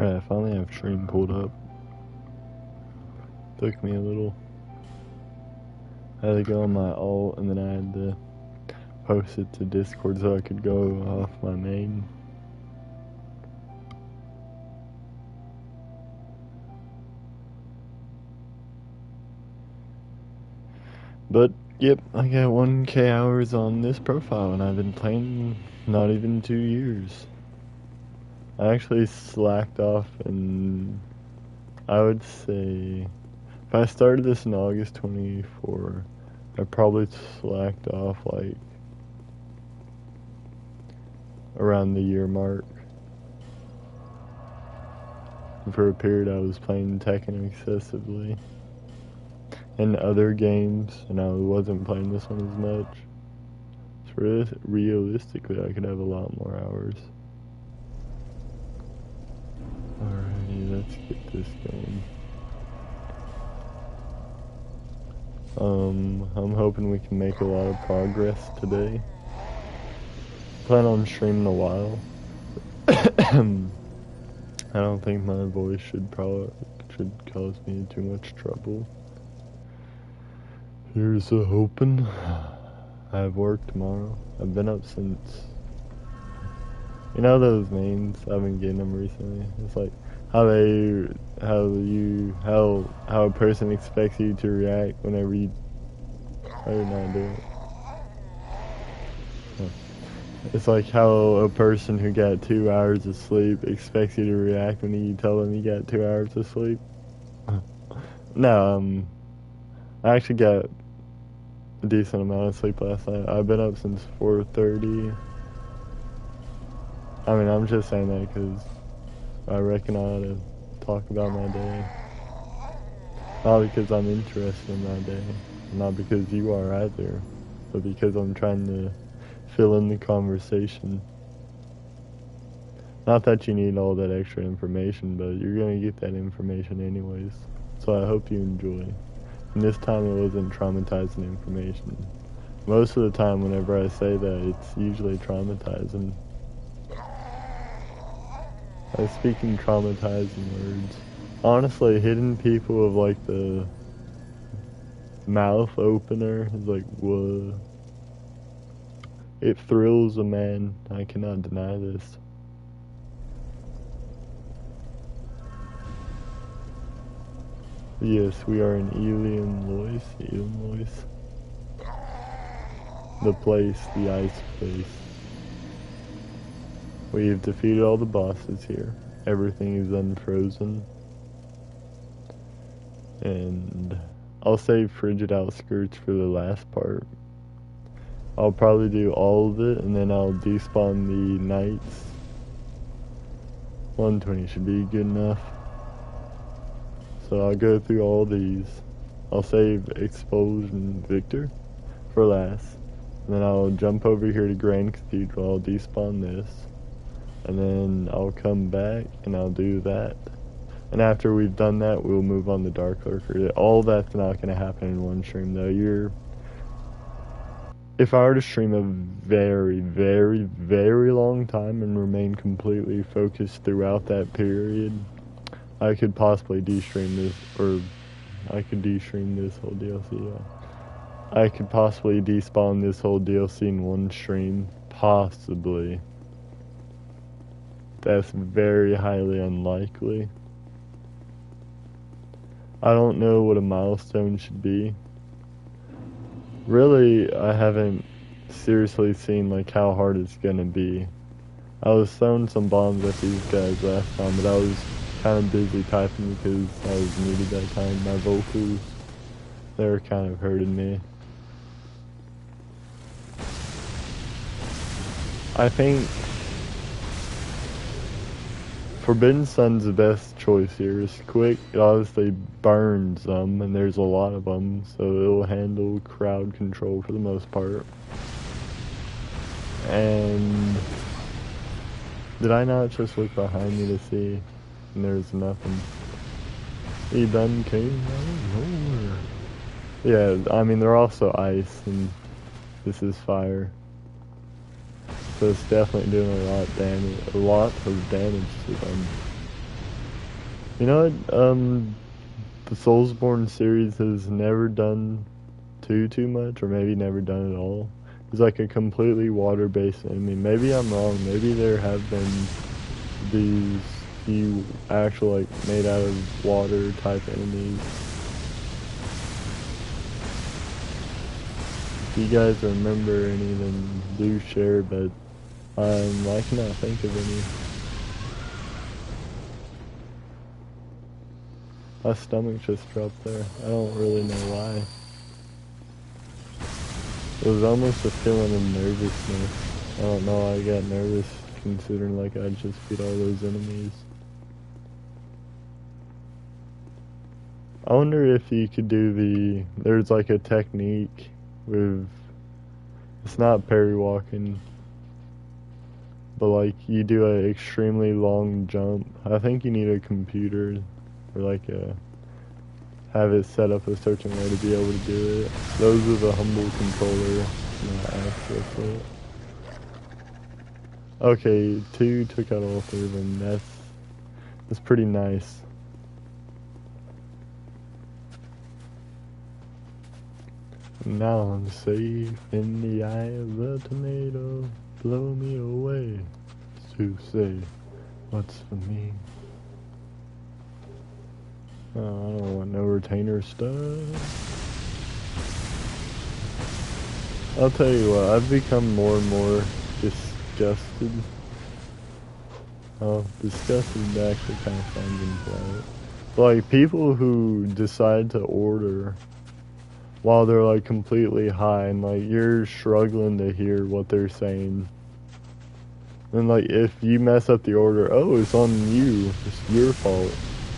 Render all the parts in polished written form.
Alright, I finally have stream pulled up. Took me a little. I had to go on my alt and then I had to post it to Discord so I could go off my main. But, yep, I got 1K hours on this profile and I've been playing not even 2 years. I actually slacked off, and I would say if I started this in August 24, I probably slacked off like around the year mark. And for a period I was playing Tekken excessively and other games, and I wasn't playing this one as much. So realistically I could have a lot more hours. Alrighty, let's get this going. I'm hoping we can make a lot of progress today. Plan on streaming a while. I don't think my voice should cause me too much trouble. Here's a hoping. I have work tomorrow. I've been up since, you know those memes, I've been getting them recently. It's like how a person expects you to react whenever you, I did not do it. It's like how a person who got 2 hours of sleep expects you to react when you tell them you got 2 hours of sleep. No, I actually got a decent amount of sleep last night. I've been up since 4:30. I mean, I'm just saying that because I reckon I ought to talk about my day. Not because I'm interested in my day, not because you are either, but because I'm trying to fill in the conversation. Not that you need all that extra information, but you're gonna get that information anyways. So I hope you enjoy. And this time it wasn't traumatizing information. Most of the time whenever I say that, it's usually traumatizing. I speak in traumatizing words. Honestly, hitting people with like the mouth opener is like, whoa. It thrills a man. I cannot deny this. Yes, we are in Illinois. The place, the ice place. We've defeated all the bosses here. Everything is unfrozen. And I'll save Frigid Outskirts for the last part. I'll probably do all of it, and then I'll despawn the knights. 120 should be good enough. So I'll go through all these. I'll save Expulsion Victor for last. And then I'll jump over here to Grand Cathedral. I'll despawn this. And then I'll come back and I'll do that. And after we've done that, we'll move on to Dark Lurker. All that's not going to happen in one stream though. If I were to stream a very, very, very long time and remain completely focused throughout that period, I could possibly de-stream this, or I could de-stream this whole DLC, yeah. I could possibly despawn this whole DLC in one stream, possibly. That's very highly unlikely. I don't know what a milestone should be. Really, I haven't seriously seen like how hard it's gonna be. I was throwing some bombs at these guys last time, but I was kind of busy typing because I was muted that time. My vocals, they were kind of hurting me. I think Forbidden Sun's the best choice here. It's quick, it obviously burns them, and there's a lot of them, so it'll handle crowd control for the most part. And did I not just look behind me to see? And there's nothing. He done came out of nowhere. Yeah, I mean they're also ice, and this is fire. So it's definitely doing a lot of damage to them. You know what? The Soulsborne series has never done too much, or maybe never done at all. It's like a completely water-based enemy. Maybe I'm wrong. Maybe there have been these few actual, like, made out of water type enemies. If you guys remember any, then do share, but I cannot think of any. My stomach just dropped there. I don't really know why. It was almost a feeling of nervousness. I don't know, I got nervous considering like I just beat all those enemies. I wonder if you could do there's like a technique with, it's not parry walking, but like you do an extremely long jump. I think you need a computer or like have it set up a certain way to be able to do it. Those with a humble controller, not access it. Okay, 2 took out all 3 of them. That's pretty nice. Now I'm safe in the eye of the tornado. Blow me away to say what's for me. Oh, I don't want no retainer stuff. I'll tell you what, I've become more and more disgusted. Oh, disgusted actually kind of sounds impolite. But like people who decide to order while they're like completely high and like you're struggling to hear what they're saying. And like if you mess up the order, oh, it's on you. It's your fault.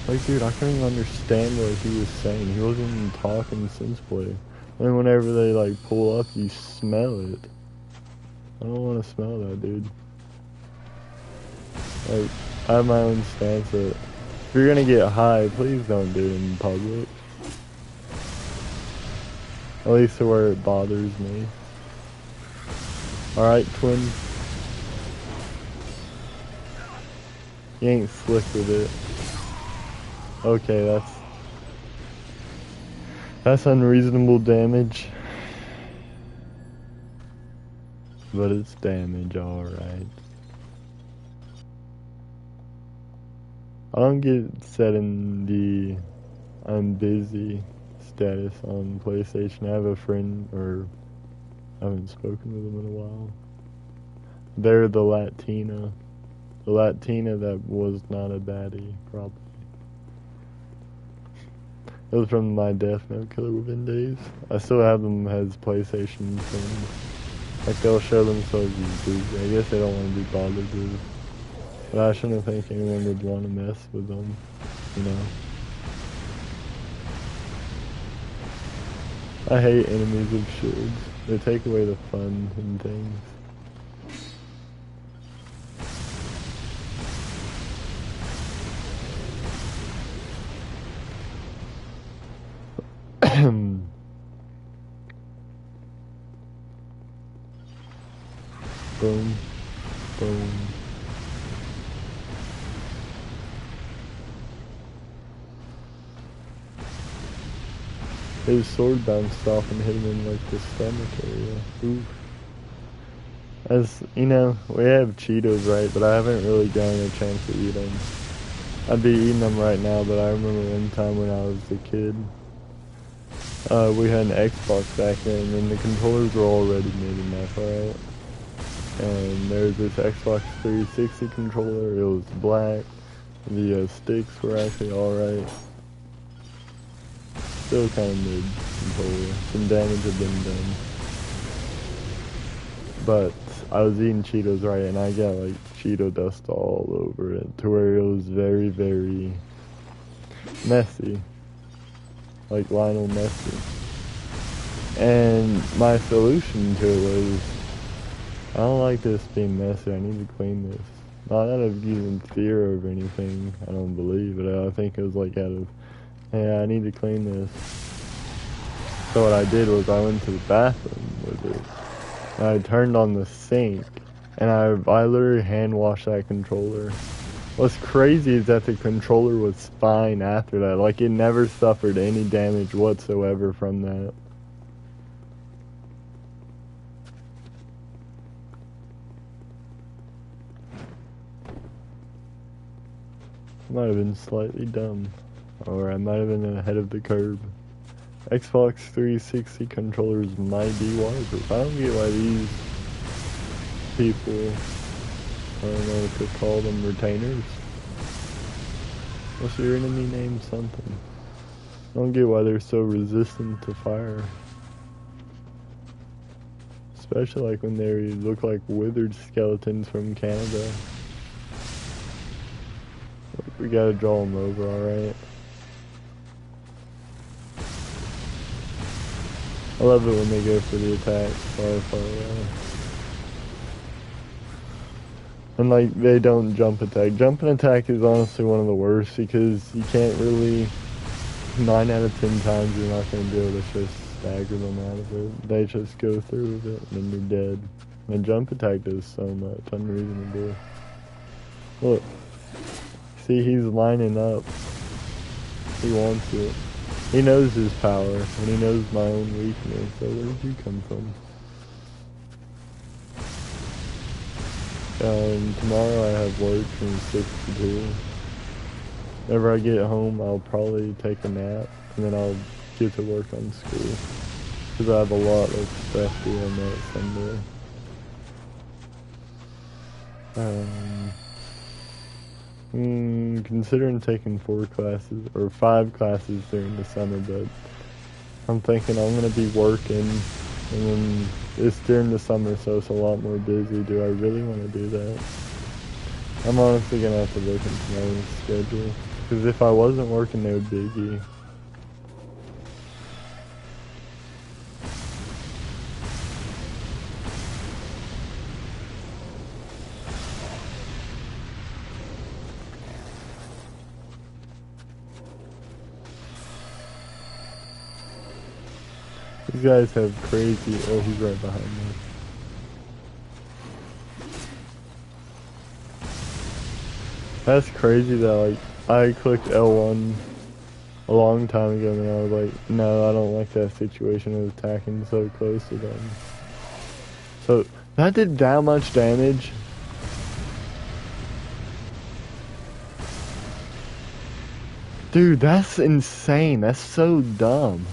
Like, dude, I couldn't even understand what he was saying. He wasn't even talking sensibly. And whenever they, like, pull up, you smell it. I don't want to smell that, dude. Like, I have my own stance that if you're gonna get high, please don't do it in public. At least to where it bothers me. Alright, twin. You ain't slick with it. Okay, that's unreasonable damage. But it's damage, alright. I don't get set in the I'm busy status on PlayStation. I have a friend, or I haven't spoken with them in a while. They're the Latina. The Latina that was not a baddie, probably. It was from my Death Note Killer Within days. I still have them as PlayStation friends. Like, they'll show themselves as busy. I guess they don't want to be bothered with. But I shouldn't think anyone would want to mess with them, you know? I hate enemies with shields. They take away the fun in things. Boom. Boom. His sword bounced off and hit him in like the stomach area. Oof. As you know, we have Cheetos, right? But I haven't really gotten a chance to eat them. I'd be eating them right now, but I remember one time when I was a kid, we had an Xbox back then, and the controllers were already made enough, alright? And there's this Xbox 360 controller. It was black. The sticks were actually alright. Still kind of mid controller. Some damage had been done. But I was eating Cheetos, right, and I got like Cheeto dust all over it to where it was very, very messy. Like Lionel Messi. And my solution to it was, I don't like this being messy, I need to clean this. Not out of using fear of anything, I don't believe it. I think it was like out of, hey, I need to clean this. So what I did was I went to the bathroom with it. And I turned on the sink. And I literally hand washed that controller. What's crazy is that the controller was fine after that. Like, it never suffered any damage whatsoever from that. Might have been slightly dumb. Or I might have been ahead of the curve. Xbox 360 controllers might be waterproof. I don't get why these people, I don't know what to call them, retainers. What's your enemy name? Something. I don't get why they're so resistant to fire. Especially like when they look like withered skeletons from Canada. We gotta draw them over, alright? I love it when they go for the attack far, far away. And like, they don't jump attack. Jumping attack is honestly one of the worst because you can't really, 9 out of 10 times you're not going to be able to just stagger them out of it. They just go through with it and then you're dead. And jump attack does so much, unreasonable. Look. See, he's lining up. He wants it. He knows his power, and he knows my own weakness, so where did you come from? Tomorrow I have work from 6 to 2. Whenever I get home, I'll probably take a nap, and then I'll get to work on school. Because I have a lot of stuff due on that Sunday. Considering taking 4 classes, or 5 classes during the summer, but I'm thinking I'm going to be working, and then it's during the summer, so it's a lot more busy. Do I really want to do that? I'm honestly going to have to look into my own schedule, because if I wasn't working, no biggie. These guys have crazy... Oh, he's right behind me. That's crazy that, like, I clicked L1 a long time ago and I was like, no, I don't like that situation of attacking so close to them. So, that did that much damage? Dude, that's insane. That's so dumb.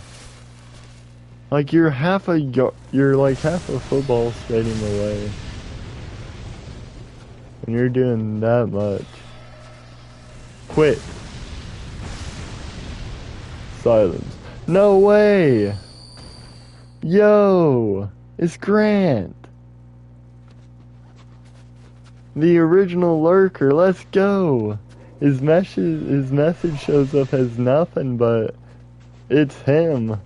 Like, you're like half a football stadium away. And you're doing that much. Quit. Silence. No way! Yo! It's Grant! The original lurker, let's go! His message shows up as nothing, but it's him.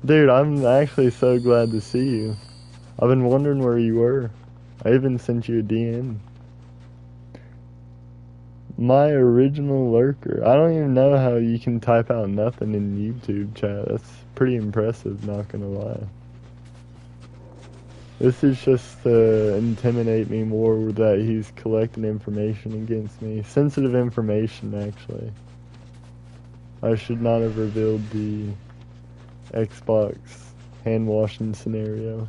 Dude, I'm actually so glad to see you. I've been wondering where you were. I even sent you a DM. My original lurker. I don't even know how you can type out nothing in YouTube chat. That's pretty impressive, not gonna lie. This is just to intimidate me more that he's collecting information against me. Sensitive information, actually. I should not have revealed the Xbox hand washing scenario.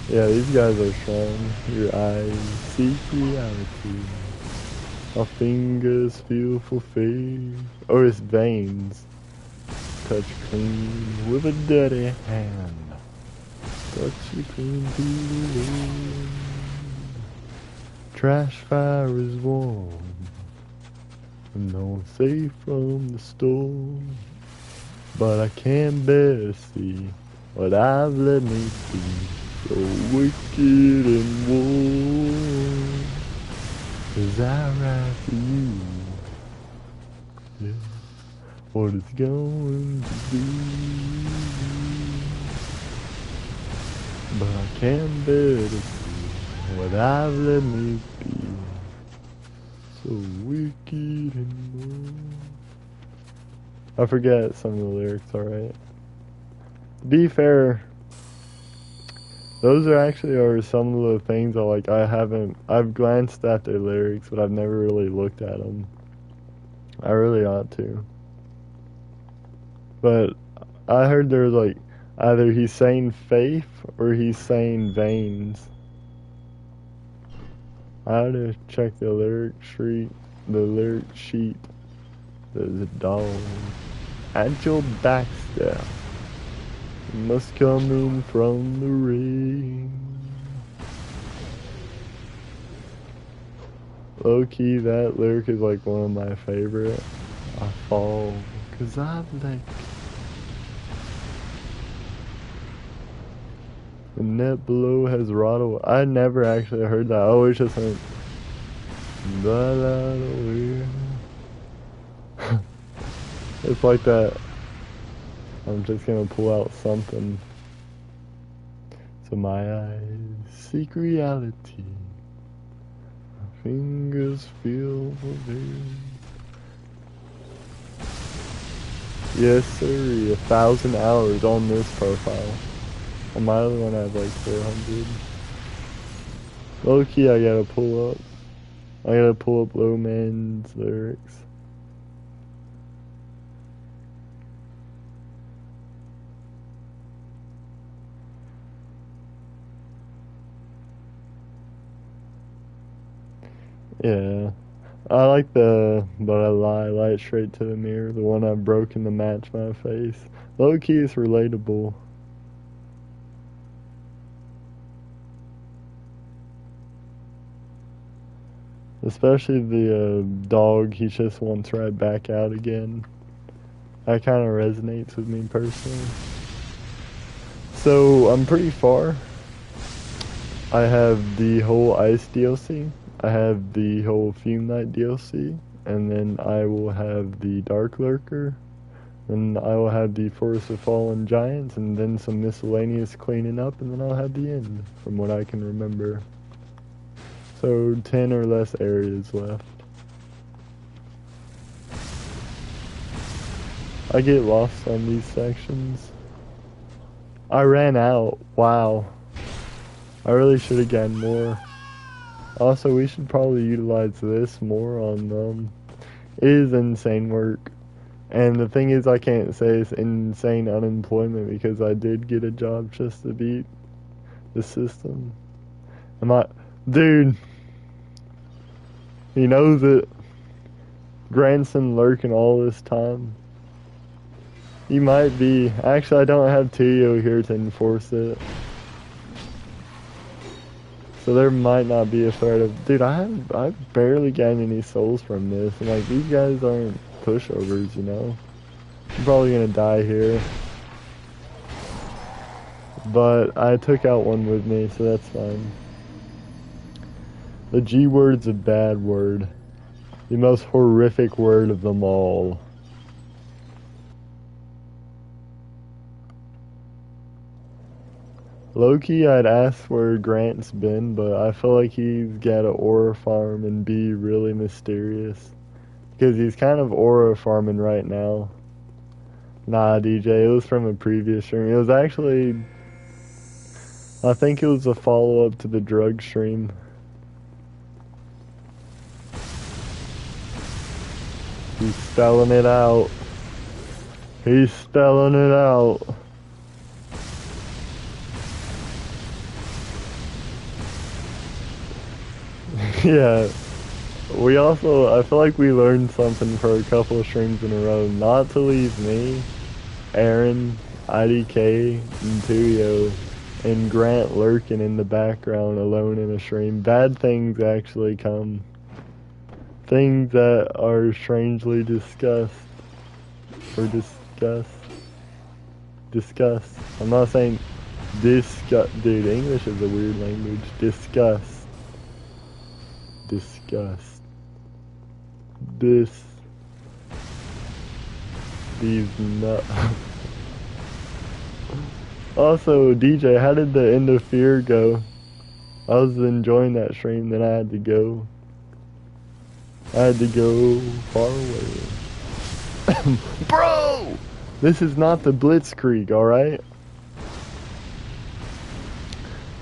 Yeah, these guys are strong. Your eyes seek reality. My fingers feel for faith. Or his veins. Touch clean with a dirty hand. Touch you clean to the wind. Trash fire is warm. No safe from the storm. But I can't bear to see what I've let me see. So wicked and warm, 'cause I write to you, yeah, what it's going to be. But I can't bear to see what I've let me be. So wicked and warm. I forget some of the lyrics, alright. To be fair, Those are actually are some of the things I've glanced at their lyrics, but I've never really looked at them. I really ought to. But I heard there's like, either he's saying faith or he's saying veins. I had to check the lyric sheet. The lyric sheet. There's a dog. At your backstep. Must come in from the rain. Low key, that lyric is like one of my favorite. I fall, 'cause I've let the net below has rot away. I never actually heard that. I always just went, it's like that. I'm just gonna pull out something. So my eyes seek reality. My fingers feel the veil. Yes, sir. 1,000 hours on this profile. On my other one, I have like 400. Low key, I gotta pull up. I gotta pull up Low Man's lyrics. Yeah. I like the but I lie, light straight to the mirror, the one I've broken to match my face. Low key is relatable. Especially the dog he just wants right back out again. That kind of resonates with me personally. So I'm pretty far. I have the whole Ice DLC. I have the whole Fume Night DLC. And then I will have the Dark Lurker. And I will have the Forest of Fallen Giants. And then some miscellaneous cleaning up. And then I'll have the end, from what I can remember. So 10 or less areas left. I get lost on these sections. I ran out. Wow. I really should have gotten more. Also, we should probably utilize this more on them. It is insane work. And the thing is, I can't say it's insane unemployment because I did get a job just to beat the system. Dude. He knows it. Grandson lurking all this time. He might be. Actually, I don't have Tio here to enforce it. So there might not be a threat of... Dude, I've barely gotten any souls from this. And like, these guys aren't pushovers, you know? I'm probably gonna die here. But I took out one with me, so that's fine. The G word's a bad word. The most horrific word of them all. Low-key, I'd ask where Grant's been, but I feel like he's got an aura farm and be really mysterious. Because he's kind of aura farming right now. Nah, DJ, it was from a previous stream. It was actually... I think it was a follow-up to the drug stream. He's spelling it out. He's spelling it out. Yeah. We also, I feel like we learned something for a couple of streams in a row. Not to leave me, Aaron, IDK, and Tuyo, and Grant lurking in the background alone in a stream. Bad things actually come. Things that are strangely discussed. Or discuss. I'm not saying discuss. Dude, English is a weird language. Discuss. These nuts. Also, DJ, how did the end of Fear go? I was enjoying that stream, then I had to go. I had to go far away. Bro! This is not the Blitzkrieg, alright?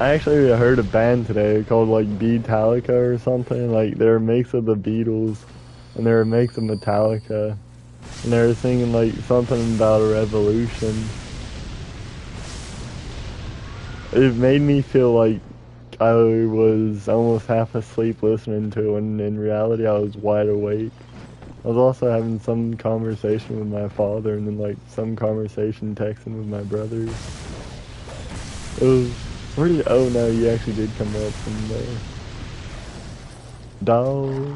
I actually heard a band today called like Beatallica or something. Like they're a mix of the Beatles and they're a mix of Metallica. And they were singing like something about a revolution. It made me feel like I was almost half asleep listening to it when in reality I was wide awake. I was also having some conversation with my father and then like some conversation texting with my brothers. It was pretty, oh no, you actually did come up from there. Dog.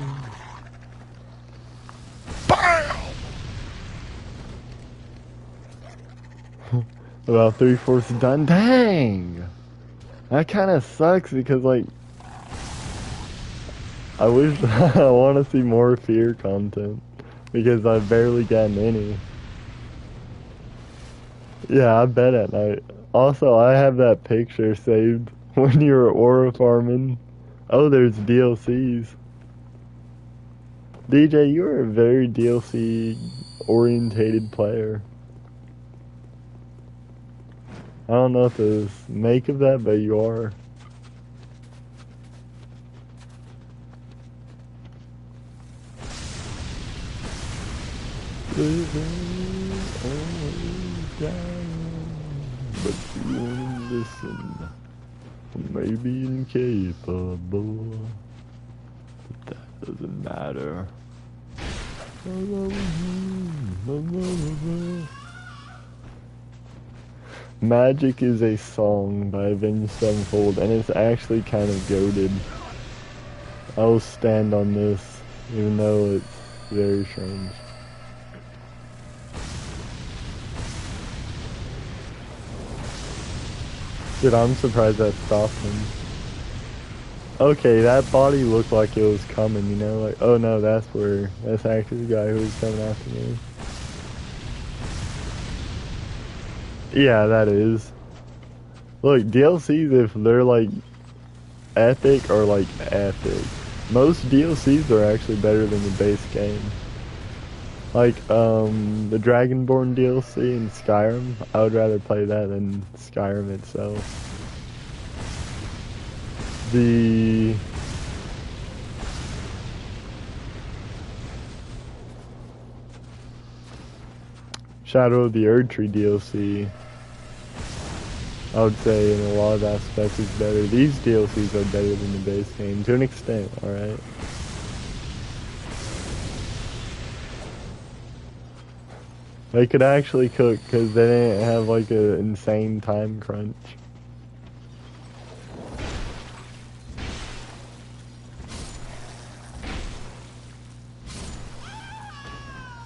BAM! About 3/4 done. Dang! That kind of sucks because like, I wish I want to see more fear content because I've barely gotten any. Yeah, I bet at night. Also, I have that picture saved when you were aura farming. Oh, there's DLCs. DJ, you're a very DLC orientated player. I don't know what to make of that, but you are. But you won't listen. Maybe incapable. But that doesn't matter. Magic is a song by Avenged Sevenfold, and it's actually kind of goated. I'll stand on this, even though it's very strange. Dude, I'm surprised that stopped him. Okay, that body looked like it was coming, you know? Like, oh no, that's actually the guy who was coming after me. Yeah, that is. Look, DLCs, if they're like epic or like epic, most DLCs are actually better than the base game. Like, the Dragonborn DLC in Skyrim, I would rather play that than Skyrim itself. The Shadow of the Erdtree DLC, I would say in a lot of aspects is better. These DLCs are better than the base game, to an extent, alright? They could actually cook, because they didn't have like an insane time crunch.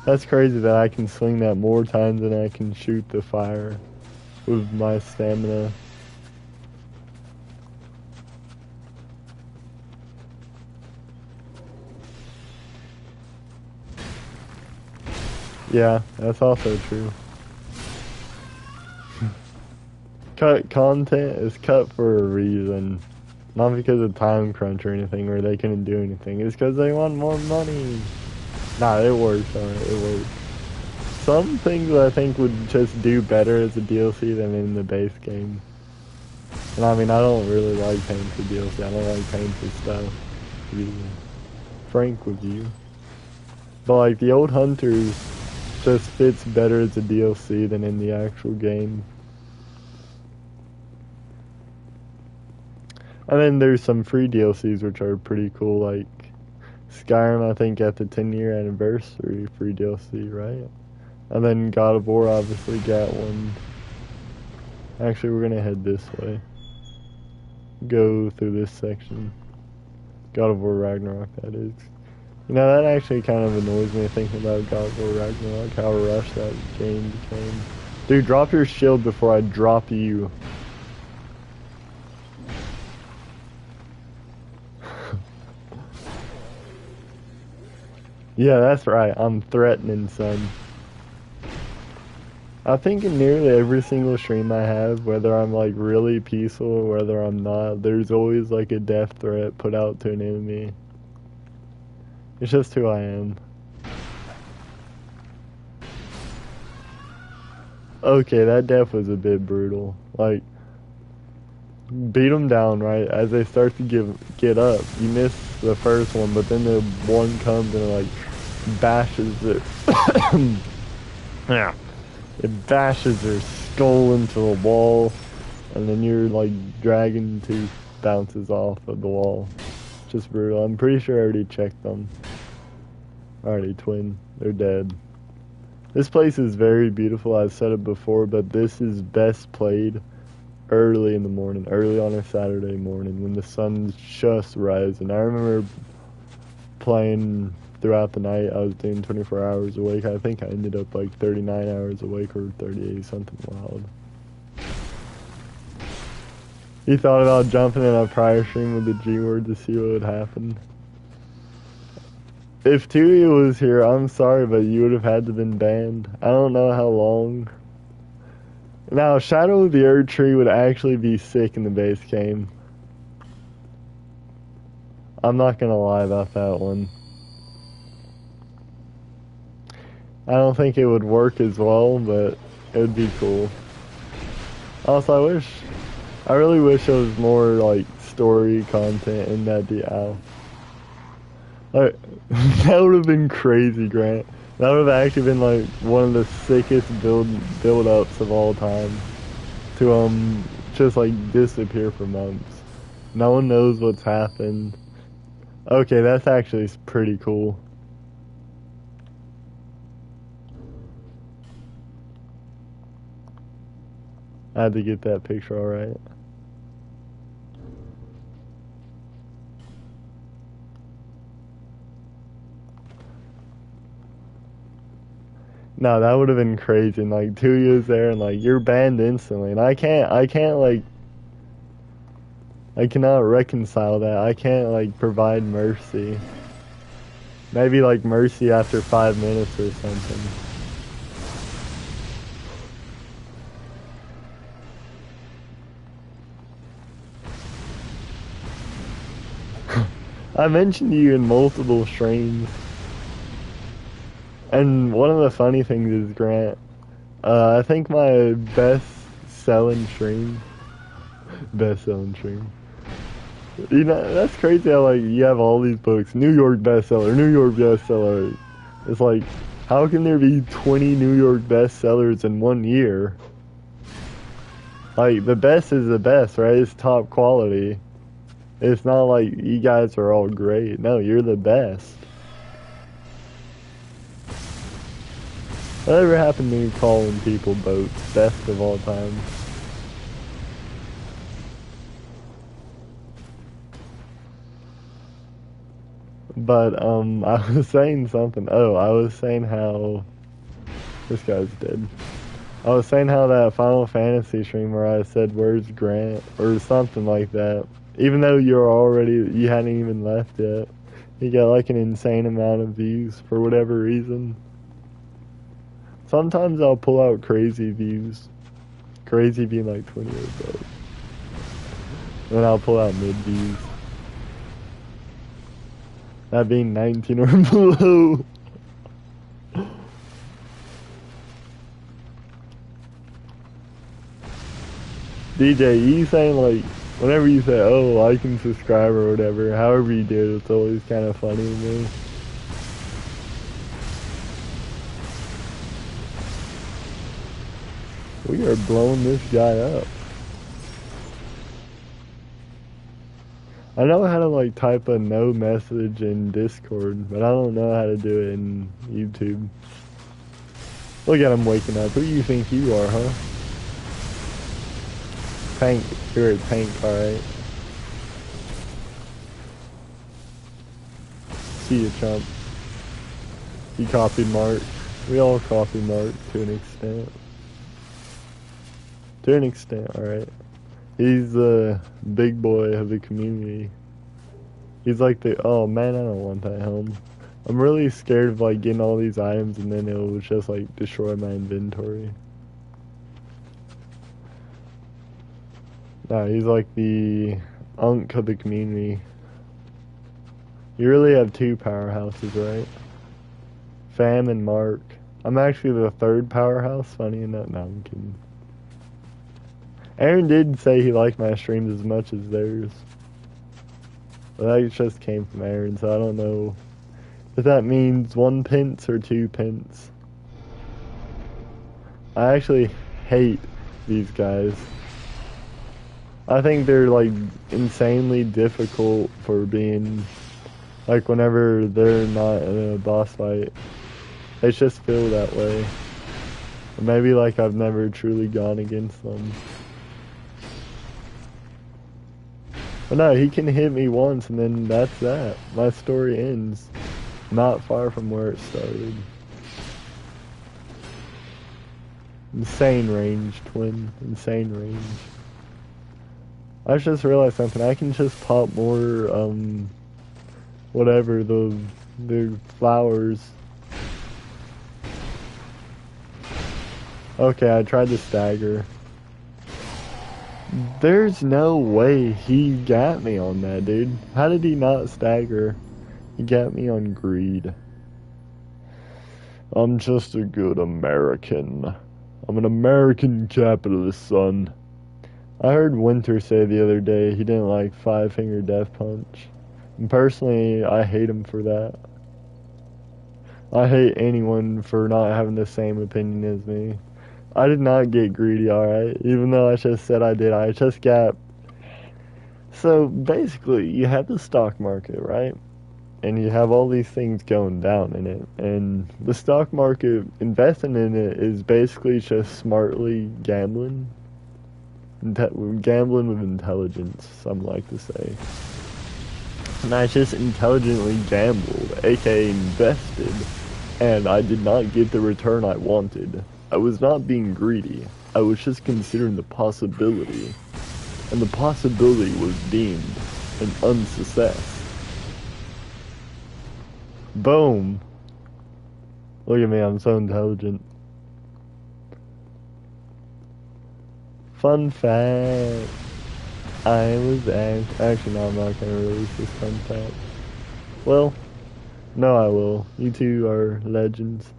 That's crazy that I can swing that more times than I can shoot the fire with my stamina. Yeah, that's also true. Content is cut for a reason. Not because of time crunch or anything, or they couldn't do anything. It's because they want more money. Nah, it works, alright, it works. Some things I think would just do better as a DLC than in the base game. And I mean, I don't really like paying for DLC. I don't like paying for stuff, to be frank with you. But like, the old Hunters just fits better as a DLC than in the actual game. And then there's some free DLCs which are pretty cool, like Skyrim, I think, at the 10-year anniversary free DLC, right? And then God of War obviously got one. Actually, we're gonna head this way. Go through this section. God of War Ragnarok, that is. You know, that actually kind of annoys me thinking about God of War Ragnarok, how rushed that game became. Dude, drop your shield before I drop you. Yeah, that's right. I'm threatening, son. I think in nearly every single stream I have, whether I'm like really peaceful or whether I'm not, there's always like a death threat put out to an enemy. It's just who I am. Okay, that death was a bit brutal. Like, beat them down, right? As they start to get up, you miss the first one, but then the one comes and it, like, bashes it. Yeah. It bashes their skull into the wall, and then your, like, dragon tooth bounces off of the wall. Just brutal. I'm pretty sure I already checked them. Alrighty, twin. They're dead. This place is very beautiful. I've said it before, but this is best played early in the morning, early on a Saturday morning when the sun's just rising. I remember playing throughout the night. I was doing 24 hours awake. I think I ended up like 39 hours awake or 38, something wild. You thought about jumping in a prior stream with the G word to see what would happen? If Tui was here, I'm sorry, but you would have had to been banned. I don't know how long. Now, Shadow of the Erd Tree would actually be sick in the base game. I'm not gonna lie about that one. I don't think it would work as well, but it would be cool. Also, I really wish there was more, like, story content in that DL. Like, that would have been crazy, Grant. That would have actually been, like, one of the sickest build-ups of all time. To, just, like, disappear for months. No one knows what's happened. Okay, that's actually pretty cool. I had to get that picture alright. No, that would have been crazy. And, like, 2 years there, and, like, you're banned instantly. And I can't, like, I cannot reconcile that. I can't, like, provide mercy. Maybe, like, mercy after 5 minutes or something. I mentioned you in multiple streams. And one of the funny things is, Grant, I think my best-selling stream, you know, that's crazy how, like, you have all these books, New York bestseller. It's like, how can there be 20 New York bestsellers in 1 year? Like, the best is the best, right? It's top quality. It's not like you guys are all great. No, you're the best. Whatever happened to me calling people boats best of all time? But, I was saying something. Oh, I was saying how... This guy's dead. I was saying how that Final Fantasy stream where I said, "Where's Grant?" or something like that. Even though you hadn't even left yet. You got, like, an insane amount of views for whatever reason. Sometimes I'll pull out crazy views. Crazy being like 20 or so. Then I'll pull out mid views. That being 19 or below. DJ, you saying, like, whenever you say, oh, like and subscribe or whatever, however you do it, it's always kind of funny to me. We are blowing this guy up. I know how to, like, type a no message in Discord, but I don't know how to do it in YouTube. Look at him waking up. Who do you think you are, huh? Tank. You're a tank, alright. See you, chump. You copied Mark. We all copy Mark to an extent. To an extent, alright. He's the big boy of the community. He's like the... Oh, man, I don't want that helm. I'm really scared of, like, getting all these items and then it'll just, like, destroy my inventory. Nah, he's like the unk of the community. You really have two powerhouses, right? Fam and Mark. I'm actually the third powerhouse, funny enough. No, I'm kidding. Aaron did say he liked my streams as much as theirs. But that just came from Aaron, so I don't know if that means 1 pence or 2 pence. I actually hate these guys. I think they're like insanely difficult for being like whenever they're not in a boss fight. They just feel that way. Or maybe like I've never truly gone against them. But no, he can hit me once and then that's that. My story ends not far from where it started. Insane range, twin. Insane range. I just realized something. I can just pop more, whatever, the flowers. Okay, I tried to stagger. There's no way he got me on that, dude. How did he not stagger? He got me on greed. I'm just a good American. I'm an American capitalist, son. I heard Winter say the other day he didn't like Five Finger Death Punch. And personally, I hate him for that. I hate anyone for not having the same opinion as me. I did not get greedy, alright? Even though I just said I did, I just got... So, basically, you have the stock market, right? And you have all these things going down in it. And the stock market, investing in it is basically just smartly gambling. Gambling with intelligence, some like to say. And I just intelligently gambled, aka invested, and I did not get the return I wanted. I was not being greedy, I was just considering the possibility, and the possibility was deemed an unsuccess. Boom! Look at me, I'm so intelligent. Fun fact. I was actually no, I'm not gonna release this fun fact. Well, no I will. You two are legends.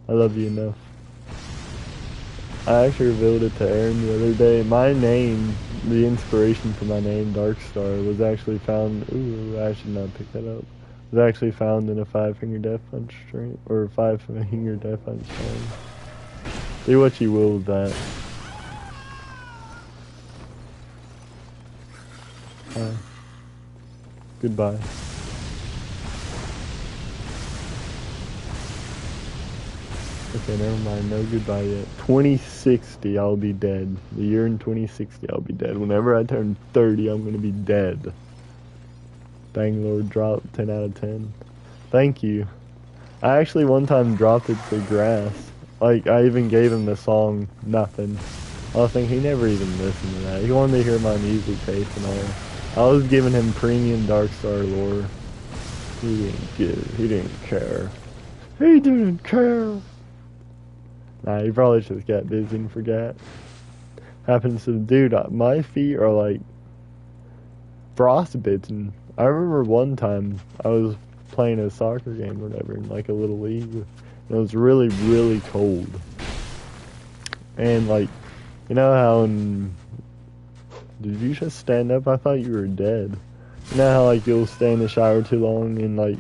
I love you enough. I actually revealed it to Aaron the other day. My name, the inspiration for my name, Darkstar, was actually found. Ooh, I should not pick that up. Was actually found in a Five Finger Death Punch stream, or Five Finger Death Punch song. Do what you will with that. Goodbye. Okay, never mind. No goodbye yet. 2060, I'll be dead. The year in 2060, I'll be dead. Whenever I turn 30, I'm gonna be dead. Bangalore drop 10 out of 10. Thank you. I actually one time dropped it to grass. Like, I even gave him the song, Nothing. I was thinking, he never even listened to that. He wanted to hear my music taste and all. I was giving him premium Darkstar lore. He didn't care. He didn't care. Nah, he probably just got busy and forgot. Happens to, dude, my feet are like frostbitten. I remember one time I was playing a soccer game or whatever in like a little league. And it was really, really cold. And like, you know how in... Did you just stand up? I thought you were dead. You know how like you'll stay in the shower too long and like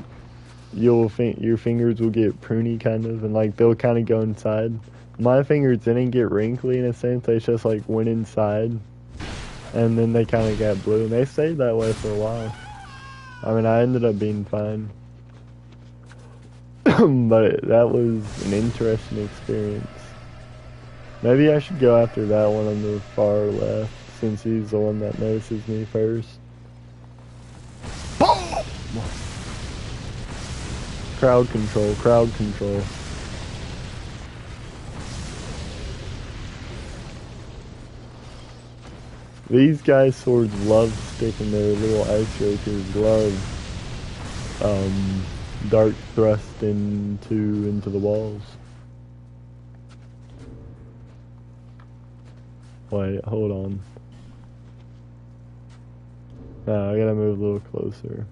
your fingers will get pruny kind of and like they'll kind of go inside. My fingers didn't get wrinkly in a sense. They just like went inside and then they kind of got blue. And they stayed that way for a while. I mean, I ended up being fine. But that was an interesting experience. Maybe I should go after that one on the far left, since he's the one that notices me first. Boom! Crowd control, crowd control. These guys' swords love sticking their little ice jokers, love dark thrust into the walls. Wait, hold on. No, I gotta move a little closer.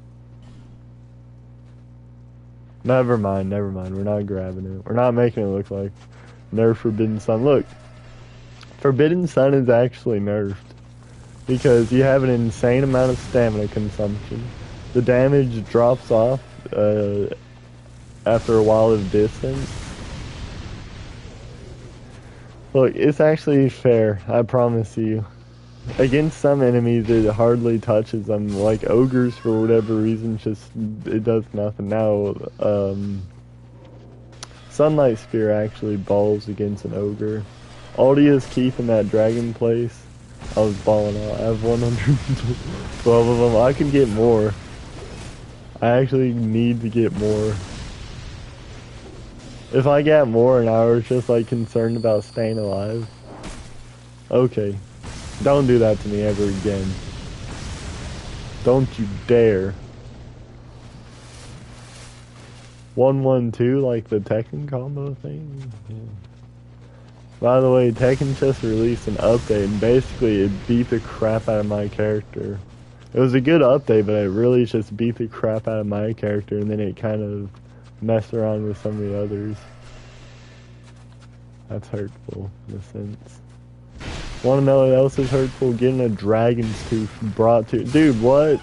Never mind, we're not grabbing it. We're not making it look like Nerf Forbidden Sun. Look, Forbidden Sun is actually nerfed because you have an insane amount of stamina consumption. The damage drops off after a while of distance. Look, it's actually fair, I promise you. Against some enemies, it hardly touches them. Like ogres, for whatever reason, it does nothing. Now, Sunlight Spear actually balls against an ogre. Aldia's keeping that dragon place. I was balling out. I have 112 of them. I can get more. I actually need to get more. If I got more and I was just like concerned about staying alive. Okay. Don't do that to me ever again. Don't you dare. 1-1-2 like the Tekken combo thing? Yeah. By the way, Tekken just released an update and basically it beat the crap out of my character. It was a good update, but it really just beat the crap out of my character and then it kind of messed around with some of the others. That's hurtful in a sense. Want to know what else is hurtful? Getting a dragon's tooth brought to... Dude, what?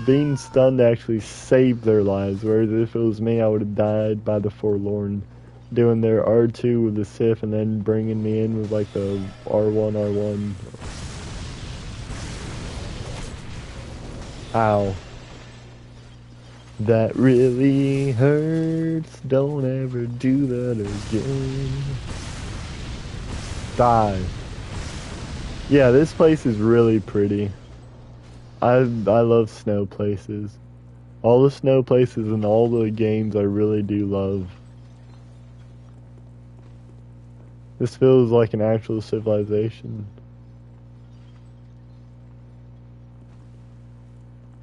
Being stunned actually saved their lives, whereas if it was me, I would have died by the forlorn. Doing their R2 with the Sif and then bringing me in with like the R1. Ow. That really hurts. Don't ever do that again. Die. Yeah, this place is really pretty. I love snow places. All the snow places in all the games I really do love. This feels like an actual civilization.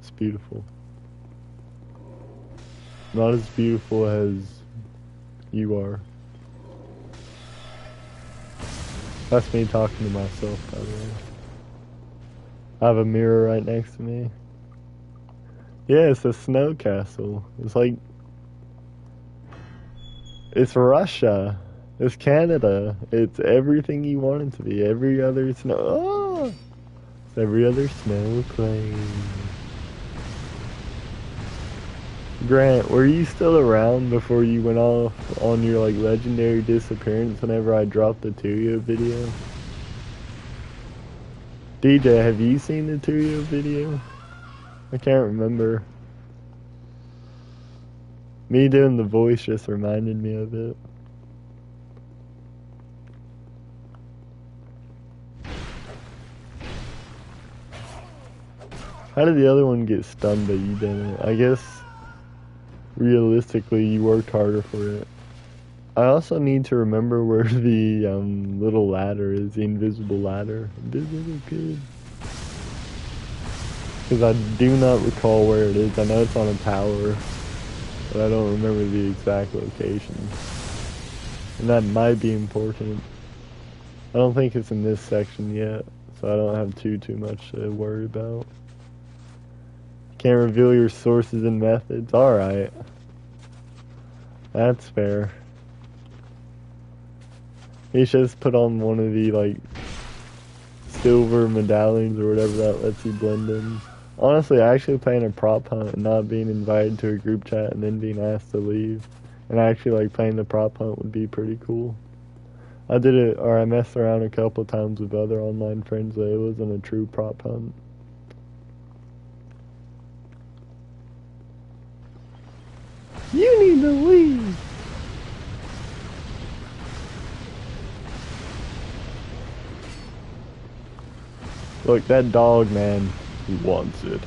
It's beautiful. Not as beautiful as you are. That's me talking to myself, by the way. I have a mirror right next to me. Yeah, it's a snow castle. It's like... It's Russia. It's Canada. It's everything you want it to be. Every other snow... Oh! It's every other snow claim. Grant, were you still around before you went off on your like legendary disappearance whenever I dropped the Tuyo video? DJ, have you seen the Tuyo video? I can't remember. Me doing the voice just reminded me of it. How did the other one get stunned but you didn't? I guess realistically you worked harder for it. I also need to remember where the little ladder is, the invisible ladder. Invisible kid. Because I do not recall where it is. I know it's on a tower, but I don't remember the exact location. And that might be important. I don't think it's in this section yet, so I don't have too much to worry about. Can't reveal your sources and methods. Alright. That's fair. He should just put on one of the, like, silver medallions or whatever that lets you blend in. Honestly, actually playing a prop hunt and not being invited to a group chat and then being asked to leave. And actually, like, playing the prop hunt would be pretty cool. I did it, or I messed around a couple times with other online friends, but it wasn't a true prop hunt. You need to leave! Look, that dog, man, he wants it.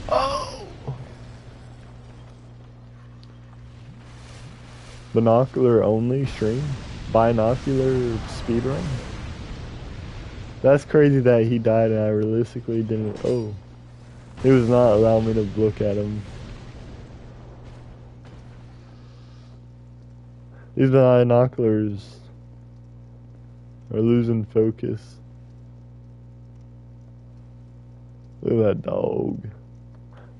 Oh! Binocular only stream? Binocular speedrun? That's crazy that he died and I realistically didn't... Oh. He was not allowing me to look at him. These binoculars are losing focus. Look at that dog.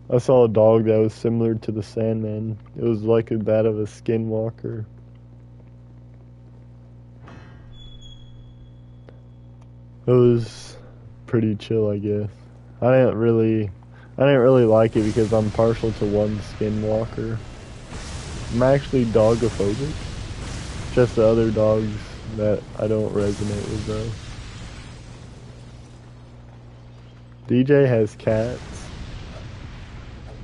I saw a dog that was similar to the Sandman. It was like that of a skinwalker. It was pretty chill, I guess. I didn't really like it because I'm partial to one skinwalker. I'm actually dogophobic. Just the other dogs that I don't resonate with though. DJ has cats.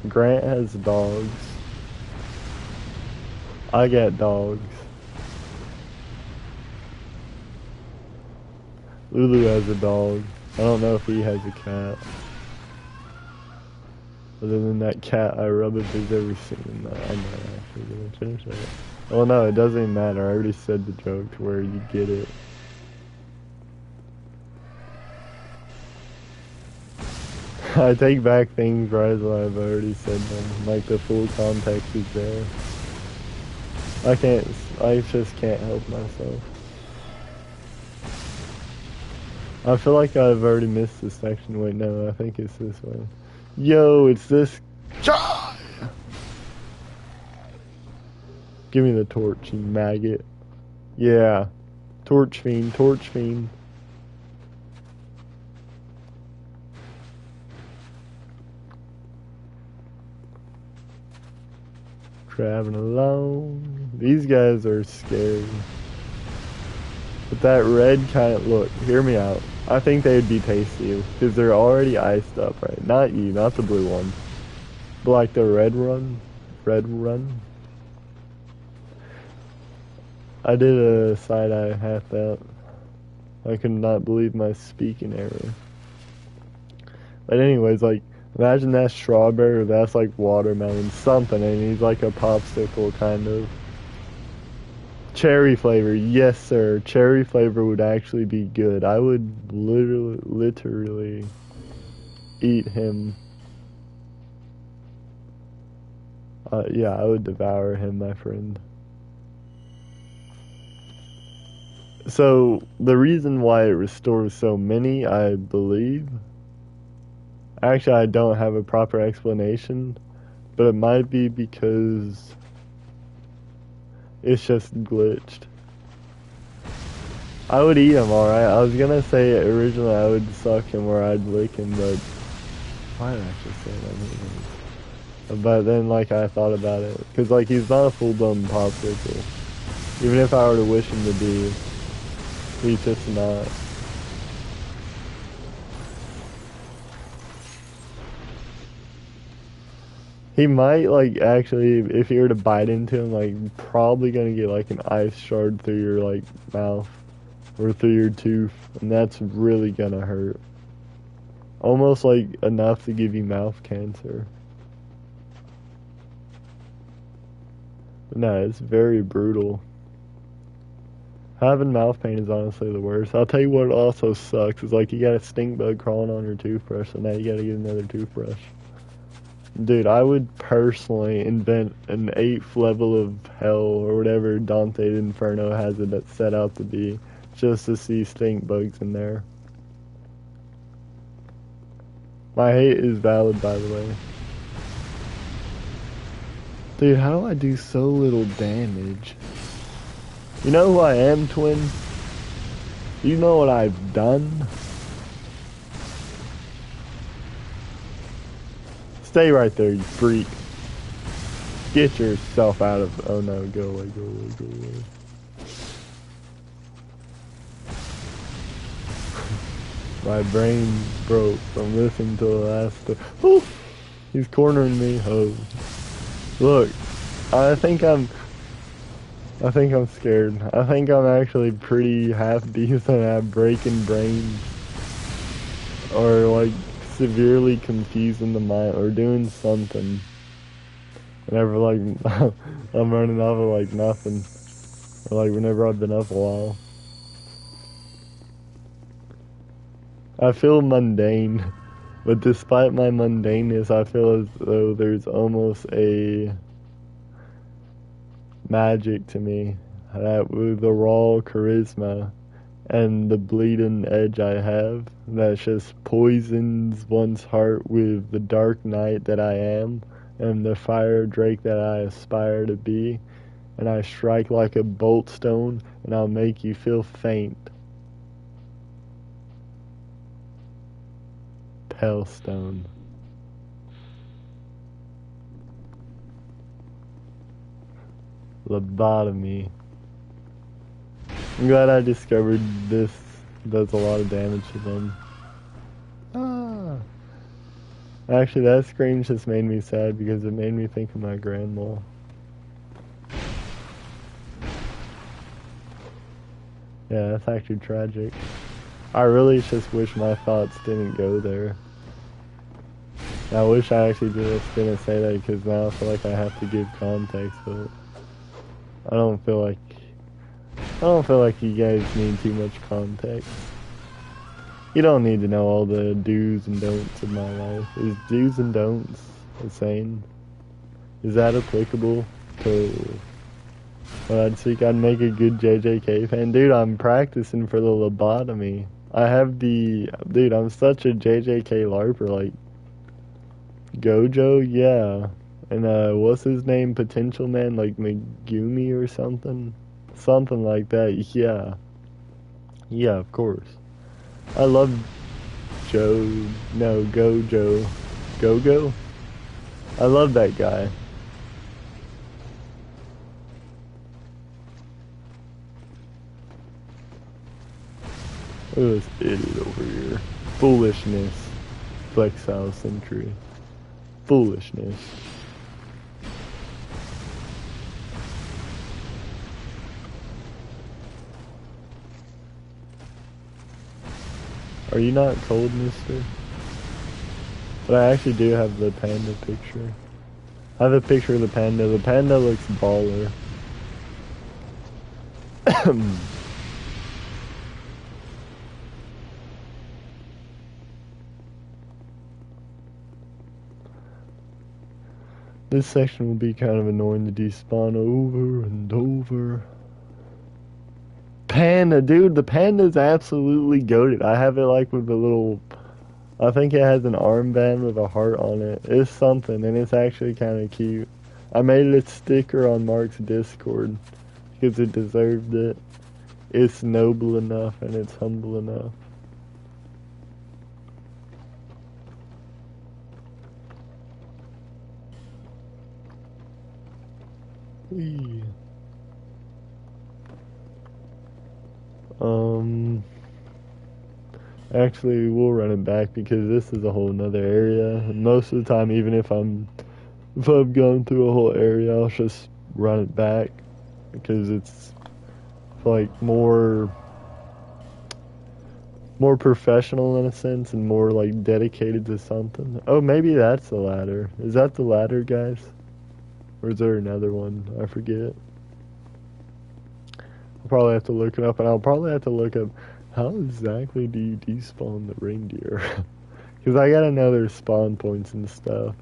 Grant has dogs. I got dogs. Lulu has a dog. I don't know if he has a cat. Other than that cat I rub if he's ever seen that. I'm not actually gonna finish that. Well, no, it doesn't matter. I already said the joke to where you get it. I take back things right as I've already said them. Like the full context is there. I just can't help myself. I feel like I've already missed this section. Wait, no, I think it's this way. Yo, it's this guy! Give me the torch, you maggot. Yeah. Torch fiend, torch fiend. Traveling alone. These guys are scary. But that red kind of, look, hear me out. I think they'd be tasty because they're already iced up, right? Not you, not the blue one. But like the red run. I did a side-eye half that. I could not believe my speaking error. But anyways, like, imagine that's strawberry or that's like watermelon, something, and he's like a popsicle kind of. Cherry flavor, yes sir. Cherry flavor would actually be good. I would literally eat him. Yeah, I would devour him, my friend. So, the reason why it restores so many, I believe, actually I don't have a proper explanation, but it might be because it's just glitched. I would eat him, alright. I was gonna say originally I would suck him or I'd lick him, but why did I just say that? But then, like, I thought about it. Because, like, he's not a full-blown popsicle. Even if I were to wish him to be, he's just not. He might, like, actually, if you were to bite into him, like, probably gonna get, like, an ice shard through your, like, mouth. Or through your tooth. And that's really gonna hurt. Almost, like, enough to give you mouth cancer. But no, it's very brutal. Having mouth pain is honestly the worst. I'll tell you what also sucks is, like, you got a stink bug crawling on your toothbrush, so now you gotta get another toothbrush. Dude, I would personally invent an 8th level of hell or whatever Dante Inferno has it set out to be, just to see stink bugs in there. My hate is valid, by the way. Dude, how do I do so little damage? You know who I am, twin? You know what I've done? Stay right there, you freak. Get yourself out of... Oh no, go away, go away, go away. My brain broke from listening to the last... Oh! He's cornering me. Oh. Look, I think I'm scared. I think I'm actually pretty half decent at breaking brains. Or like severely confusing the mind or doing something. Whenever like I'm running off of like nothing. Or like whenever I've been up a while. I feel mundane. But despite my mundaneness, I feel as though there's almost a magic to me. That with the raw charisma and the bleeding edge I have, that just poisons one's heart with the dark knight that I am, and the fire drake that I aspire to be, and I strike like a bolt stone, and I'll make you feel faint. Hellstone. Lobotomy. I'm glad I discovered this does a lot of damage to them. Ah. Actually, that scream just made me sad because it made me think of my grandma. Yeah, that's actually tragic. I really just wish my thoughts didn't go there. I wish I actually just didn't say that because now I feel like I have to give context, but I don't feel like you guys need too much context. You don't need to know all the do's and don'ts of my life. Is do's and don'ts the same? Is that applicable to when I'd speak? I'd make a good JJK fan. Dude, I'm practicing for the lobotomy. I have the... Dude, I'm such a JJK LARPer, like... Gojo? Yeah. And, what's his name? Potential Man? Like, Megumi or something? Something like that, yeah. Yeah, of course. I love Gojo. Go-Go? I love that guy. Look at this idiot over here. Foolishness. Flexile Sentry. Foolishness. Are you not cold, mister? But I actually do have the panda picture. I have a picture of the panda. The panda looks baller. This section will be kind of annoying to despawn over and over. Panda, dude, the panda's absolutely goated. I have it like with a little, I think it has an armband with a heart on it. It's something, and it's actually kind of cute. I made it a sticker on Mark's Discord because it deserved it. It's noble enough and it's humble enough. Whee. Actually, we'll run it back because this is a whole nother area. Most of the time, even if I've gone through a whole area, I'll just run it back because it's like more professional in a sense and more like dedicated to something. Oh, maybe that's the ladder. Is that the ladder, guys? Or is there another one? I forget. I'll probably have to look it up, and I'll probably have to look up how exactly do you despawn the reindeer? Because I gotta know their spawn points and stuff.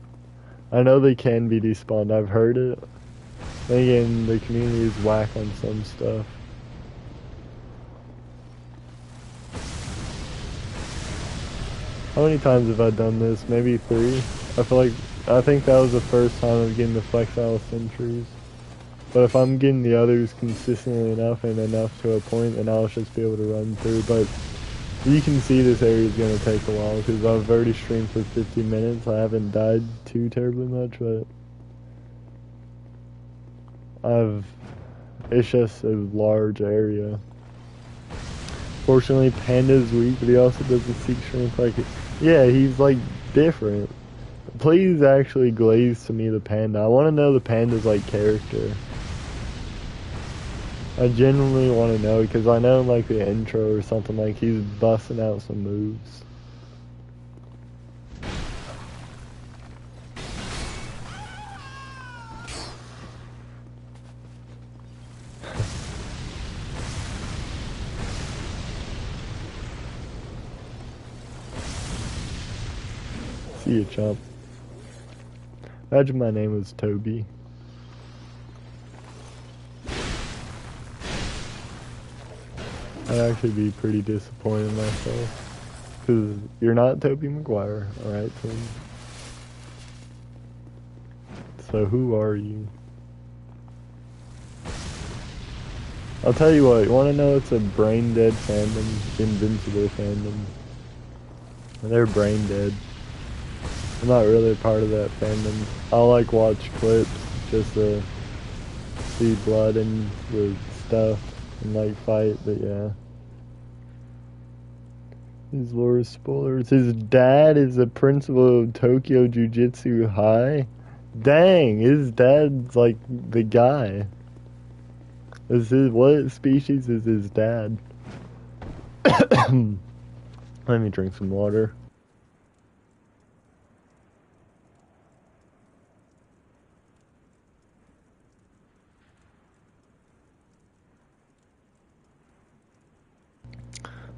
I know they can be despawned. I've heard it. Then again, the community is whack on some stuff. How many times have I done this? Maybe 3? I think that was the first time of getting the Flexile Sentries. But if I'm getting the others consistently enough and enough to a point, then I'll just be able to run through. But you can see this area is going to take a while because I've already streamed for 50 minutes. I haven't died too terribly much, but it's just a large area. Fortunately, Panda's weak, but he also doesn't seek strength like it. Yeah, he's like different. Please actually glaze to me the panda. I want to know the panda's like character. I genuinely want to know because I know in like the intro or something like he's busting out some moves. See you, chump. Imagine my name was Toby. I'd actually be pretty disappointed in myself. Because you're not Toby Maguire, alright, Tim? So who are you? I'll tell you what, you want to know it's a brain dead fandom? Invincible fandom. They're brain dead. I'm not really a part of that fandom. I'll like watch clips just to see blood and the stuff and like fight, but yeah. His lore spoilers. His dad is the principal of Tokyo Jiu-Jitsu High. Dang, his dad's like the guy. What species is his dad? Let me drink some water.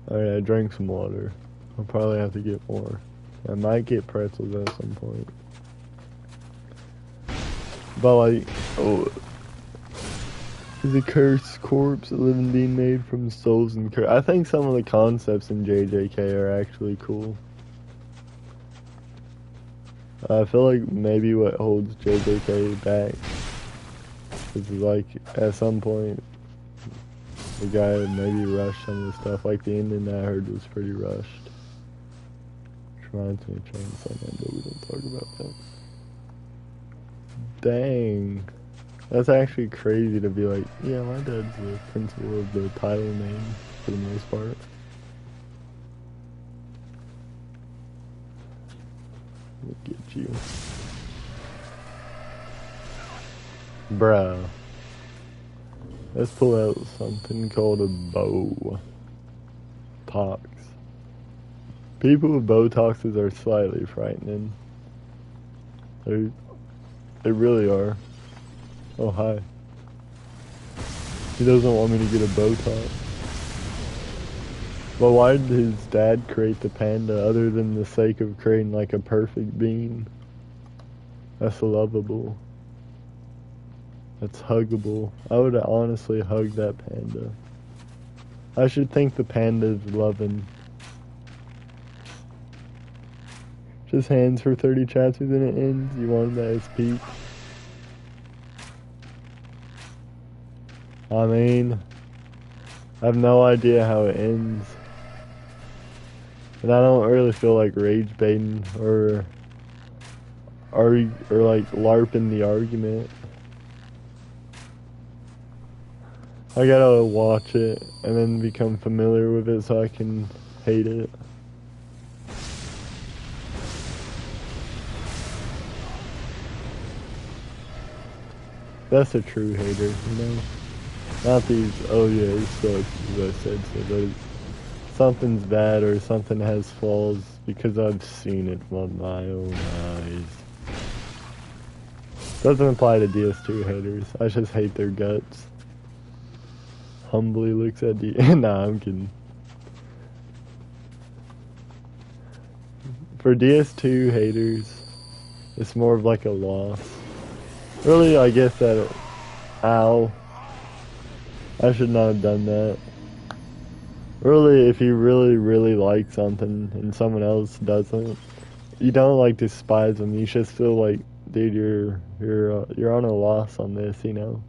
Alright, I drank some water. I'll probably have to get more. I might get pretzels at some point. But like, oh, is a cursed corpse, a living being made from souls and curse. I think some of the concepts in JJK are actually cool. I feel like maybe what holds JJK back is like at some point the guy maybe rushed some of the stuff. Like the ending I heard was pretty rushed. Which reminds me of Chainsaw Man, but we don't talk about that. Dang. That's actually crazy to be like, yeah, my dad's the principal of the title name for the most part. Look at you. Bruh. Let's pull out something called a Botox. People with Botoxes are slightly frightening. They really are. Oh, hi. He doesn't want me to get a Botox. But why did his dad create the panda other than the sake of creating like a perfect being? That's lovable. That's huggable. I would honestly hug that panda. I should think the panda's loving. Just hands for 30 chapters and it ends. You want him at his peak. I mean, I have no idea how it ends. And I don't really feel like rage baiting or like LARPing the argument. I gotta watch it and then become familiar with it so I can hate it. That's a true hater, you know? Not these, oh yeah, it sucks, as I said so, but something's bad or something has flaws because I've seen it with my own eyes. Doesn't apply to DS2 haters. I just hate their guts. Humbly looks at the nah, I'm kidding. For DS2 haters, it's more of like a loss. Really, I guess that ow. I should not have done that. Really, if you really like something and someone else doesn't, you don't like despise them. You just feel like, dude, you're on a loss on this, you know.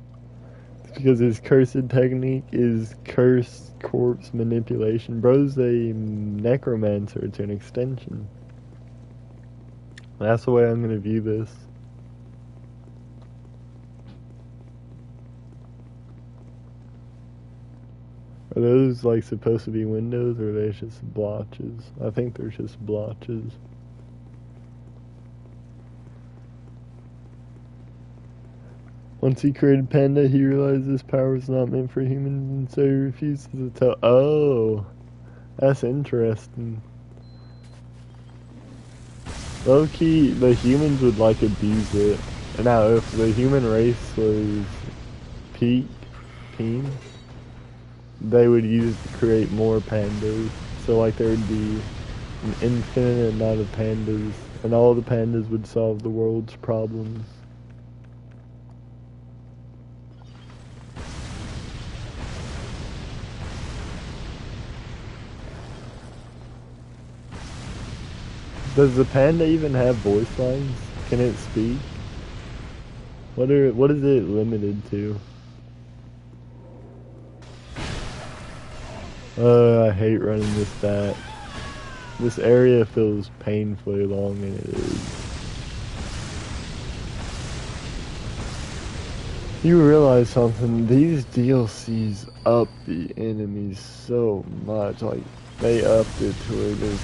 Because his cursed technique is cursed corpse manipulation. Bro's a necromancer to an extension. That's the way I'm gonna view this. Are those like supposed to be windows or are they just blotches? I think they're just blotches. Once he created Panda, he realized this power is not meant for humans, and so he refuses to tell. Oh, that's interesting. Low key, the humans would like abuse it. Now, if the human race was peak, they would use it to create more pandas. So, like, there would be an infinite amount of pandas, and all the pandas would solve the world's problems. Does the panda even have voice lines? Can it speak? What is it limited to? I hate running this back. This area feels painfully long, and it is. You realize something, these DLCs up the enemies so much, like, they upped it to where they're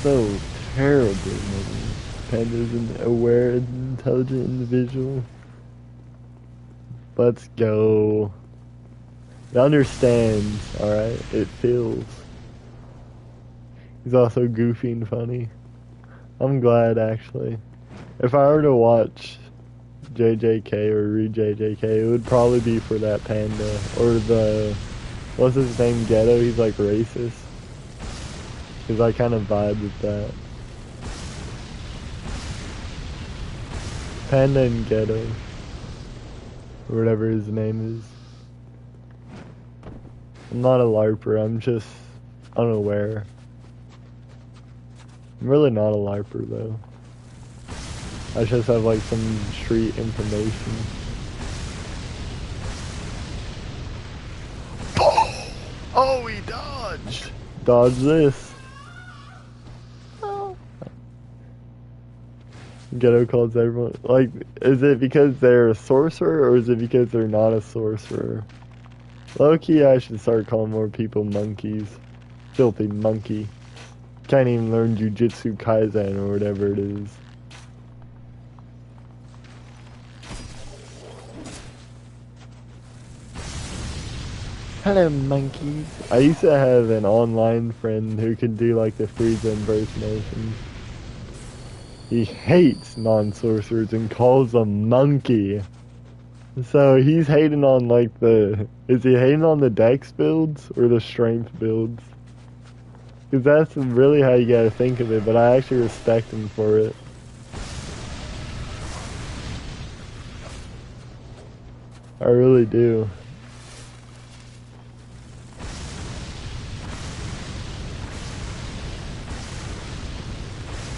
so terribly many. Panda's an aware and intelligent individual. Let's go. It understands, alright? It feels. He's also goofy and funny. I'm glad, actually. If I were to watch JJK or read JJK, it would probably be for that panda. Or the, what's his name, Ghetto? He's like racist. Because I kind of vibe with that. Panda and Ghetto. Or whatever his name is. I'm not a LARPer, I'm just unaware. I'm really not a LARPer though. I just have like some street information. Oh, he dodged! Dodge this. Oh. Ghetto calls everyone, like, is it because they're a sorcerer or is it because they're not a sorcerer? Low-key, I should start calling more people monkeys. Filthy monkey. Can't even learn Jujutsu Kaisen or whatever it is. Hello, monkeys. I used to have an online friend who could do like the Frieza impersonation. He hates non-sorcerers and calls them monkey. So he's hating on like the... Is he hating on the dex builds or the strength builds? Because that's really how you gotta think of it, but I actually respect him for it. I really do.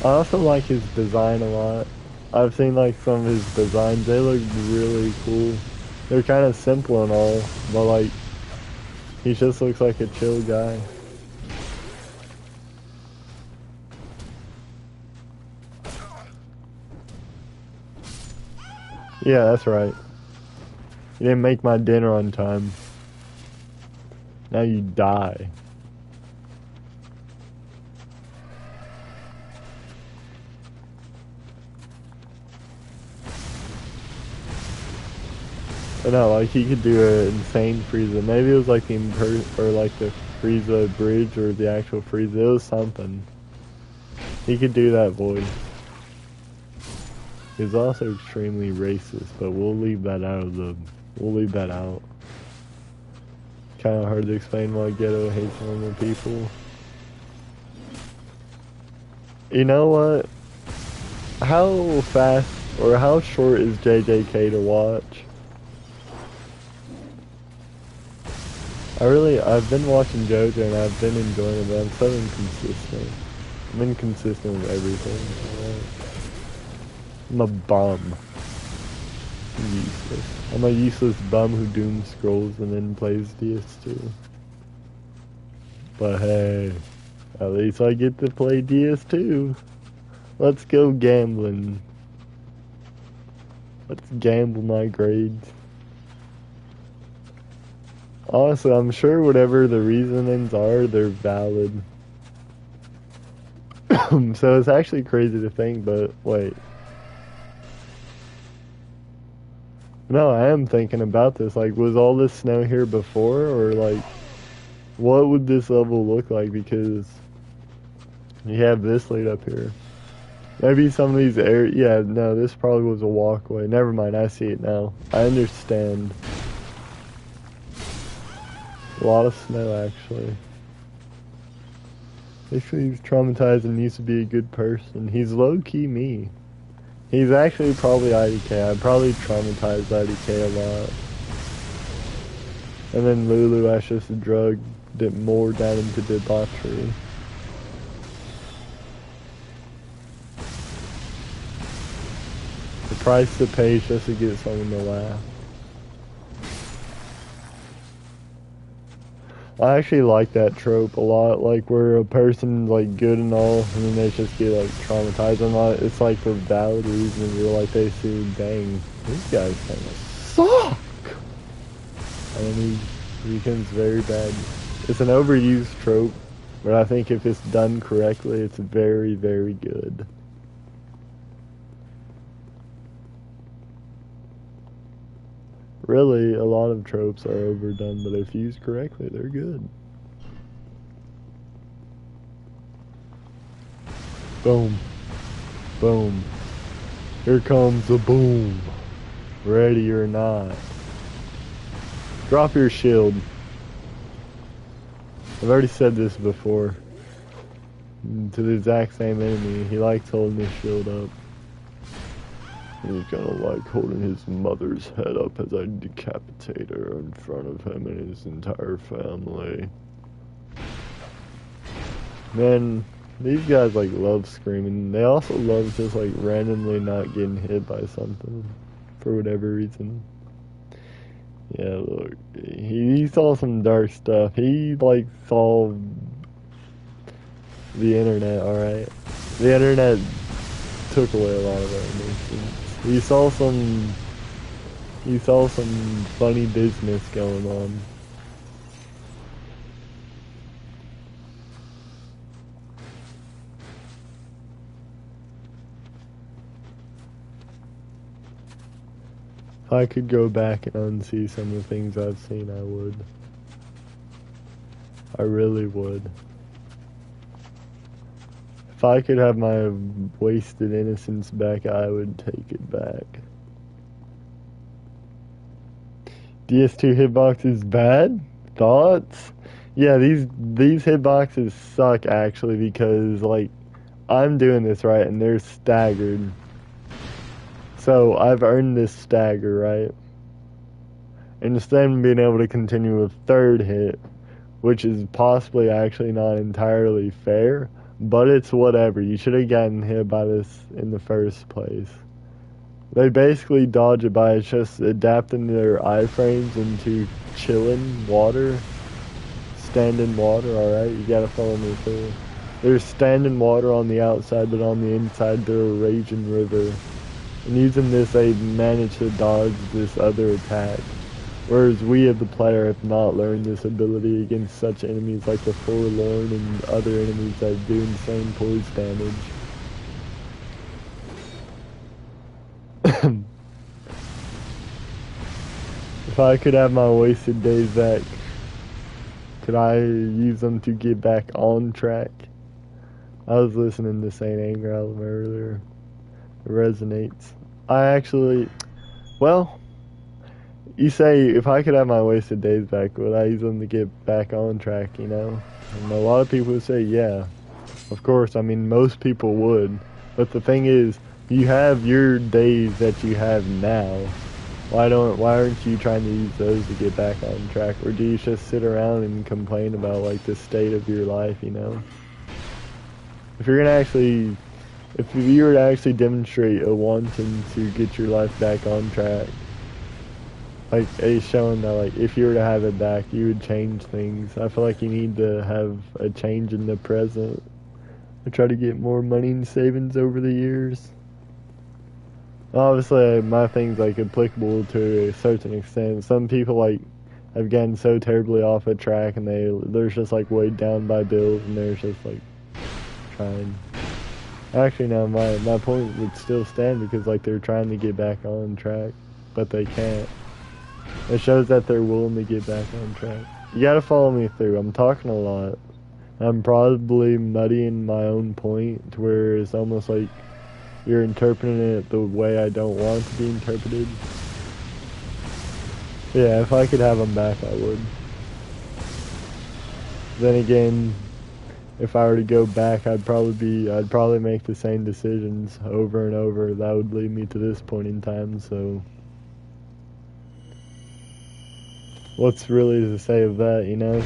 I also like his design a lot. I've seen like some of his designs, they look really cool. They're kind of simple and all, but like, he just looks like a chill guy. Yeah, that's right. You didn't make my dinner on time. Now you die. But no, like he could do an insane Frieza. Maybe it was like the or like the Frieza bridge or the actual Frieza. It was something. He could do that voice. He's also extremely racist, but we'll leave that out of the... We'll leave that out. Kind of hard to explain why Ghetto hates normal people. You know what? How fast or how short is JJK to watch? I've been watching JoJo and I've been enjoying it, but I'm so inconsistent. I'm inconsistent with everything. Right? I'm a bum. I'm useless. I'm a useless bum who doom scrolls and then plays DS2. But hey, at least I get to play DS2. Let's go gambling. Let's gamble my grades. Honestly, I'm sure whatever the reasonings are, they're valid. So it's actually crazy to think, but wait. No, I am thinking about this. Like, was all this snow here before? Or, like, what would this level look like? Because you have this laid up here. Maybe some of these areas... Yeah, no, this probably was a walkway. Never mind, I see it now. I understand. A lot of snow, actually. Basically, he's traumatized and needs to be a good person. He's low-key me. He's actually probably IDK. I probably traumatized IDK a lot. And then Lulu, that's just a drug that more down into debauchery. The price to pay is just to get someone to laugh. I actually like that trope a lot, like where a person's like good and all, and then they just get like traumatized and all. It's like for valid reasons, where like they see, dang, these guys kind of and he becomes very bad. It's an overused trope, but I think if it's done correctly, it's very, very good. Really, a lot of tropes are overdone, but if used correctly, they're good. Boom. Boom. Here comes the boom. Ready or not. Drop your shield. I've already said this before. To the exact same enemy, he likes holding his shield up. He's gonna like holding his mother's head up as I decapitate her in front of him and his entire family. Man, these guys like love screaming. They also love just like randomly not getting hit by something for whatever reason. Yeah, look, he saw some dark stuff. He like saw the internet, alright? The internet took away a lot of our emotions. He saw some funny business going on. If I could go back and unsee some of the things I've seen, I would. I really would. If I could have my wasted innocence back, I would take it back. Ds2 hitboxes bad? Thoughts? Yeah, these hitboxes suck actually because like I'm doing this right and they're staggered. So I've earned this stagger, right? And instead of being able to continue with third hit, which is possibly actually not entirely fair, but it's whatever. You should have gotten hit by this in the first place. They basically dodge it by just adapting their iframes into chilling water. Standing water, alright? You gotta follow me through. There's standing water on the outside, but on the inside they're a raging river. And using this, they manage to dodge this other attack. Whereas we as the player have not learned this ability against such enemies like the Forlorn and other enemies that do insane poise damage. If I could have my wasted days back, could I use them to get back on track? I was listening to St. Anger album earlier. It resonates. I actually, well, you say if I could have my wasted days back, would I use them to get back on track, you know? And a lot of people would say, yeah. Of course, I mean, most people would. But the thing is, you have your days that you have now. Why aren't you trying to use those to get back on track? Or do you just sit around and complain about, like, the state of your life, you know? If you were to actually demonstrate a wanting to get your life back on track, like it's showing that like if you were to have it back, you would change things. I feel like you need to have a change in the present. I try to get more money in savings over the years. Obviously, my thing's like applicable to a certain extent. Some people like have gotten so terribly off a track and they're just like weighed down by bills and they're just like trying. Actually, no, my point would still stand because like they're trying to get back on track, but they can't. It shows that they're willing to get back on track. You gotta follow me through. I'm talking a lot. I'm probably muddying my own point to where it's almost like you're interpreting it the way I don't want it to be interpreted. Yeah, if I could have them back, I would. Then again, if I were to go back, I'd probably make the same decisions over and over. That would lead me to this point in time, so what's really to say of that, you know?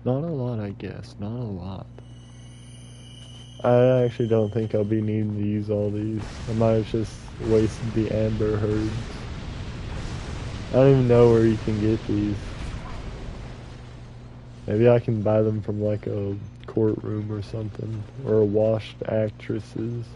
Not a lot, I guess. Not a lot. I actually don't think I'll be needing to use all these. I might have just wasted the amber herds. I don't even know where you can get these. Maybe I can buy them from like a courtroom or something, or washed actresses.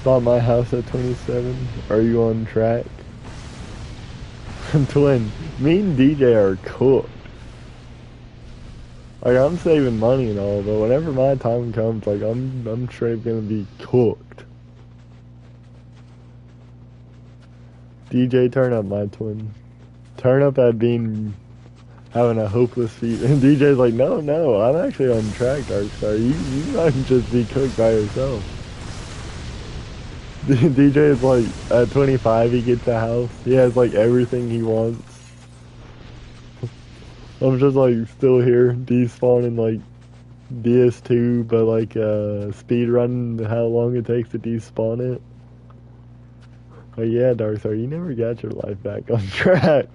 Bought my house at 27. Are you on track? Twin, me and DJ are cooked. Like, I'm saving money and all, but whenever my time comes, like, I'm straight gonna be cooked. DJ, turn up, my twin. Turn up at being having a hopeless feat. And DJ's like, no, I'm actually on track, Darkstar. You might just be cooked by yourself. DJ is like, at 25, he gets a house. He has, like, everything he wants. I'm just, like, still here, despawning, like, Ds2, but, like, speed run how long it takes to despawn it. Oh, yeah, Darkstar, you never got your life back on track.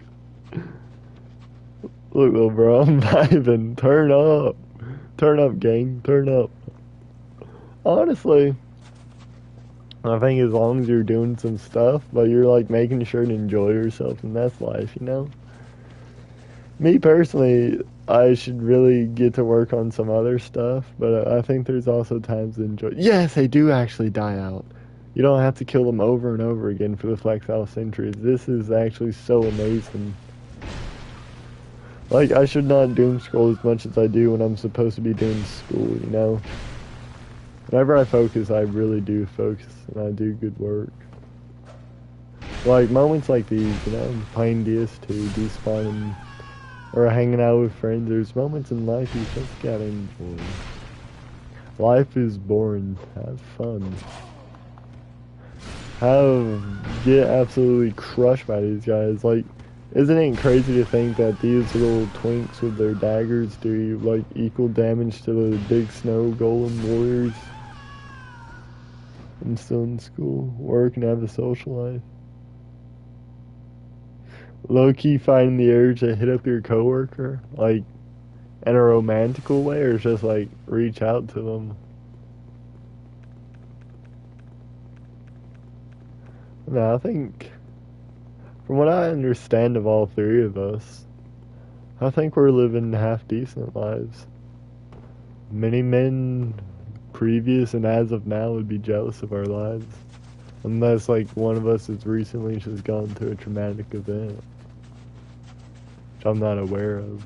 Look, little bro, I'm vibing. Turn up. Turn up, gang. Turn up. Honestly, I think as long as you're doing some stuff, but you're like making sure to enjoy yourself, and that's life, you know? Me personally, I should really get to work on some other stuff, but I think there's also times to enjoy. Yes, they do actually die out. You don't have to kill them over and over again for the Flexile Sentries. This is actually so amazing. Like, I should not doom scroll as much as I do when I'm supposed to be doing school, you know? Whenever I focus, I really do focus, and I do good work. Like, moments like these, you know, playing DS2, despawning, or hanging out with friends, there's moments in life you just gotta enjoy. Life is boring. Have fun. Get absolutely crushed by these guys. Like, isn't it crazy to think that these little twinks with their daggers do, like, equal damage to the big snow golem warriors? I'm still in school, work, and have a social life. Low-key finding the urge to hit up your coworker, like, in a romantical way, or just, like, reach out to them? No, I think, from what I understand of all three of us, I think we're living half-decent lives. Many men previous and as of now would be jealous of our lives. Unless, like, one of us has recently just gone through a traumatic event. Which I'm not aware of.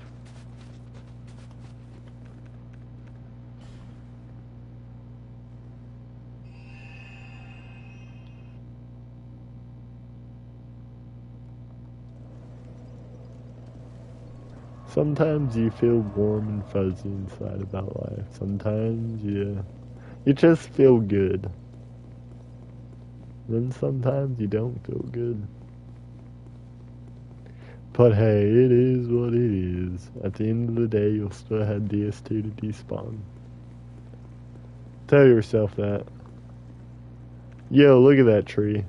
Sometimes you feel warm and fuzzy inside about life. Sometimes you just feel good. Then sometimes you don't feel good. But hey, it is what it is. At the end of the day, you'll still have DS2 to despawn. Tell yourself that. Yo, look at that tree.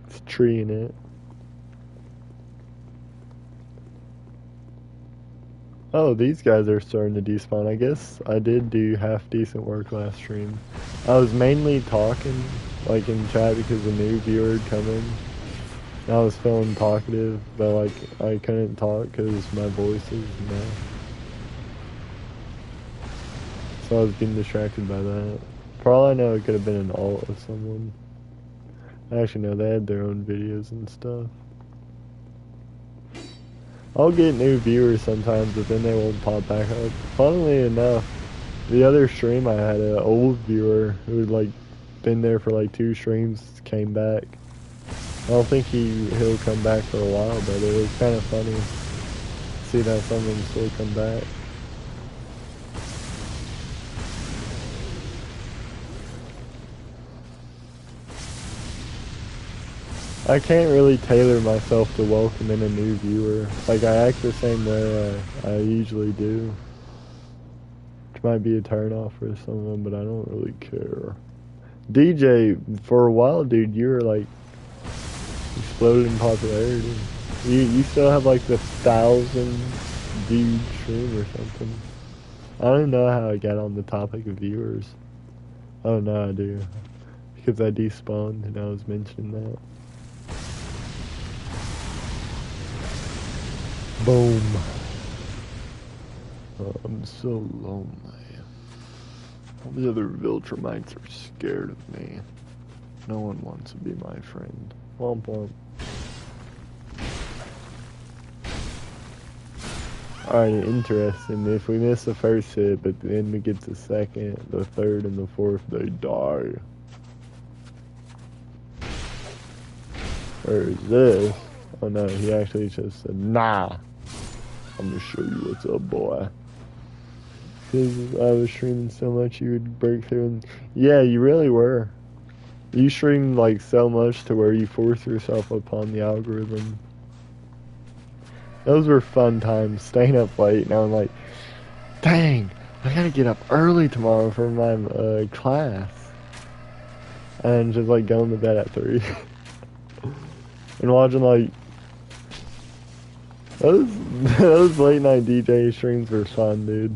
It's a tree in it. Oh, these guys are starting to despawn. I guess I did do half decent work last stream. I was mainly talking, like, in chat because a new viewer had come in. And I was feeling talkative, but, like, I couldn't talk because my voice is, you know. So I was getting distracted by that. For all I know, it could have been an alt of someone. Actually, no, they had their own videos and stuff. I'll get new viewers sometimes, but then they won't pop back up. Funnily enough, the other stream I had an old viewer who had, like, been there for like 2 streams came back. I don't think he'll come back for a while, but it was kind of funny to see that someone still come back. I can't really tailor myself to welcome in a new viewer. Like, I act the same way I usually do. Which might be a turnoff for someone, but I don't really care. DJ, for a while, dude, you were, like, exploded in popularity. You still have, like, the 1,000 dude stream or something. I don't know how I got on the topic of viewers. Oh, no, I do. because I despawned and I was mentioning that. Boom. Oh, I'm so lonely. All the other Viltrumites are scared of me. No one wants to be my friend. Womp womp. Alright, interesting. If we miss the first hit, but then we get the second, the third, and the fourth, they die. Or is this? Oh no, he actually just said, nah. I'm gonna show you what's up, boy. Because I was streaming so much you would break through and... Yeah, you really were. You streamed like so much to where you force yourself upon the algorithm. Those were fun times, staying up late, and I'm like, dang, I gotta get up early tomorrow for my class. And just like going to bed at 3. And watching like, those late night DJ streams were fun, dude.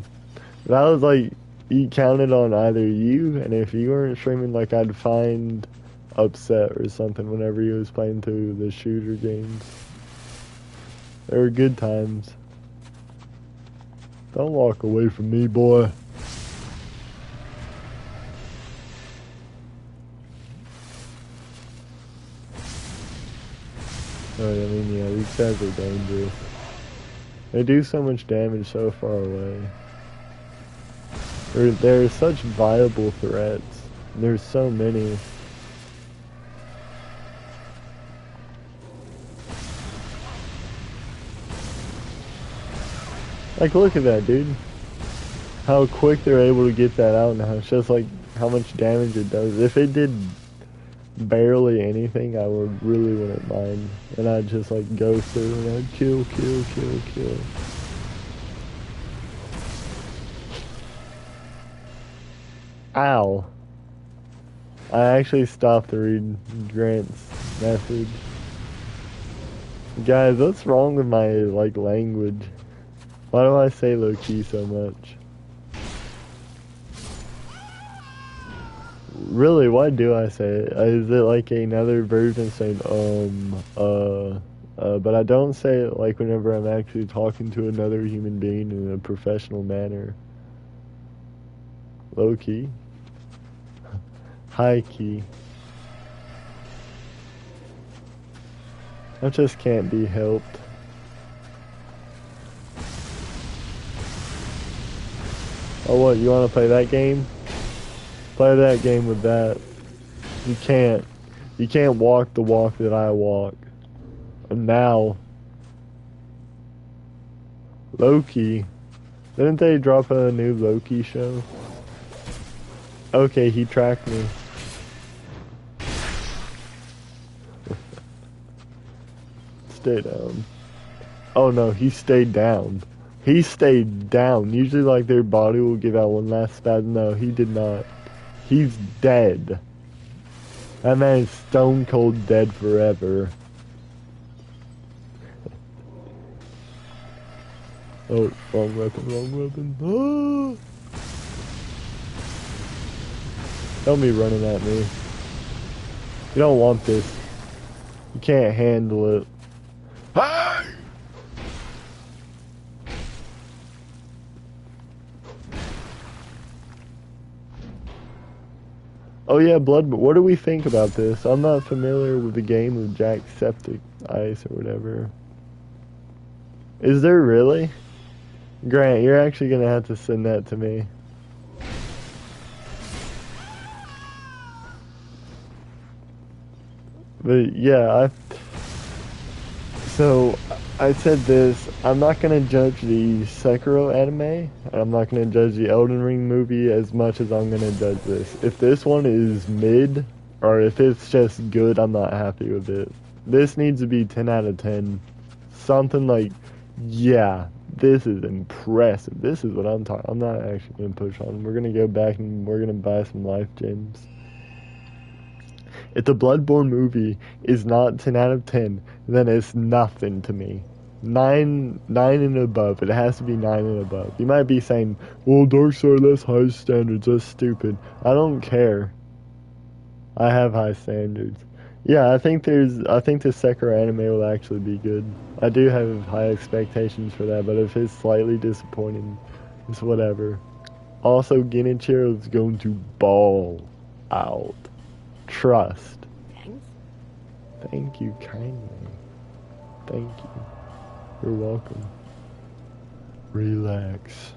That was like, you counted on either you, and if you weren't streaming, like I'd find upset or something whenever you was playing through the shooter games. They were good times. Don't walk away from me, boy. Oh, I mean, yeah, these guys are dangerous. They do so much damage so far away. They're such viable threats. There's so many. Like, look at that, dude. How quick they're able to get that out now. It's just like how much damage it does. If it did barely anything, I would really wouldn't mind. And I'd just like go through and I'd kill. Ow. I actually stopped to read Grant's message. Guys, what's wrong with my like language? Why do I say low key so much? Really, why do I say it? Is it like another version saying, but I don't say it like whenever I'm actually talking to another human being in a professional manner. Low key. High key. That just can't be helped. Oh, what, you want to play that game? Play that game with that. You can't. You can't walk the walk that I walk. And now, Loki. Didn't they drop a new Loki show? Okay, he tracked me. Stay down. Oh no, he stayed down. He stayed down. Usually like their body will give out one last spasm. No, he did not. He's dead. That man is stone cold dead forever. Oh, wrong weapon. Ah! Don't be running at me. You don't want this. You can't handle it. Hey! Oh yeah, Blood. What do we think about this? I'm not familiar with the game of Jacksepticeye or whatever. Is there really? Grant, you're actually gonna have to send that to me. But yeah, so I said this, I'm not gonna judge the Sekiro anime, and I'm not gonna judge the Elden Ring movie as much as I'm gonna judge this. If this one is mid, or if it's just good, I'm not happy with it. This needs to be 10 out of 10. Something like, yeah, this is impressive. This is what I'm talking. I'm not actually gonna push on. We're gonna go back and we're gonna buy some life gems. If the Bloodborne movie is not 10 out of 10, then it's nothing to me. 9 and above. It has to be 9 and above. You might be saying, well, Dark Side, that's high standards. That's stupid. I don't care. I have high standards. Yeah, I think the Sekiro anime will actually be good. I do have high expectations for that, but if it's slightly disappointing, it's whatever. Also, Genichiro is going to ball out. Trust. Thanks. Thank you kindly. Thank you. You're welcome. Relax.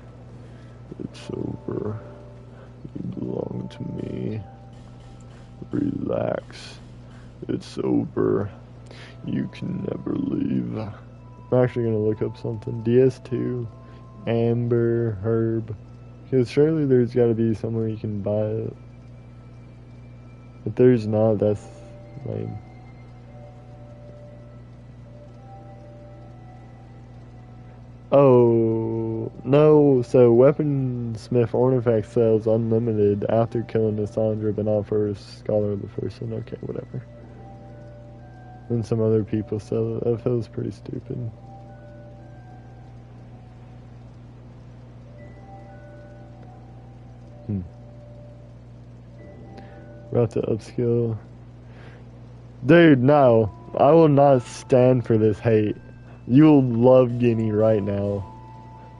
It's over. You belong to me. Relax. It's over. You can never leave. I'm actually gonna look up something. DS2, Amber, Herb. Because surely there's gotta be somewhere you can buy it. If there's not, that's lame. Oh, no, so Weaponsmith Artifact sells unlimited after killing Cassandra, but not for Scholar of the First One. Okay, whatever. And some other people sell it. That feels pretty stupid. About to upskill. Dude, no. I will not stand for this hate. You'll love Guinea right now.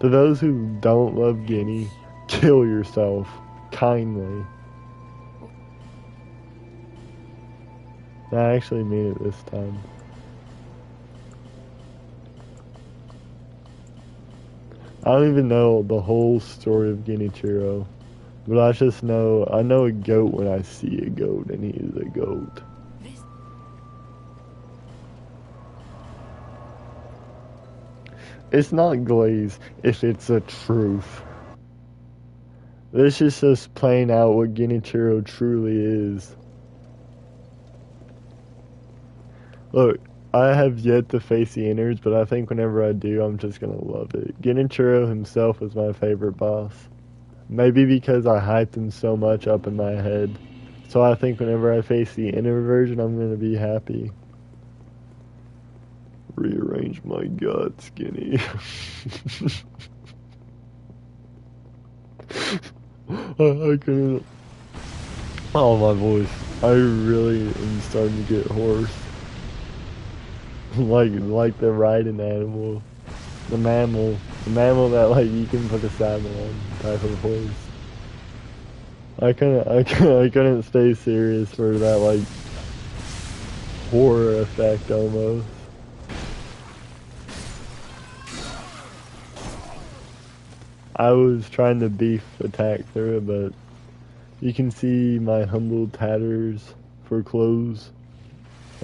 To those who don't love Guinea, kill yourself. Kindly. I actually mean it this time. I don't even know the whole story of Genichiro, but I just know, I know a goat when I see a goat, and he is a goat. It's not glaze if it's the truth. This is just playing out what Genichiro truly is. Look, I have yet to face the inners, but I think whenever I do, I'm just gonna love it. Genichiro himself is my favorite boss. Maybe because I hyped him so much up in my head. So I think whenever I face the inner version, I'm gonna be happy. Rearrange my guts, Guinea. I couldn't. Oh, my voice. I really am starting to get hoarse. like the riding animal. The mammal. The mammal that, like, you can put a saddle on type of horse. I couldn't stay serious for that, like, horror effect almost. I was trying to beef attack through it, but you can see my humble tatters for clothes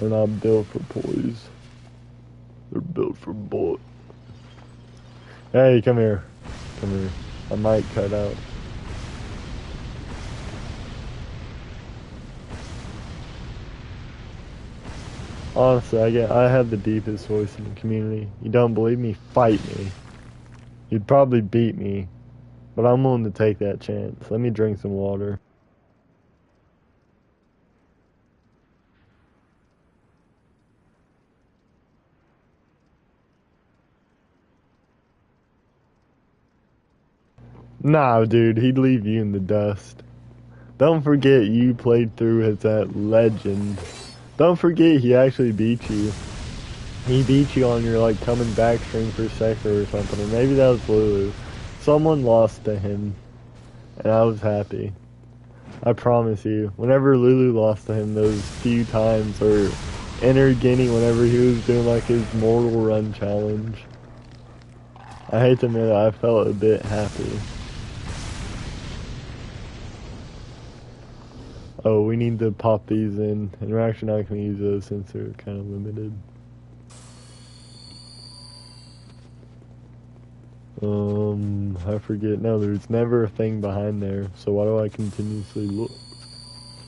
are not built for boys. They're built for boys. Hey, come here. Come here. I might cut out. Honestly, I have the deepest voice in the community. You don't believe me? Fight me. You'd probably beat me, but I'm willing to take that chance. Let me drink some water. Nah, dude, he'd leave you in the dust. Don't forget you played through as that legend. Don't forget he actually beat you. He beat you on your, like, coming back stream for Sekiro or something, or maybe that was Lulu. Someone lost to him, and I was happy. I promise you. Whenever Lulu lost to him those few times, or Inner Guinea whenever he was doing, like, his Mortal Run challenge, I hate to admit it, I felt a bit happy. Oh, we need to pop these in, and we're actually not going to use those since they're kind of limited. I forget. No, there's never a thing behind there, so why do I continuously look?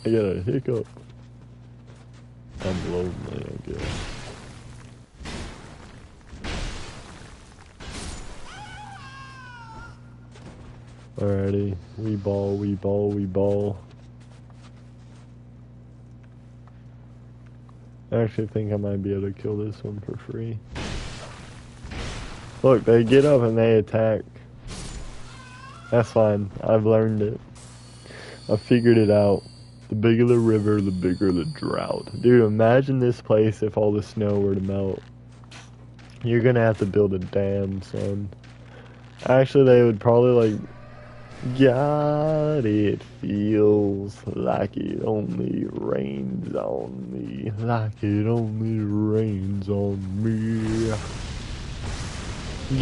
I got a hiccup. I'm lonely, I guess. Alrighty, we ball, we ball, we ball. I actually think I might be able to kill this one for free. Look, they get up and they attack. That's fine. I've learned it. I figured it out. The bigger the river, the bigger the drought. Dude, imagine this place if all the snow were to melt. You're gonna have to build a dam, son. Actually, they would probably like, God, it feels like it only rains on me. Like it only rains on me.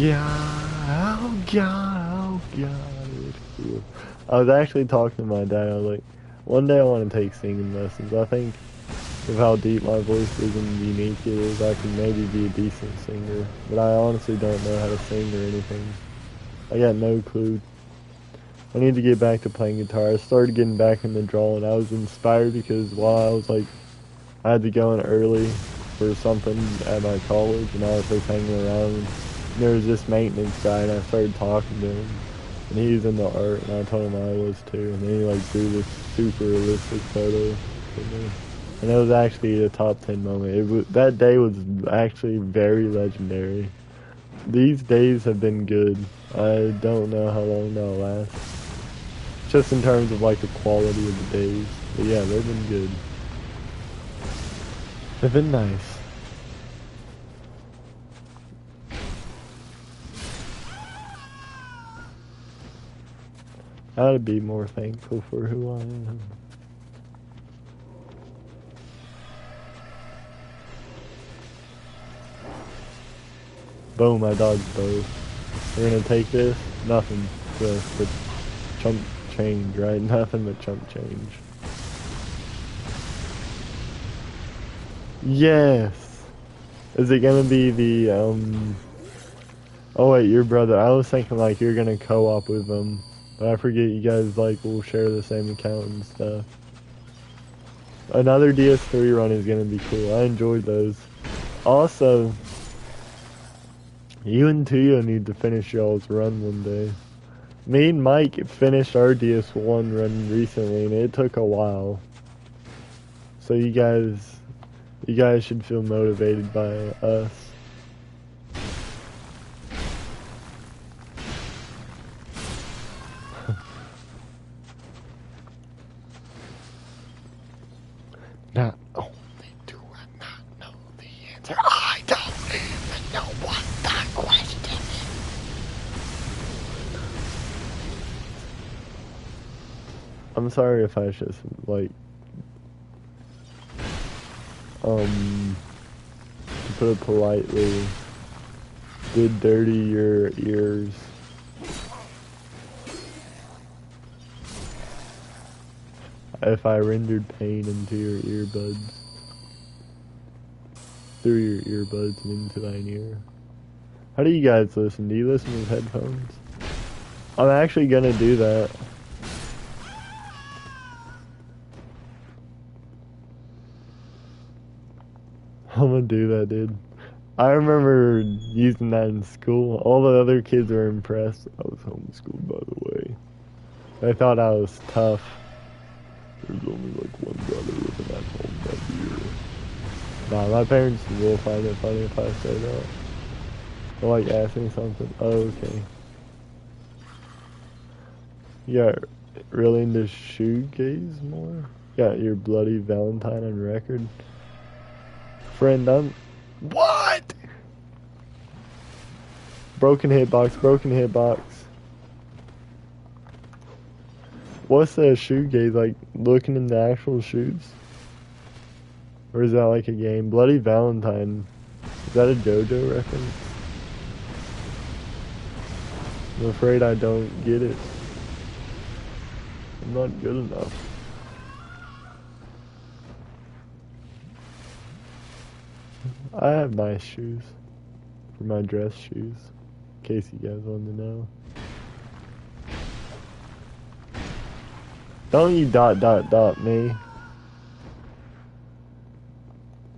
God, oh God, oh God, it feels. I was actually talking to my dad. I was like, one day I want to take singing lessons. I think with how deep my voice is and unique it is, I could maybe be a decent singer. But I honestly don't know how to sing or anything. I got no clue. I need to get back to playing guitar. I started getting back in the drawing. I was inspired because while I was like, I had to go in early for something at my college, and I was just hanging around. And there was this maintenance guy, and I started talking to him. And he was into art, and I told him I was too. And then he like drew this super realistic photo for me. And it was actually a top 10 moment. That day was actually very legendary. These days have been good. I don't know how long they'll last. Just in terms of like the quality of the days. But yeah, they've been good. They've been nice. I ought to be more thankful for who I am. Boom, I dodged both. We're gonna take this. Nothing. Just the chump change, right? Nothing but chump change. Yes! Is it gonna be the, Oh wait, your brother. I was thinking like you're gonna co-op with him. But I forget you guys like will share the same account and stuff. Another DS3 run is gonna be cool. I enjoyed those. Also, you and Tuyo need to finish y'all's run one day. Me and Mike finished our DS1 run recently, and it took a while. So you guys should feel motivated by us. Not only do I not know the answer, I don't even know what that question is. I'm sorry if I just, like, to put it politely, did dirty your ears. If I rendered pain into your earbuds. Through your earbuds and into thine ear. How do you guys listen? Do you listen with headphones? I'm actually gonna do that. I'm gonna do that, dude. I remember using that in school. All the other kids were impressed. I was homeschooled, by the way. They thought I was tough. There's only like one brother living at home that year. Nah, my parents will find it funny if I say that. They'll like ask me something. Oh, okay. You got really into shoegaze more? Got your Bloody Valentine on record? Friend, I'm... What? Broken hitbox, broken hitbox. What's the shoegaze, like looking in the actual shoes? Or is that like a game? Bloody Valentine. Is that a JoJo reference? I'm afraid I don't get it. I'm not good enough. I have nice shoes. For my dress shoes. In case you guys want to know. Don't you ... me.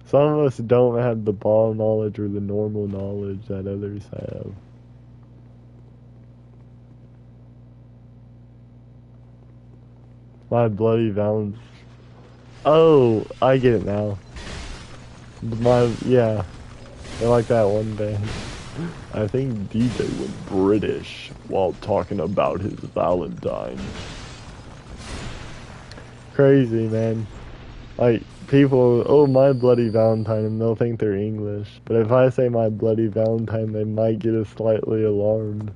Some of us don't have the ball knowledge or the normal knowledge that others have. My Bloody Valentine. Oh, I get it now. Yeah. I like that one band. I think DJ went British while talking about his Valentine. crazy, man. Like, people, oh, my bloody Valentine, and they'll think they're English. But if I say my bloody Valentine, they might get us slightly alarmed.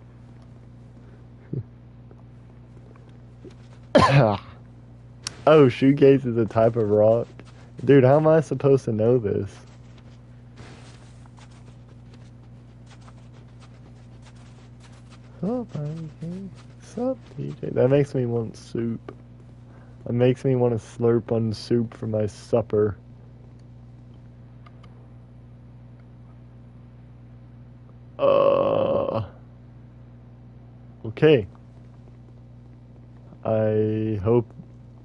Oh, shoegaze is a type of rock? Dude, how am I supposed to know this? Sup, DJ? That makes me want soup. It makes me want to slurp on soup for my supper. Okay. I hope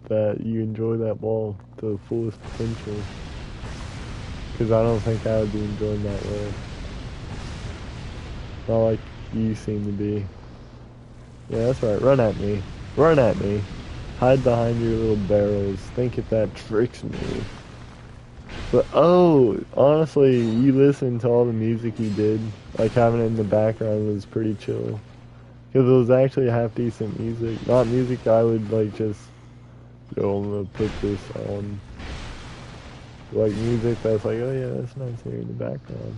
that you enjoy that ball to the fullest potential. Because I don't think I would be enjoying that well. Not like you seem to be. Yeah, that's right. Run at me. Run at me. Hide behind your little barrels. Think if that tricks me. But, oh, honestly, you listened to all the music you did. Like, having it in the background was pretty chill. Because it was actually half decent music. Not music I would, like, just, yo, I'm gonna put this on. Like, music that's like, oh yeah, that's nice here in the background.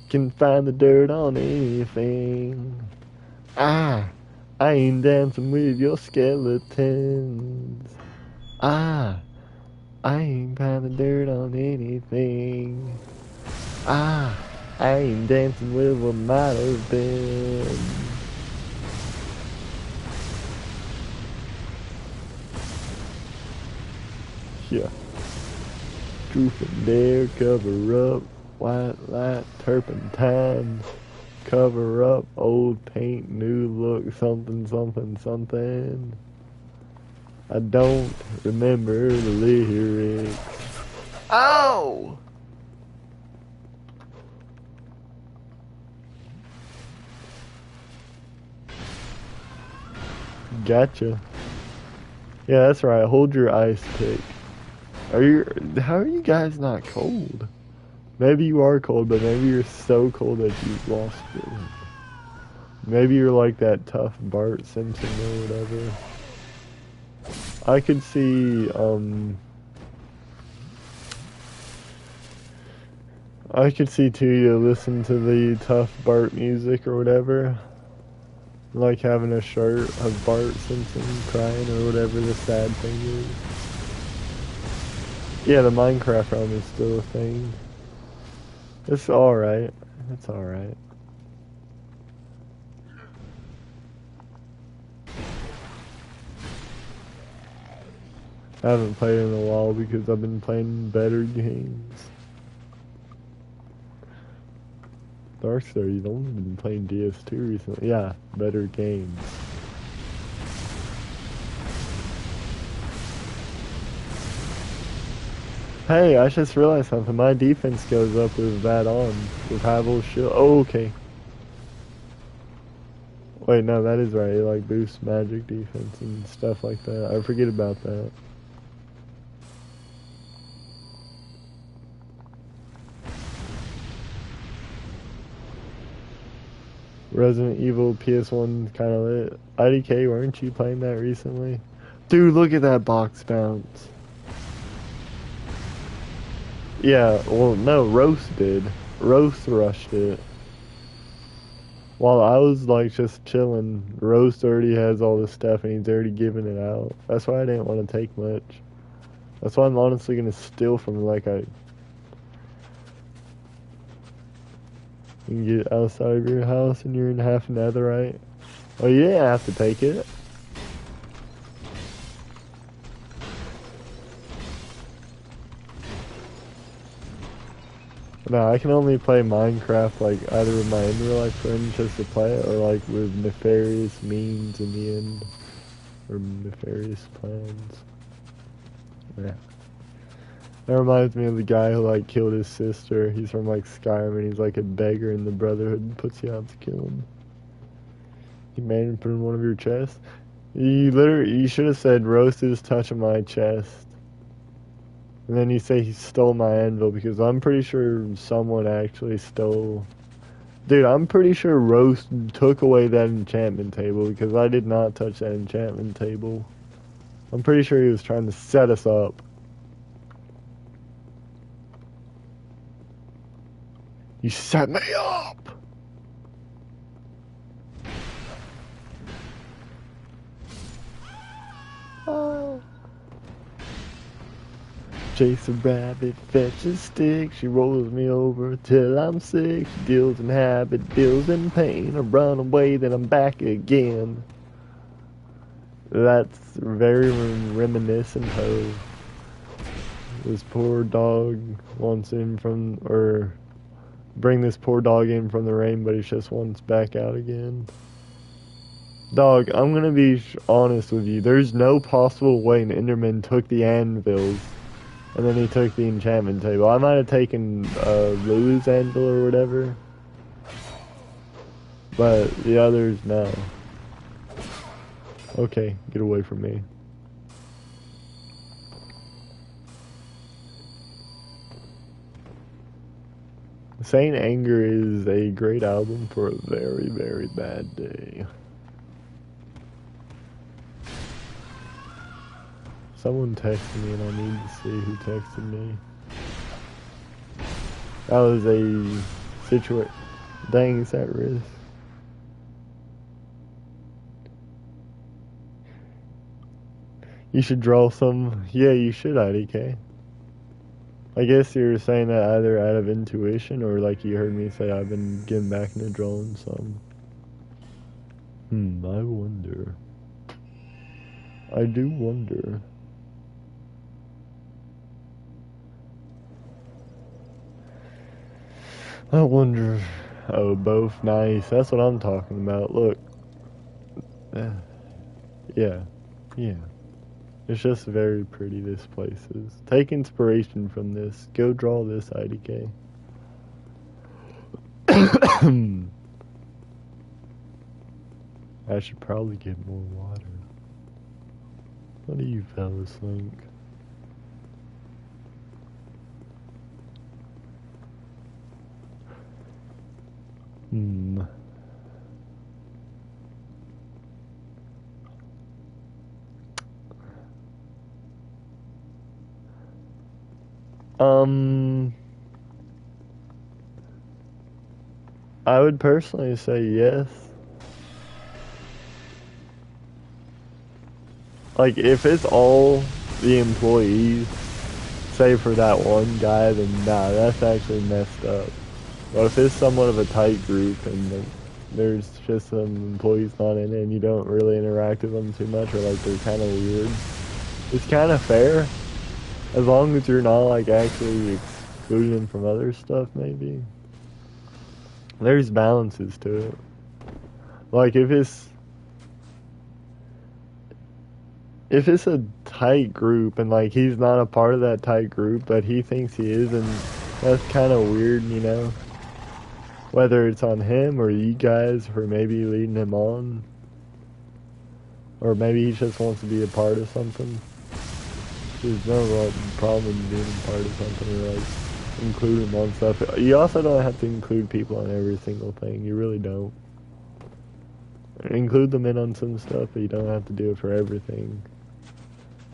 Can find the dirt on anything. I ain't dancing with your skeletons. I ain't find the dirt on anything. I ain't dancing with what might have been. Yeah. Truth and dare, cover up. White light, turpentine. Cover up, old paint, new look, something, something, something. I don't remember the lyrics. Oh! Gotcha. Yeah, that's right. Hold your ice pick. How are you guys not cold? Maybe you are cold, but maybe you're so cold that you've lost it. Maybe you're like that tough Bart Simpson or whatever. I could see, too, you listen to the tough Bart music or whatever. Like having a shirt of Bart Simpson crying or whatever the sad thing is. Yeah, the Minecraft realm is still a thing. It's alright. It's alright. I haven't played in a while because I've been playing better games. Darkstar, you've only been playing Ds2 recently. Yeah, better games. Hey, I just realized something. My defense goes up with that on. With Havel's shield. Oh, okay. Wait, no, that is right. It like boosts magic defense and stuff like that. I forget about that. Resident Evil PS1 kind of lit. IDK, weren't you playing that recently? Dude, look at that box bounce. Yeah, well, no, Roast did. Roast rushed it. While I was, like, just chilling, Roast already has all this stuff and he's already giving it out. That's why I didn't want to take much. That's why I'm honestly going to steal from, like, you can get outside of your house and you're in half netherite. Oh, you didn't have to take it. No, I can only play Minecraft like either with my in real life friends just to play it, or like with nefarious means in the end, or nefarious plans. Yeah. That reminds me of the guy who like killed his sister. He's from like Skyrim and he's like a beggar in the Brotherhood and puts you out to kill him. You made him put in one of your chests. You should have said Roast is touching my chest. And then you say he stole my anvil, because I'm pretty sure someone actually stole... Dude, I'm pretty sure Roast took away that enchantment table, because I did not touch that enchantment table. I'm pretty sure he was trying to set us up. You set me up! Oh. Chase a rabbit, fetch a stick. She rolls me over till I'm sick. She deals in habit, deals in pain. I run away, then I'm back again. That's very reminiscent of this poor dog wants in from, or bring this poor dog in from the rain, but he just wants back out again. Dog, I'm gonna be honest with you. There's no possible way an Enderman took the anvils and then he took the enchantment table. I might have taken Lou's anvil or whatever, but the others, no. Okay, get away from me. Saint Anger is a great album for a very, very bad day. Someone texted me and I need to see who texted me. That was a situation. Dang, is that risk? You should draw some. Yeah, you should, IDK. I guess you're saying that either out of intuition or like you heard me say I've been getting back into drawing some. I wonder. I do wonder. I wonder. Oh, both nice. That's what I'm talking about. Look. Yeah. Yeah. It's just very pretty, this place is. Take inspiration from this. Go draw this, IDK. I should probably get more water. What do you fellas think? I would personally say yes. Like, if it's all the employees, save for that one guy, then nah, that's actually messed up. But if it's somewhat of a tight group and there's just some employees not in it and you don't really interact with them too much, or like they're kind of weird, it's kind of fair. As long as you're not like actually excluding them from other stuff, maybe. There's balances to it. Like if it's a tight group and like he's not a part of that tight group, but he thinks he is, and that's kind of weird, you know? Whether it's on him or you guys for maybe leading him on. Or maybe he just wants to be a part of something. There's no problem in being a part of something or like include him on stuff. You also don't have to include people on every single thing. You really don't. Include them in on some stuff, but you don't have to do it for everything.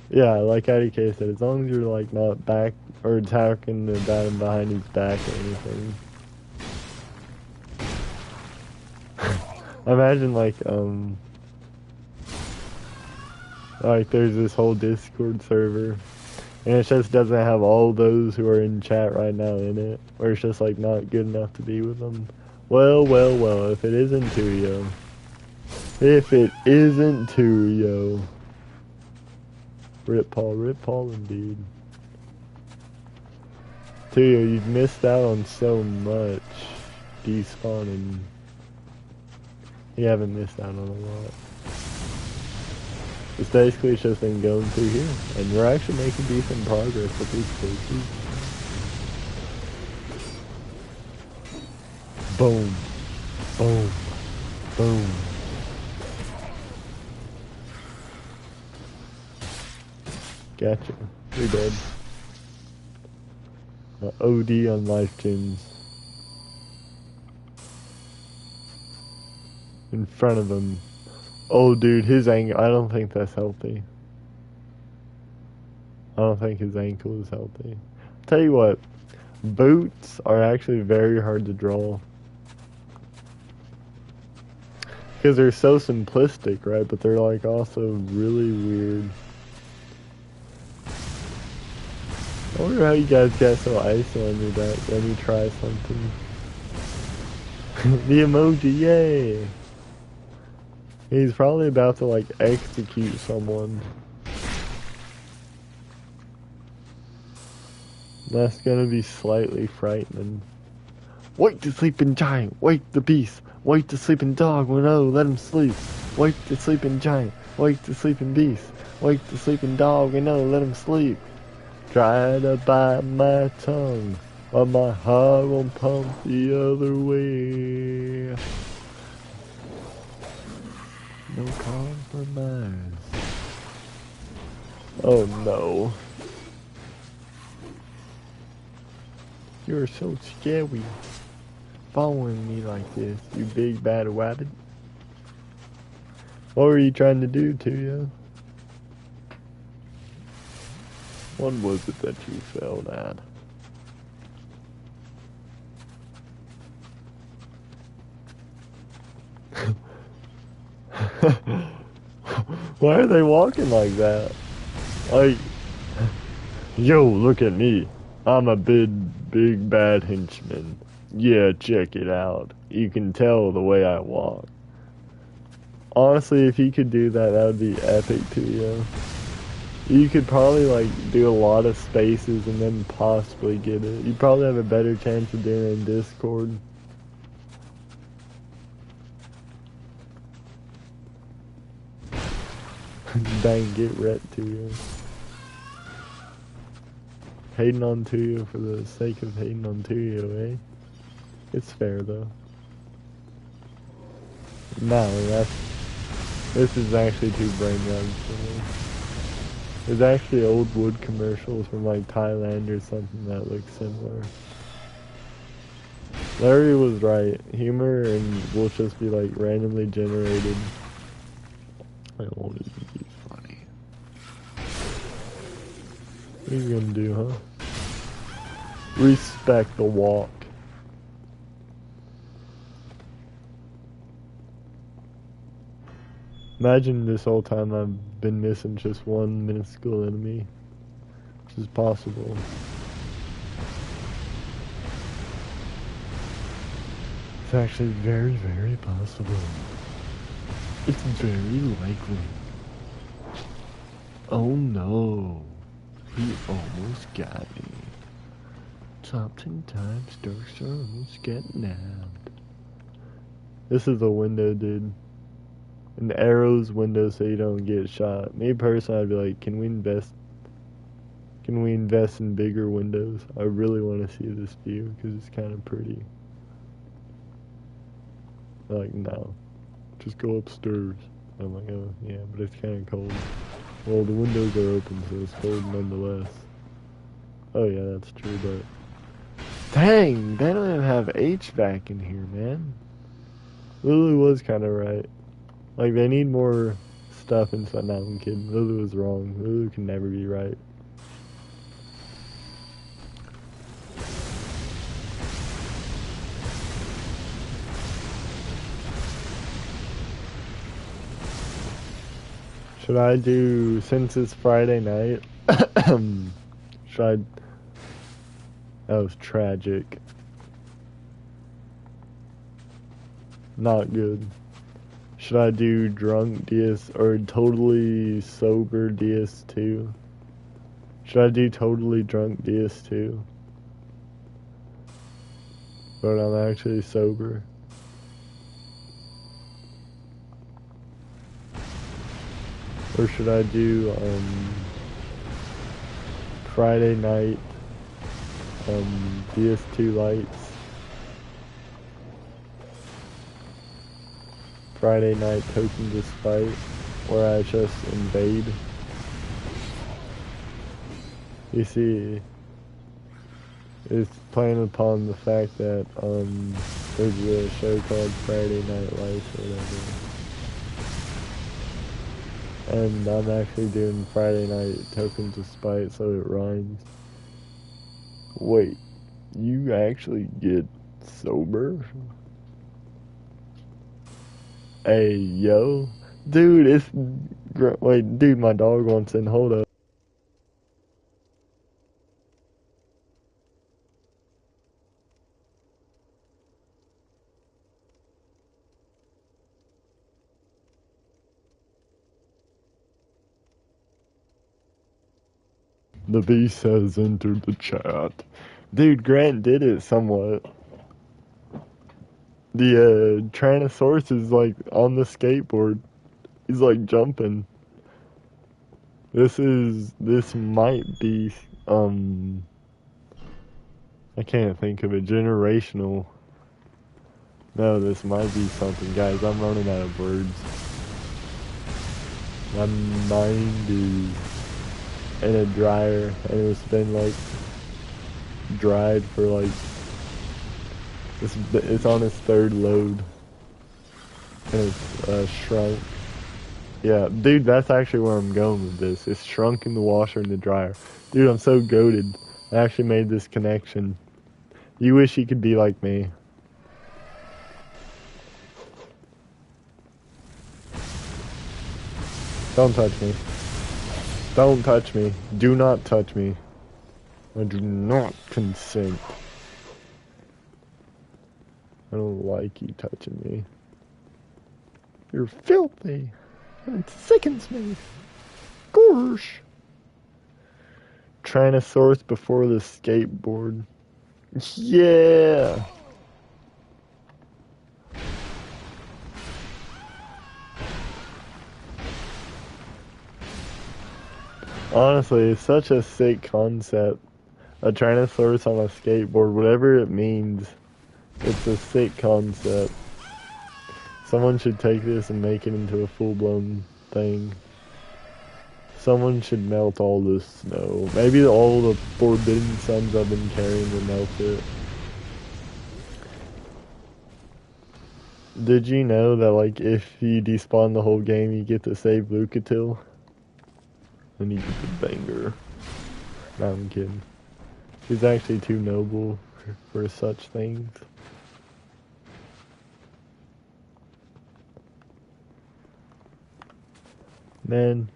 Yeah, like IDK said, as long as you're like not back or attacking the guy behind his back or anything. Imagine like there's this whole Discord server and it just doesn't have all those who are in chat right now in it, or it's just like not good enough to be with them. Well, if it isn't Tuyo. If it isn't Tuyo. Rip Paul indeed. Tuyo, you've missed out on so much despawning. You haven't missed out on a lot. It's basically just been going through here, and we're actually making decent progress with these places. Boom. Boom. Boom. Gotcha. You're dead. OD on life gems. In front of him. Oh, dude, his anger. I don't think that's healthy. I don't think his ankle is healthy. Tell you what, boots are actually very hard to draw. Because they're so simplistic, right? But they're like also really weird. I wonder how you guys got so icy on your back. Let me try something. The emoji, yay! He's probably about to like execute someone. That's gonna be slightly frightening. Wake the sleeping giant! Wake the beast! Wake the sleeping dog! Oh no, let him sleep! Wake the sleeping giant! Wake the sleeping beast! Wake the sleeping dog! Oh no, let him sleep! Try to bite my tongue, but my heart won't pump the other way. No compromise. Oh no. You're so scary. Following me like this, you big bad rabbit. What were you trying to do to you? What was it that you failed at? Why are they walking like that? Like, yo, look at me. I'm a big bad henchman. Yeah, check it out. You can tell the way I walk. Honestly, if you could do that, that would be epic to you. You could probably like do a lot of spaces and then possibly get it. You'd probably have a better chance of doing it in Discord. Dang, get wrecked to you. Hating on Tuyo for the sake of hating on Tuyo, eh? It's fair though. No, this is actually too brain young for me. There's actually old wood commercials from like Thailand or something that look similar. Larry was right. Humor and will just be like randomly generated. I won't even be funny. What are you gonna do, huh? Respect the walk. Imagine this whole time I've been missing just one minuscule enemy. Which is possible. It's actually very, very possible. It's very likely. Oh no. He almost got me. Top 10 times Darkstar almost got nabbed. This is a window, dude. An arrow's window so you don't get shot. Me personally, I'd be like, can we invest in bigger windows? I really want to see this view because it's kind of pretty. They're like, no, just go upstairs. I'm like, oh yeah, but it's kind of cold. Well, the windows are open, so it's cold nonetheless. Oh yeah, that's true, but dang, they don't even have HVAC in here, man. Lulu was kind of right. Like, they need more stuff inside. No, I'm kidding. Lulu was wrong. Lulu can never be right. Should I do, since it's Friday night, should I, that was tragic. Not good. Should I do drunk DS or totally sober DS2? Should I do totally drunk DS2? But I'm actually sober. Or should I do Friday night DS2 lights? Friday night token despite, where I just invade. You see, it's playing upon the fact that there's a show called Friday Night Lights or whatever. And I'm actually doing Friday night tokens of spite, so it rhymes. Wait, you actually get sober? Hey, yo. Dude, wait, dude, my dog wants in. Hold up. The beast has entered the chat. Dude, Grant did it somewhat. The Tyrannosaurus is like on the skateboard. He's like jumping. This might be, I can't think of it. Generational. No, this might be something. Guys, I'm running out of words. My mind is in a dryer, and it's been like dried for like, it's on its third load, and it's shrunk. Yeah, dude, that's actually where I'm going with this. It's shrunk in the washer and the dryer. Dude, I'm so goated. I actually made this connection. You wish you could be like me. Don't touch me. Don't touch me. Do not touch me. I do not consent. I don't like you touching me. You're filthy. And it sickens me. Gosh. Tyrannosaurus before the skateboard. Yeah. Honestly, it's such a sick concept. A Tyrannosaurus on a skateboard, whatever it means, it's a sick concept. Someone should take this and make it into a full-blown thing. Someone should melt all this snow. Maybe all the forbidden suns I've been carrying will melt it. Did you know that, like, if you despawn the whole game, you get to save Lucatil? And you get the banger. No, I'm kidding. He's actually too noble for such things. Man,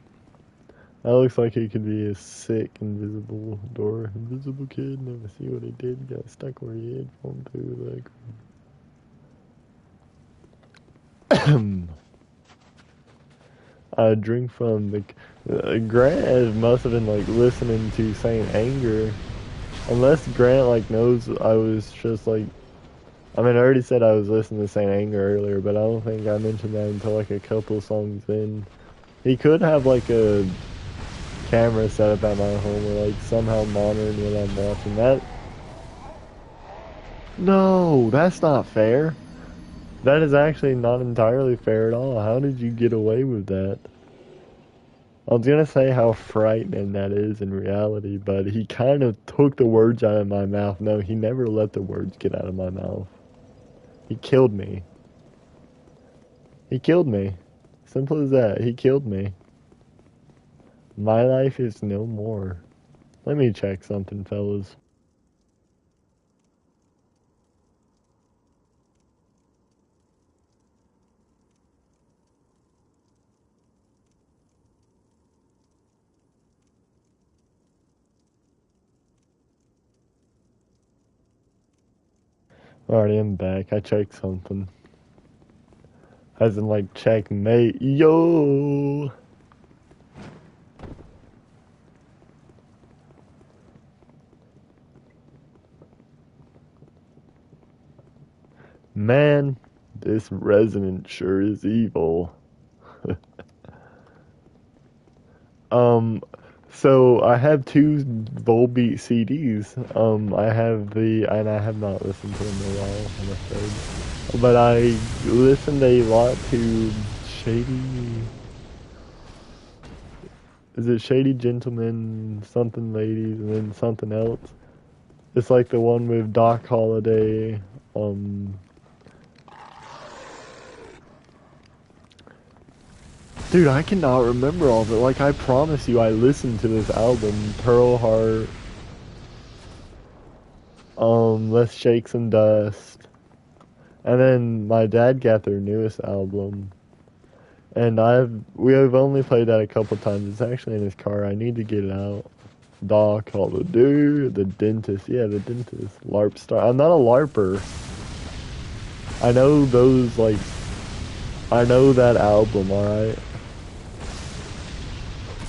that looks like it could be a sick invisible door. Invisible kid, never see what he did. Got stuck where he had fallen through the I drink from the Grant must have been like listening to Saint Anger, unless Grant like knows I was just like. I mean, I already said I was listening to Saint Anger earlier, but I don't think I mentioned that until like a couple songs in. He could have like a camera set up at my home or like somehow monitoring what I'm watching. That. No, that's not fair. That is actually not entirely fair at all. How did you get away with that? I was gonna say how frightening that is in reality, but he kind of took the words out of my mouth. No, he never let the words get out of my mouth. He killed me. He killed me. Simple as that. He killed me. My life is no more. Let me check something, fellas. Alright, I'm back. I checked something. As in, like, checkmate. Yo! Man, this resident sure is evil. So I have two Volbeat CDs. I have and I have not listened to them in a while, I'm afraid. But I listened a lot to Shady. Is it Shady Gentlemen, something ladies, and then something else? It's like the one with Doc Holliday. Dude, I cannot remember all of it. Like, I promise you, I listened to this album, Pearl Heart, Let's Shake Some Dust, and then my dad got their newest album, and we have only played that a couple times. It's actually in his car. I need to get it out. Doc, Holiday, the dentist. Yeah, the dentist. LARP star. I'm not a LARPer. I know those, like, I know that album, alright?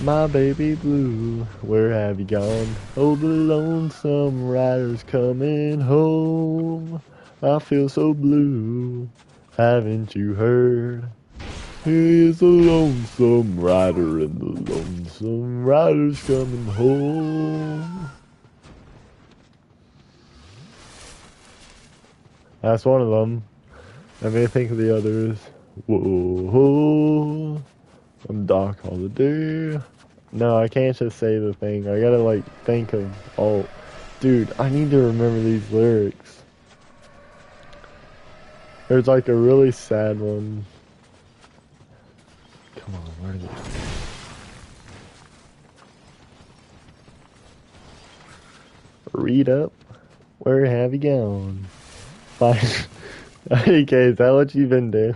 My baby blue, where have you gone? Oh, the lonesome rider's coming home. I feel so blue, haven't you heard? He is a lonesome rider and the lonesome rider's coming home. That's one of them. Let me think of the others. Whoa, I'm Doc Holiday. No, I can't just say the thing. I gotta, like, think of, oh, dude, I need to remember these lyrics. There's, like, a really sad one. Come on, where is it? Read up. Where have you gone? Fine. IDK, is that what you've been doing?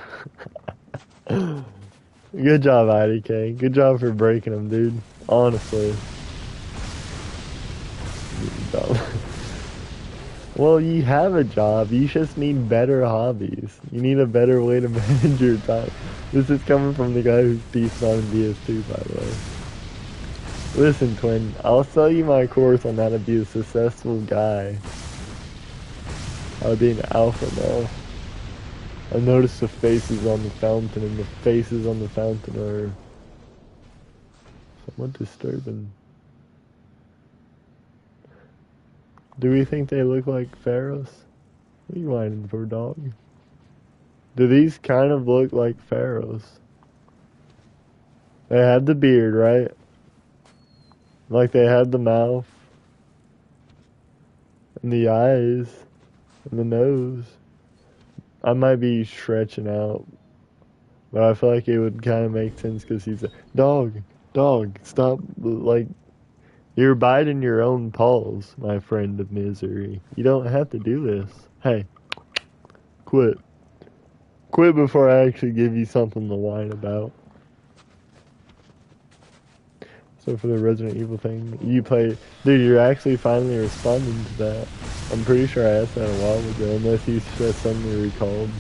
Good job, IDK. Good job for breaking them, dude. Honestly. Well, you have a job. You just need better hobbies. You need a better way to manage your time. This is coming from the guy who's beefing on Ds2, by the way. Listen, twin. I'll sell you my course on how to be a successful guy. How to be an alpha male. I noticed the faces on the fountain, and the faces on the fountain are somewhat disturbing. Do we think they look like pharaohs? What are you whining for, dog? Do these kind of look like pharaohs? They had the beard, right? Like they had the mouth, and the eyes, and the nose. I might be stretching out, but I feel like it would kind of make sense because he's a dog, stop, like, you're biting your own paws, my friend of misery. You don't have to do this. Hey, quit. Quit before I actually give you something to whine about. So for the Resident Evil thing, you play, dude, you're actually finally responding to that. I'm pretty sure I asked that a while ago, unless you just suddenly recalled.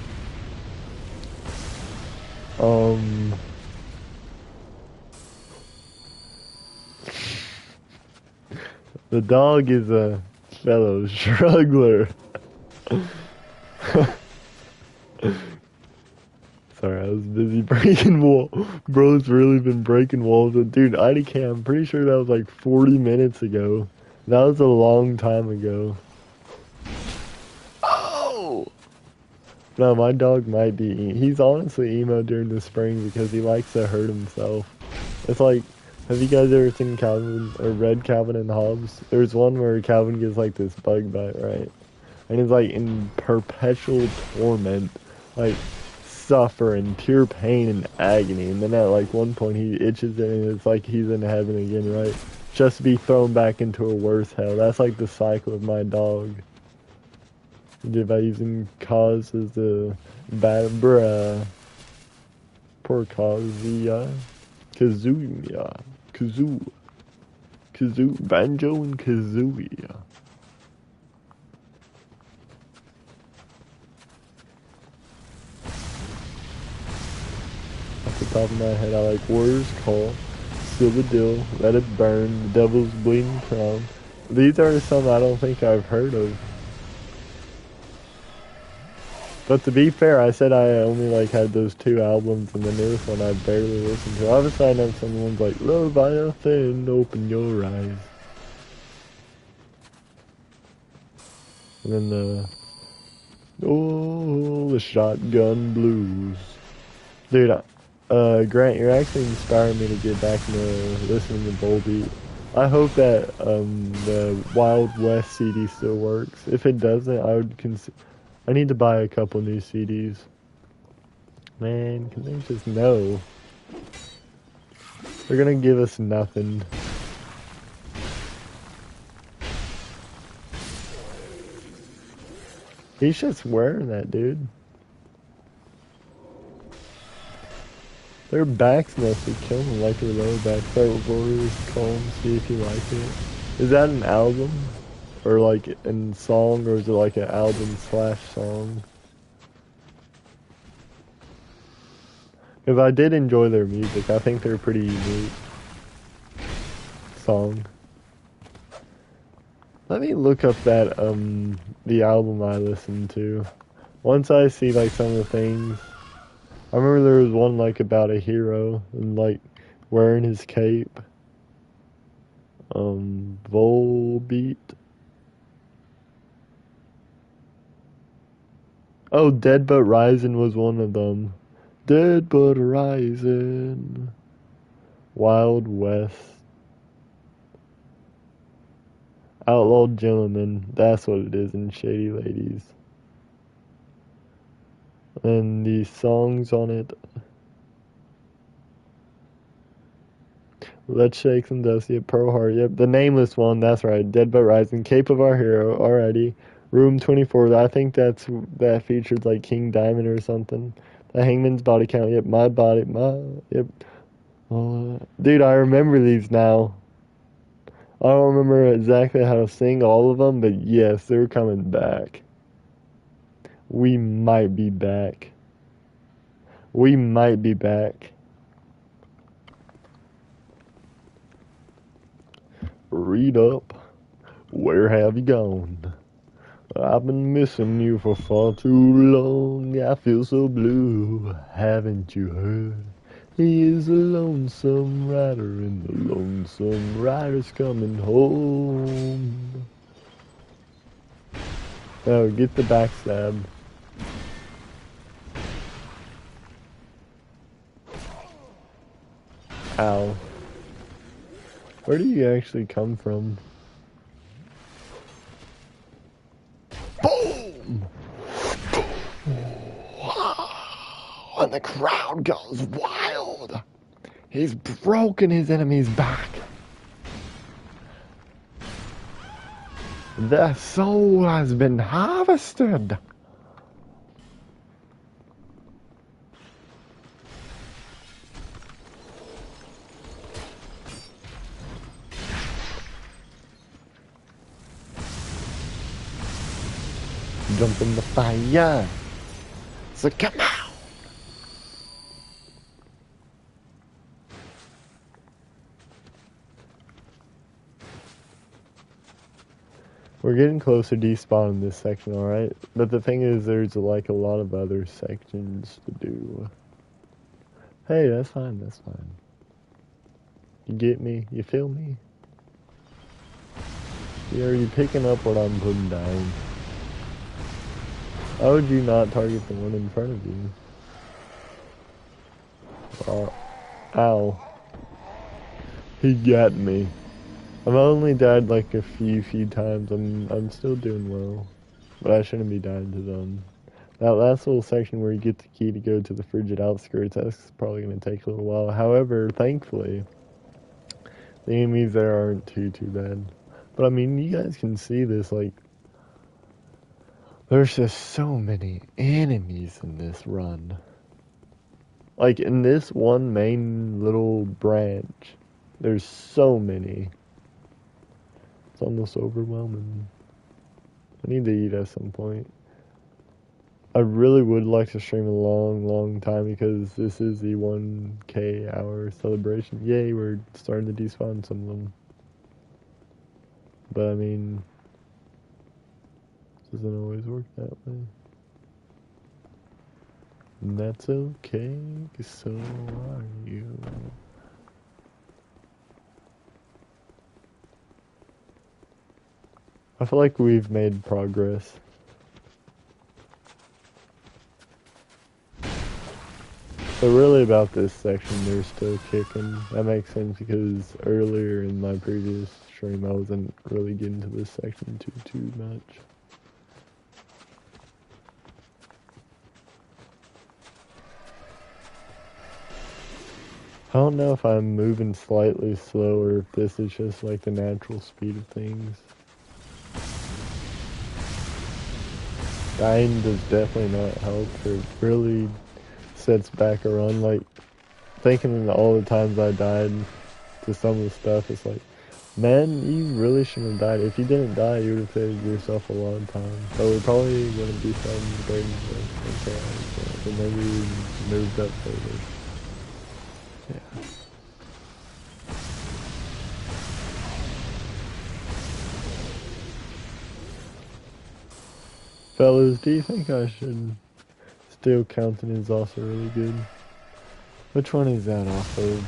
The dog is a fellow struggler. Sorry, I was busy breaking walls. Bro's really been breaking walls. And dude, IDK, I'm pretty sure that was like 40 minutes ago. That was a long time ago. Oh! No, my dog might be. He's honestly emo during the spring because he likes to hurt himself. It's like, have you guys ever seen Calvin, or read Calvin and Hobbes? There's one where Calvin gets like this bug bite, right? And he's like in perpetual torment. Like, suffering, pure pain and agony, and then at like one point he itches it and it's like he's in heaven again, right? Just to be thrown back into a worse hell. That's like the cycle of my dog. By using cause as a bad bruh. Poor Kazuya. Kazuya. Kazoo. Banjo and Kazooie. Off the top of my head, I like Warrior's Call, Silver Dill, Let It Burn, The Devil's Bleeding Crown. These are some I don't think I've heard of. But to be fair, I said I only like had those two albums, and the newest one I barely listened to. Obviously I know some ones like Leviathan, Open Your Eyes. And then the Shotgun Blues. Dude, Grant, you're actually inspiring me to get back into listening to Volbeat. I hope that the Wild West CD still works. If it doesn't, I would I need to buy a couple new CDs. Man, can they just know? They're gonna give us nothing. He's just wearing that, dude. Their backs must be killing like their lower back. Start recorders, call them, see if you like it. Is that an album? Or like in song, or is it like an album slash song? Because I did enjoy their music. I think they're pretty unique. Song. Let me look up that, the album I listened to. Once I see like some of the things. I remember there was one like about a hero and like wearing his cape. Volbeat. Oh, Dead But Rising was one of them. Dead But Rising. Wild West. Outlawed Gentlemen. That's what it is in Shady Ladies. And the songs on it. Let's Shake Some Dust. Yep, Pearl Heart. Yep, the Nameless one. That's right. Dead But Rising. Cape of Our Hero. Alrighty. Room 24. I think that featured like King Diamond or something. The Hangman's Body Count. Yep, My Body. Yep. Dude, I remember these now. I don't remember exactly how to sing all of them, but yes, they're coming back. We might be back. We might be back. Read up. Where have you gone? I've been missing you for far too long. I feel so blue. Haven't you heard? He is a lonesome rider, and the lonesome rider's coming home. Oh, get the backstab. Ow. Where do you actually come from? Boom! And the crowd goes wild. He's broken his enemy's back. Their soul has been harvested. Jump in the fire. So come on. We're getting closer to despawn in this section, alright? But the thing is, there's like a lot of other sections to do. Hey, that's fine, that's fine. You get me? You feel me? Are you picking up what I'm putting down? How would you not target the one in front of you? Ow. He got me. I've only died like a few times. I'm still doing well. But I shouldn't be dying to them. That last little section where you get the key to go to the frigid outskirts, that's probably going to take a little while. However, thankfully, the enemies there aren't too bad. But I mean, you guys can see this, like, there's just so many enemies in this run. Like, in this one main little branch, there's so many. It's almost overwhelming. I need to eat at some point. I really would like to stream a long time because this is the 1K hour celebration. Yay, we're starting to despawn some of them. But I mean, it doesn't always work that way. And that's okay, 'cause so are you. I feel like we've made progress. So really about this section, they're still kicking. That makes sense because earlier in my previous stream, I wasn't really getting to this section too much. don't know if I'm moving slightly slow or if this is just like the natural speed of things. Dying does definitely not help. It really sets back a run. Like, thinking all the times I died to some of the stuff, it's like, man, you really shouldn't have died. If you didn't die, you would have saved yourself a long time. So it probably wouldn't be some great investment. So maybe we moved up further. Yeah. Fellas, do you think I should... Still counting is also really good. Which one is that off of?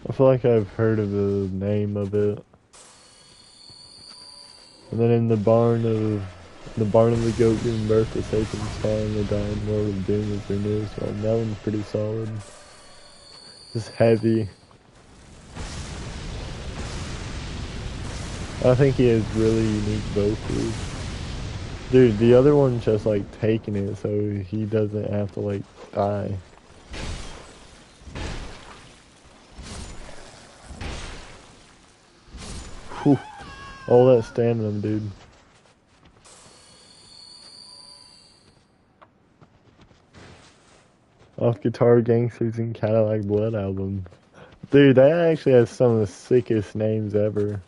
I feel like I've heard of the name of it. And then in the barn of the goat giving birth to Satan's song, the dying Lord of Doom is their newest one. That one's pretty solid. It's heavy. I think he has really unique vocals. Dude, the other one's just like taking it so he doesn't have to like die. Whew. All that stamina, dude. Off Guitar Gangsters and Cadillac Blood album. Dude, that actually has some of the sickest names ever.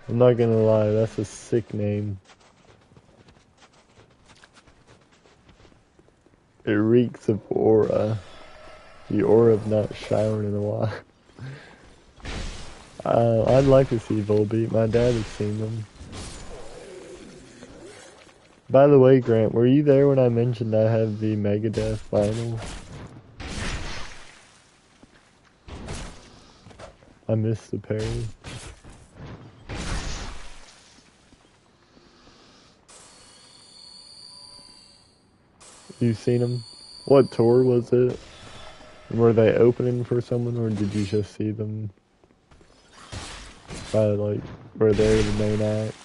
I'm not gonna lie, that's a sick name. It reeks of aura. The aura of not showering in a while. I'd like to see Volbeat. My dad has seen them. By the way, Grant, were you there when I mentioned I have the Megadeth vinyl? I missed the parry. You seen them? What tour was it? Were they opening for someone, or did you just see them? Like, were they the main act?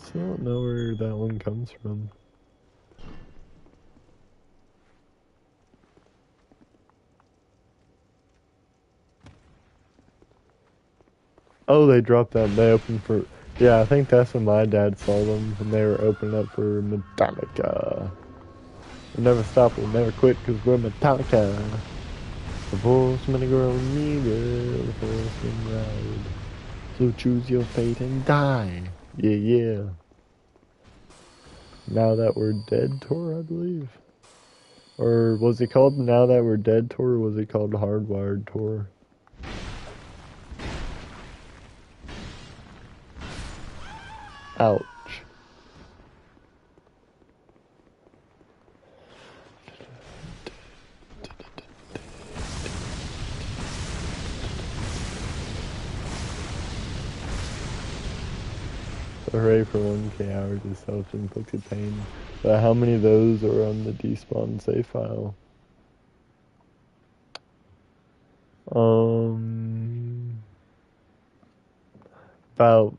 Still don't know where that one comes from. Oh, they dropped that. They opened for... Yeah, I think that's when my dad saw them, and they were opening up for Metallica. We'll never stop, we'll never quit, because we're Metallica. The horsemen grow nearer, the horsemen ride. So choose your fate and die. Yeah, yeah. Now That We're Dead tour, I believe. Or was it called Now That We're Dead tour, or was it called Hardwired tour? Ouch. Hooray for 1K hours of self-inflicted pain. But how many of those are on the despawn save file? About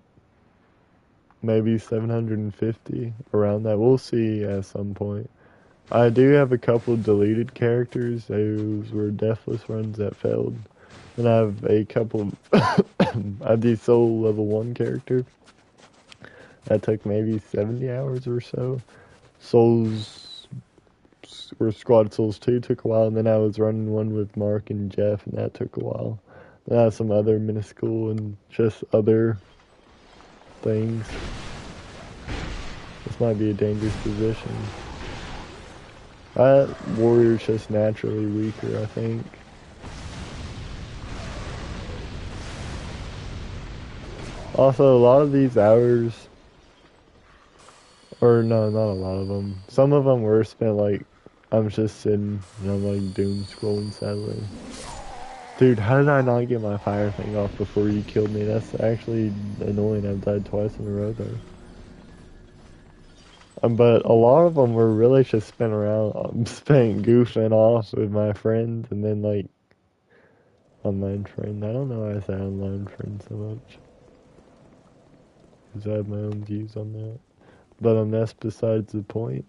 maybe 750, around that. We'll see at some point. I do have a couple deleted characters. Those were deathless runs that failed. And I have a couple... I have the soul level 1 character. That took maybe 70 hours or so. Souls... or Squad Souls 2 took a while. And then I was running one with Mark and Jeff, and that took a while. Then I have some other minuscule and just other things. This might be a dangerous position. Warrior's just naturally weaker, I think. Also, a lot of these hours, or no, not a lot of them. Some of them were spent like, I'm just sitting and I'm like doom scrolling sadly. Dude, how did I not get my fire thing off before you killed me? That's actually annoying. I've died twice in a row though. But a lot of them were really just spent around, spent goofing off with my friends, and then like online friend. I don't know why I say online friend so much, because I have my own views on that. But that's besides the point.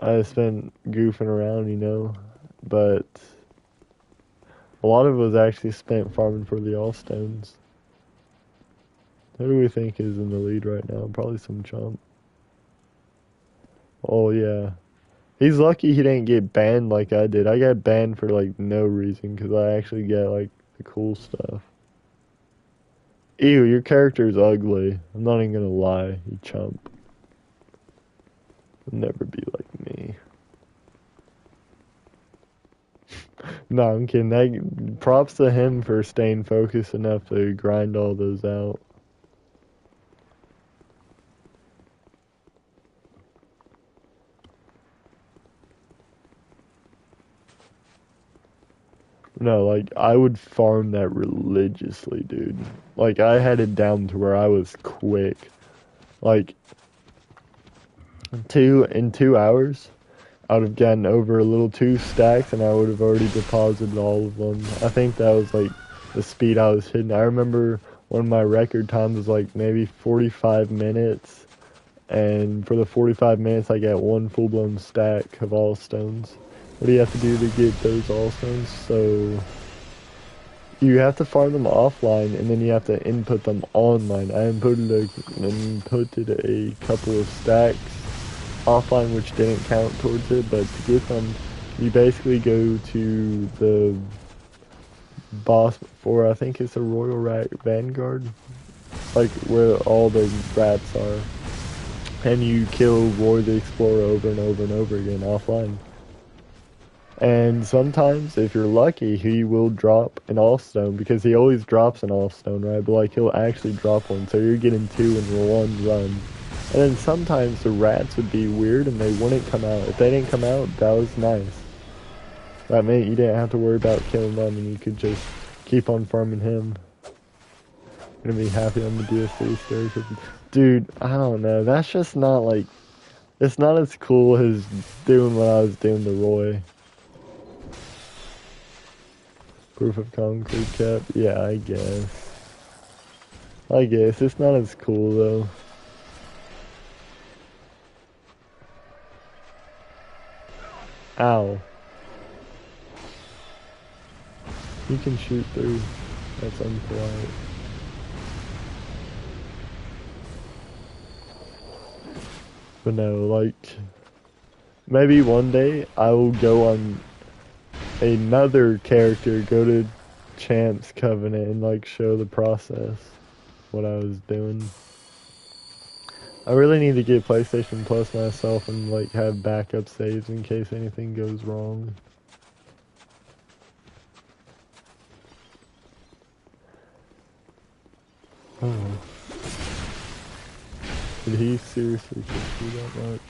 I spent goofing around, but a lot of it was actually spent farming for the Allstones. Who do we think is in the lead right now? Probably some chump. Oh yeah. He's lucky he didn't get banned like I did. I got banned for like no reason because I actually get like the cool stuff. Ew, your character's ugly. I'm not even gonna lie, you chump. You'll never be like me. No, I'm kidding. Props to him for staying focused enough to grind all those out. No, like, I would farm that religiously, dude. Like, I had it down to where I was quick. Like, in 2 hours, I would have gotten over a little 2 stacks, and I would have already deposited all of them. I think that was, like, the speed I was hitting. I remember one of my record times was, like, maybe 45 minutes, and for the 45 minutes, I got one full-blown stack of all stones. What do you have to do to get those all stones? So you have to farm them offline, and then you have to input them online. I inputted a couple of stacks offline, which didn't count towards it, but to get them, you basically go to the boss for, I think it's a Royal Rat Vanguard, like where all the rats are, and you kill Roy the Explorer over and over and over again offline. And sometimes, if you're lucky, he will drop an all-stone, because he always drops an all-stone, right? But, like, he'll actually drop one, so you're getting two in one run. And then sometimes the rats would be weird, and they wouldn't come out. If they didn't come out, that was nice. That meant you didn't have to worry about killing them, and you could just keep on farming him. Gonna be happy on the DS3 story. Dude, I don't know. That's just not, like... It's not as cool as doing what I was doing to Roy. Proof of concrete cap? Yeah, I guess. It's not as cool though. Ow. You can shoot through. That's unpolite. But no, like, maybe one day I will go on another character, go to Champ's Covenant, and like show the process, what I was doing. I really need to get PlayStation Plus myself and like have backup saves in case anything goes wrong. Oh. Did he seriously just do that much?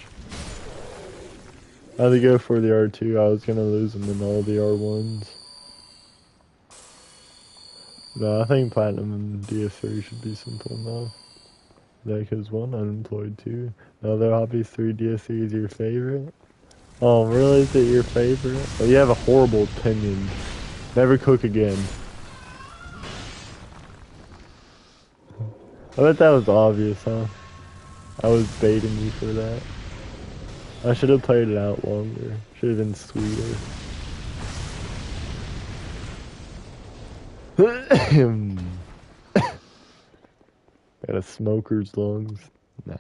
I had to go for the R2. I was gonna lose him in all the R1s. No, I think Platinum and DS3 should be simple enough. Like, cause one, unemployed, two. Another hobby, 3 DS3 is your favorite? Oh, really? Is it your favorite? Well, you have a horrible opinion. Never cook again. I bet that was obvious, huh? I was baiting you for that. I should have played it out longer. Should have been sweeter. Got a smoker's lungs. Nah.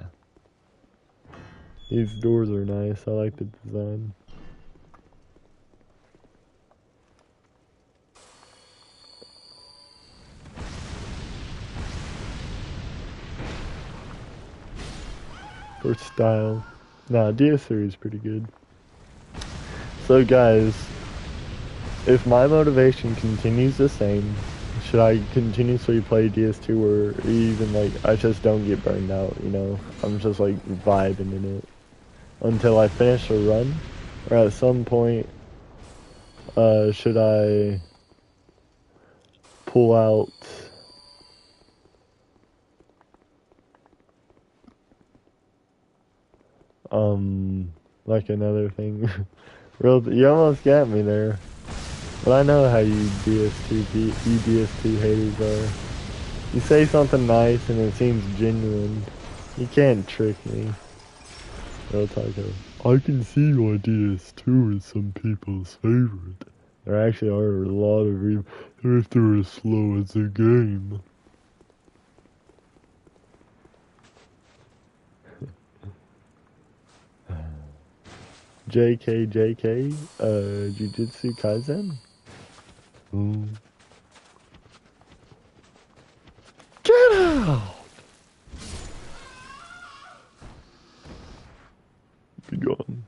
These doors are nice. I like the design. For style. Nah, DS3 is pretty good. So guys, if my motivation continues the same, should I continuously play DS2, or even like I just don't get burned out, I'm just like vibing in it until I finish a run, or at some point should I pull out Like another thing. You almost got me there. But I know how you DS2 haters are. You say something nice and it seems genuine. You can't trick me. Real Taco. I can see why DS2 is some people's favorite. There actually are a lot of if they're as slow as a game. JK, Jujutsu Kaisen? Mm. Get out! Be gone.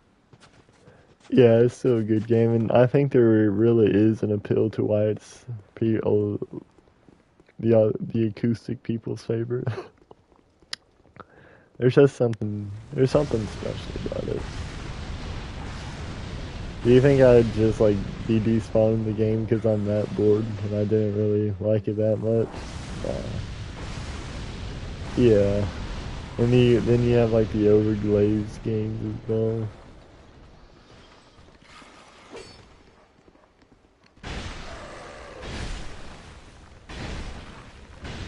Yeah, it's still a good game, and I think there really is an appeal to why it's the acoustic people's favorite. There's something special about it. Do you think I'd just like be despawning the game because I'm that bored and I didn't really like it that much? Yeah. And then you have like the overglazed games as well.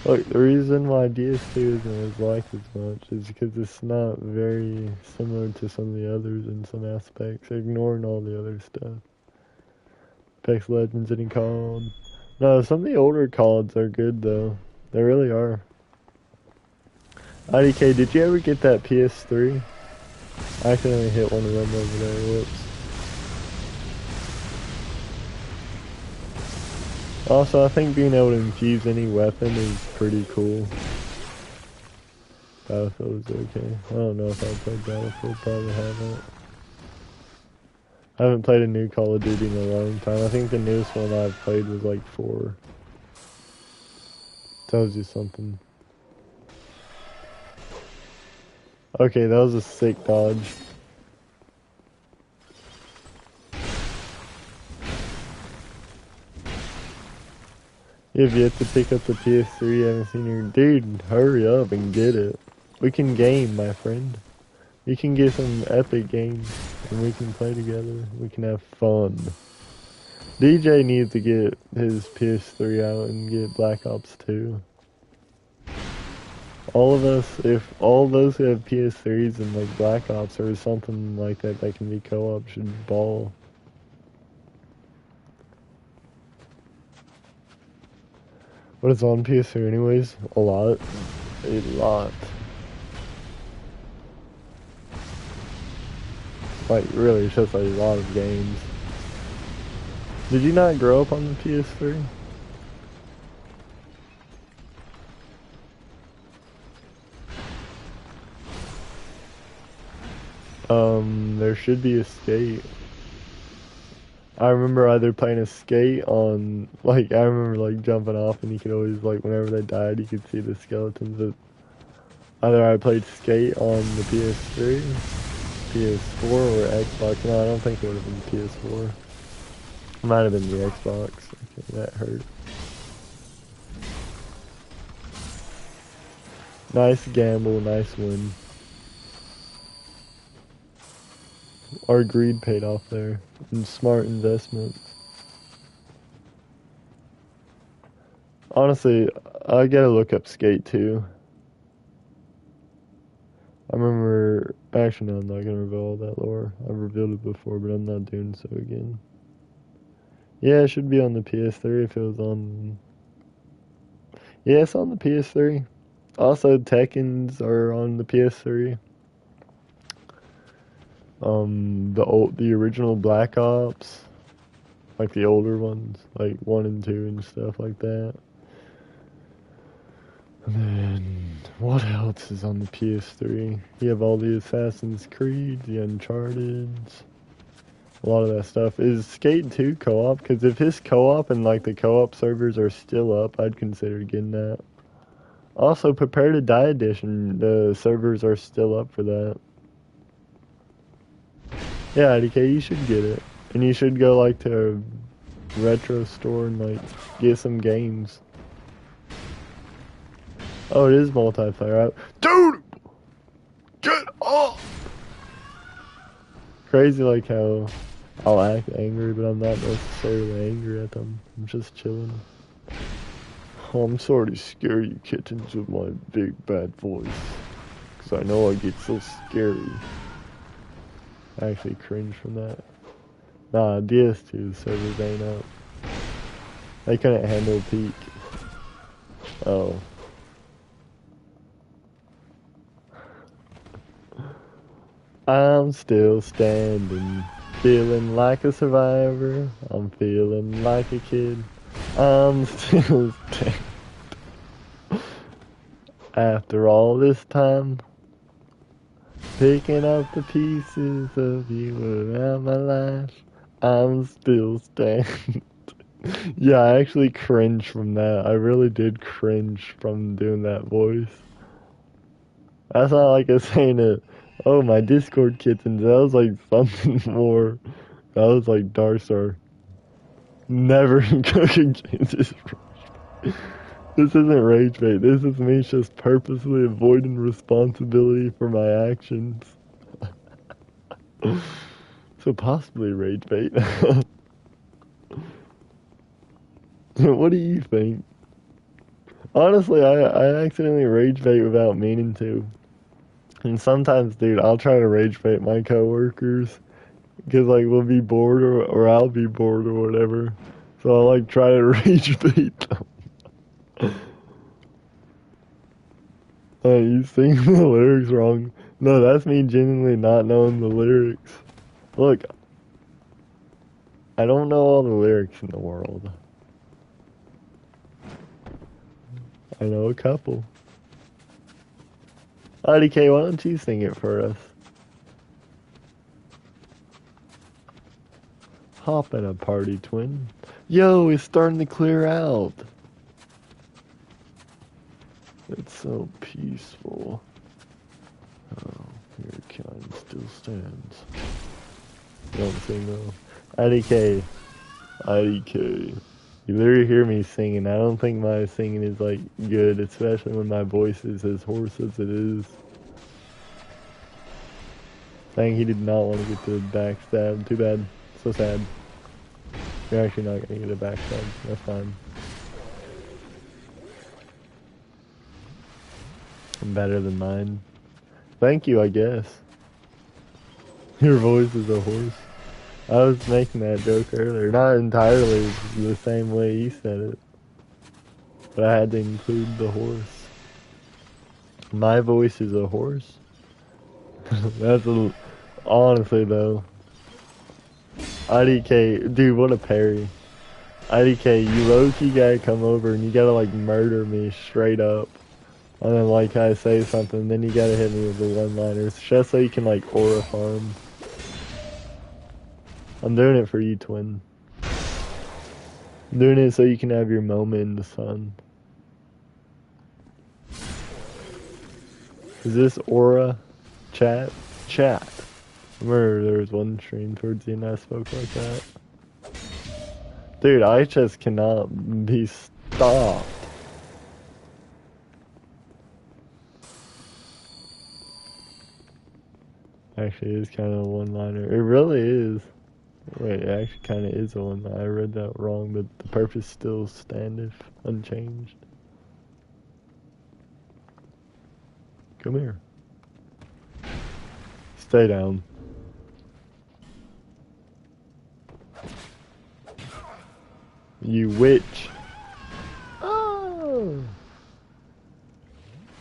Look, the reason why DS2 isn't as liked as much is because it's not very similar to some of the others in some aspects, ignoring all the other stuff. Apex Legends and COD. No, some of the older CODs are good though. They really are. IDK, did you ever get that PS3? I accidentally hit one of them over there, whoops. Also, I think being able to infuse any weapon is pretty cool. Battlefield is okay. I don't know if I've played Battlefield, probably haven't. I haven't played a new Call of Duty in a long time. I think the newest one I've played was like 4. Tells you something. Okay, that was a sick dodge. You have yet to pick up the PS3, you haven't seen your... Dude, hurry up and get it. We can game, my friend. You can get some epic games, and we can play together. We can have fun. DJ needs to get his PS3 out and get Black Ops 2. All of us, if all those who have PS3s and like Black Ops or something like that that can be co-op should ball. What is on PS3 anyways? A lot. A lot. Like, really, it's just like a lot of games. Did you not grow up on the PS3? There should be a skate. I remember either playing a skate on, like, I remember, like, jumping off and you could always, like, whenever they died, you could see the skeletons. But either I played skate on the PS3, PS4, or Xbox. No, I don't think it would have been PS4. It might have been the Xbox. Okay, that hurt. Nice gamble, nice win. Our greed paid off there. And smart investment. Honestly, I gotta look up Skate 2. I remember... Actually, no, I'm not gonna reveal all that lore. I've revealed it before, but I'm not doing so again. Yeah, it should be on the PS3 if it was on... Yeah, it's on the PS3. Also, Tekkens are on the PS3. The original Black Ops, like the older ones, like 1 and 2 and stuff like that. And then, what else is on the PS3? You have all the Assassin's Creed, the Uncharted's, a lot of that stuff. Is Skate 2 co-op? Because if his co-op and like the co-op servers are still up, I'd consider getting that. Also, Prepare to Die Edition, the servers are still up for that. Yeah, IDK, you should get it. And you should go like to a retro store and like get some games. Oh, it is multiplayer. Dude! Get off! Crazy like how I'll act angry, but I'm not necessarily angry at them. I'm just chilling. Oh, I'm sorry to scare you kittens with my big bad voice. Cause I know I get so scary. I actually cringe from that. Nah, Ds2 servers ain't up. They couldn't handle peak. Oh. I'm still standing, feeling like a survivor. I'm feeling like a kid. I'm still standing. After all this time, picking up the pieces of you around my life, I'm still standing. Yeah, I actually cringe from that. I really did cringe from doing that voice. That's not like us saying it. Oh, my Discord kittens. That was like something more. That was like Darstar. Never cook against this. This isn't rage bait. This is me just purposely avoiding responsibility for my actions. So possibly rage bait. What do you think? Honestly, I accidentally rage bait without meaning to. And sometimes, dude, I'll try to rage bait my coworkers. Because, like, we'll be bored or I'll be bored or whatever. So I'll, like, try to rage bait them. You sing the lyrics wrong. No, that's me genuinely not knowing the lyrics. Look, I don't know all the lyrics in the world. I know a couple. IDK, why don't you sing it for us? Hop in a party, twin. Yo, it's starting to clear out. It's so peaceful. Oh, your kind still stands. You don't sing though. IDK. IDK. You literally hear me singing. I don't think my singing is like good, especially when my voice is as hoarse as it is. Saying he did not want to get the backstab. Too bad. So sad. You're actually not gonna get a backstab. That's fine. I'm better than mine. Thank you, I guess. Your voice is a horse. I was making that joke earlier. Not entirely the same way you said it. But I had to include the horse. My voice is a horse? That's a... Honestly, though. IDK... Dude, what a parry. IDK, you low-key gotta come over and you gotta, like, murder me straight up. And then, like, I say something, then you gotta hit me with the one-liners. Just so you can, like, aura farm. I'm doing it for you, twin. I'm doing it so you can have your moment in the sun. Is this aura? Chat? Chat. Remember there was one stream towards the end I spoke like that? Dude, I just cannot be stopped. Actually, it is kind of a one-liner. It really is. Wait, it actually kind of is a one-liner. I read that wrong, but the purpose still standeth unchanged. Come here. Stay down. You witch. Oh.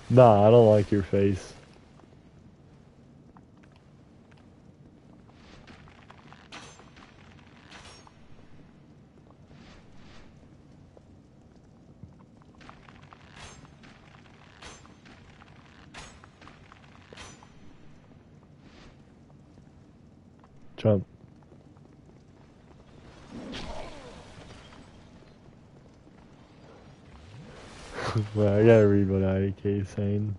Nah, I don't like your face. Jump. Well, I gotta read what IDK is saying.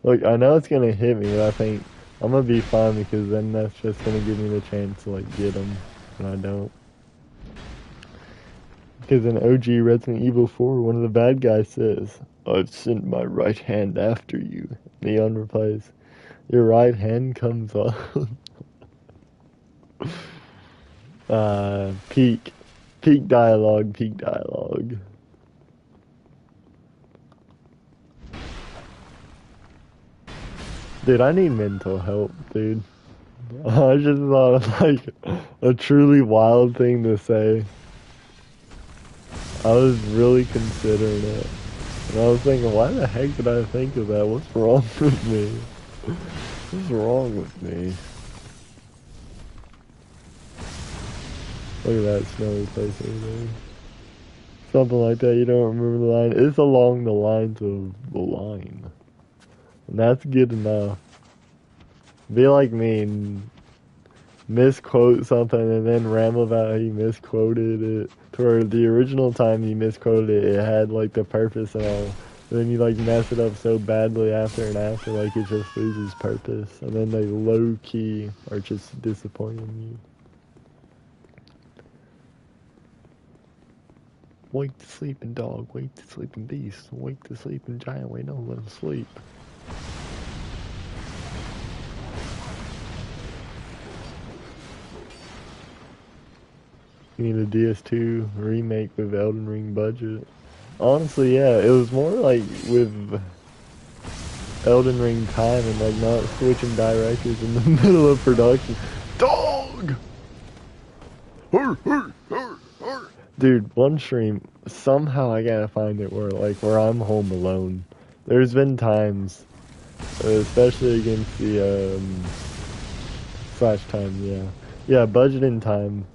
Look, I know it's gonna hit me, but I think I'm gonna be fine because then that's just gonna give me the chance to like get him, and I don't. Because in OG Resident Evil 4, one of the bad guys says, "I've sent my right hand after you." Leon replies, Your right hand comes up. Peak. Peak dialogue, peak dialogue. Dude, I need mental help, dude. I just thought of like a truly wild thing to say. I was really considering it. And I was thinking, why the heck did I think of that? What's wrong with me? What's wrong with me? Look at that snowy place over there. Something like that, you don't remember the line. It's along the lines of the line. And that's good enough. Be like me and misquote something and then ramble about how you misquoted it. To where the original time you misquoted it, it had like the purpose and all. And then you like mess it up so badly after and after, like it just loses purpose. And then they low key are just disappointing you. Wake the sleeping dog, wake the sleeping beast, wake the sleeping giant, wait, no, let him sleep. You need a DS2 remake with Elden Ring budget. Honestly, yeah, it was more like with Elden Ring time and like not switching directors in the middle of production. Dog! Dude, one stream, somehow I gotta find it where I'm home alone. There's been times, especially against the, slash time, yeah. Yeah, budget and time.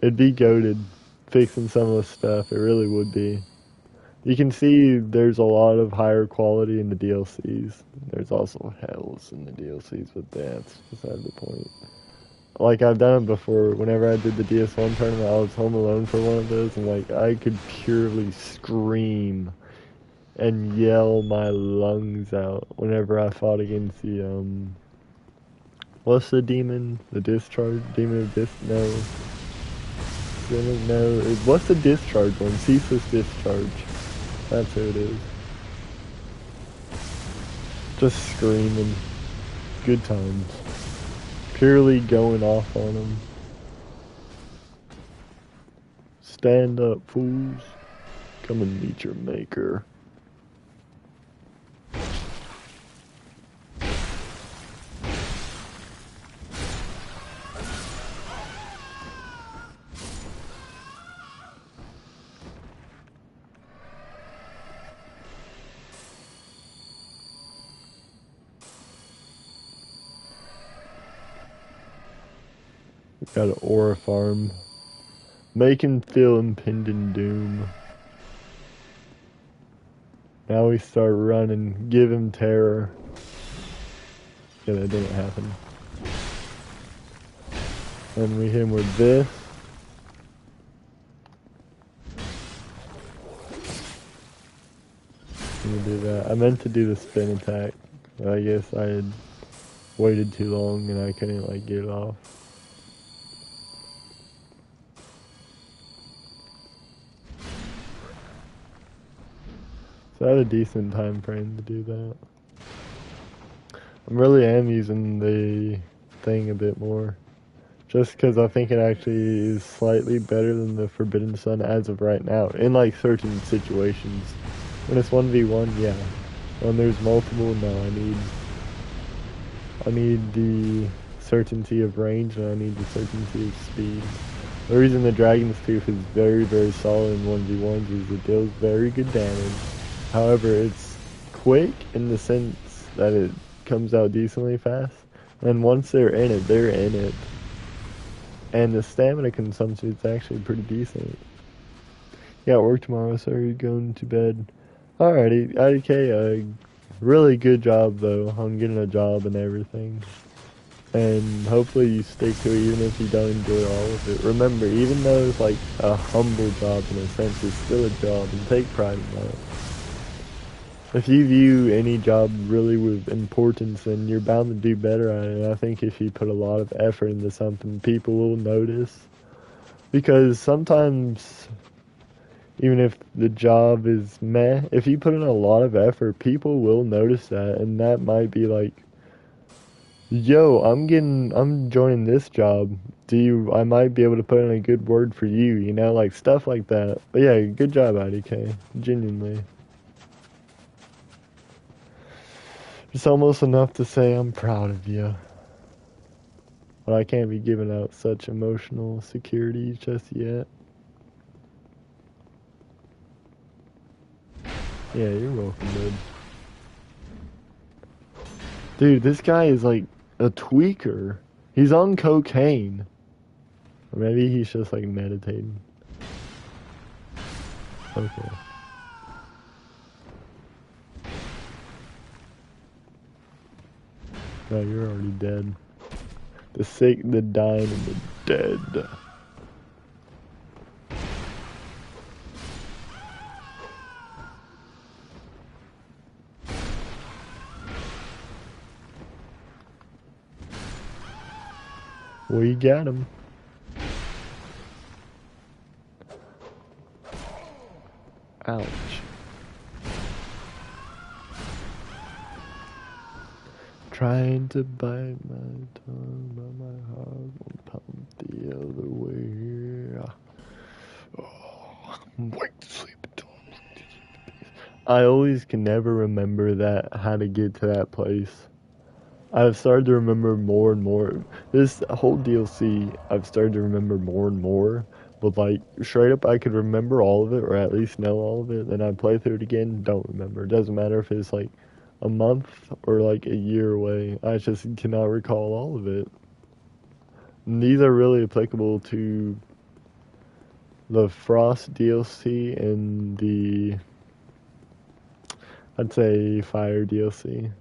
It'd be goated fixing some of the stuff, it really would be. You can see there's a lot of higher quality in the DLCs. There's also hells in the DLCs, but that's beside the point. Like, I've done it before. Whenever I did the DS1 tournament, I was home alone for one of those, and, like, I could purely scream and yell my lungs out whenever I fought against the, what's the demon? The discharge? Demon of no. No, what's the discharge one? Ceaseless discharge. That's who it is. Just screaming. Good times. Purely going off on them. Stand up, fools. Come and meet your maker. Got an aura farm. Make him feel impending doom. Now we start running. Give him terror. Yeah, that didn't happen. And we hit him with this. Let me do that. I meant to do the spin attack. But I guess I had waited too long and I couldn't like get it off. So I had a decent time frame to do that. I really am using the thing a bit more. Just because I think it actually is slightly better than the Forbidden Sun as of right now. In like certain situations. When it's 1v1, yeah. When there's multiple, no, I need the certainty of range and I need the certainty of speed. The reason the Dragon's Tooth is very, very solid in 1v1s is it deals very good damage. However, it's quick in the sense that it comes out decently fast. And once they're in it, they're in it. And the stamina consumption is actually pretty decent. Yeah, work tomorrow, so you're going to bed. Alrighty, IDK, really good job though on getting a job and everything. And hopefully you stick to it even if you don't enjoy all of it. Remember, even though it's like a humble job in a sense, it's still a job and take pride in that. If you view any job really with importance, then you're bound to do better at it. And I think if you put a lot of effort into something, people will notice. Because sometimes, even if the job is meh, if you put in a lot of effort, people will notice that. And that might be like Yo, I'm joining this job. I might be able to put in a good word for you, you know, like stuff like that. But yeah, good job, IDK. Genuinely. It's almost enough to say I'm proud of you. But I can't be giving out such emotional security just yet. Yeah, you're welcome, dude. Dude, this guy is like a tweaker. He's on cocaine. Or maybe he's just like meditating. Okay. No, you're already dead. The sick, the dying, and the dead. We got him. Ouch. Trying to bite my tongue, but my heart won't pump the other way. Oh, wait to sleep. I always can never remember how to get to that place. I've started to remember more and more. This whole DLC, I've started to remember more and more. But like, straight up, I could remember all of it, or at least know all of it. Then I play through it again, don't remember. It doesn't matter if it's like a month or like a year away. I just cannot recall all of it. And these are really applicable to the Frost DLC and I'd say Fire DLC.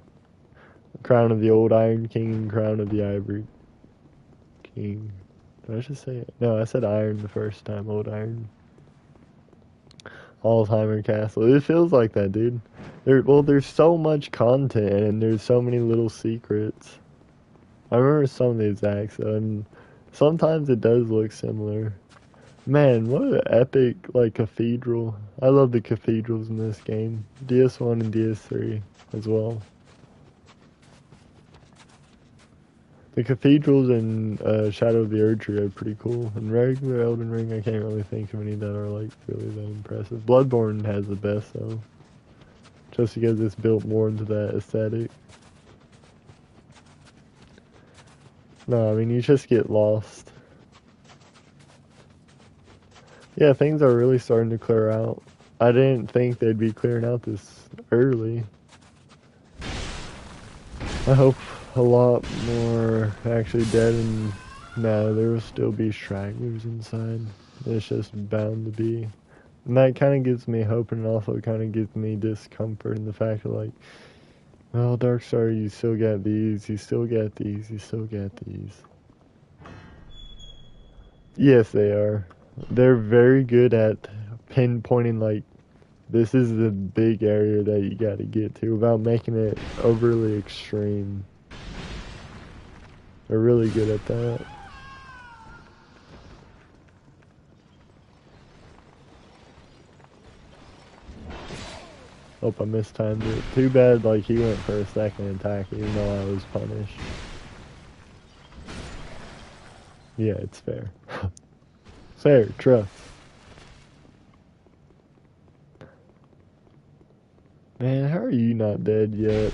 Crown of the Old Iron King and Crown of the Ivory King. Did I just say it? No, I said Iron the first time. Old Iron. Alzheimer Castle. It feels like that, dude. There's so much content and there's so many little secrets. I remember some of the exacts, and sometimes it does look similar. Man, what an epic, like, cathedral. I love the cathedrals in this game. DS1 and DS3 as well. The cathedrals in Shadow of the Erdtree are pretty cool. In regular Elden Ring, I can't really think of any that are, like, really that impressive. Bloodborne has the best, though. Just because it's built more into that aesthetic. No, I mean, you just get lost. Yeah, things are really starting to clear out. I didn't think they'd be clearing out this early. I hope a lot more actually dead, and no, there will still be stragglers inside. It's just bound to be. And that kind of gives me hope, and also kind of gives me discomfort in the fact that, like, well, Darkstar, you still get these, you still get these, you still get these. Yes, they are. They're very good at pinpointing, like, this is the big area that you gotta get to without making it overly extreme. They're really good at that. Hope I mistimed it. Too bad, like, he went for a second attack even though I was punished. Yeah, it's fair. Fair, trust. Man, how are you not dead yet?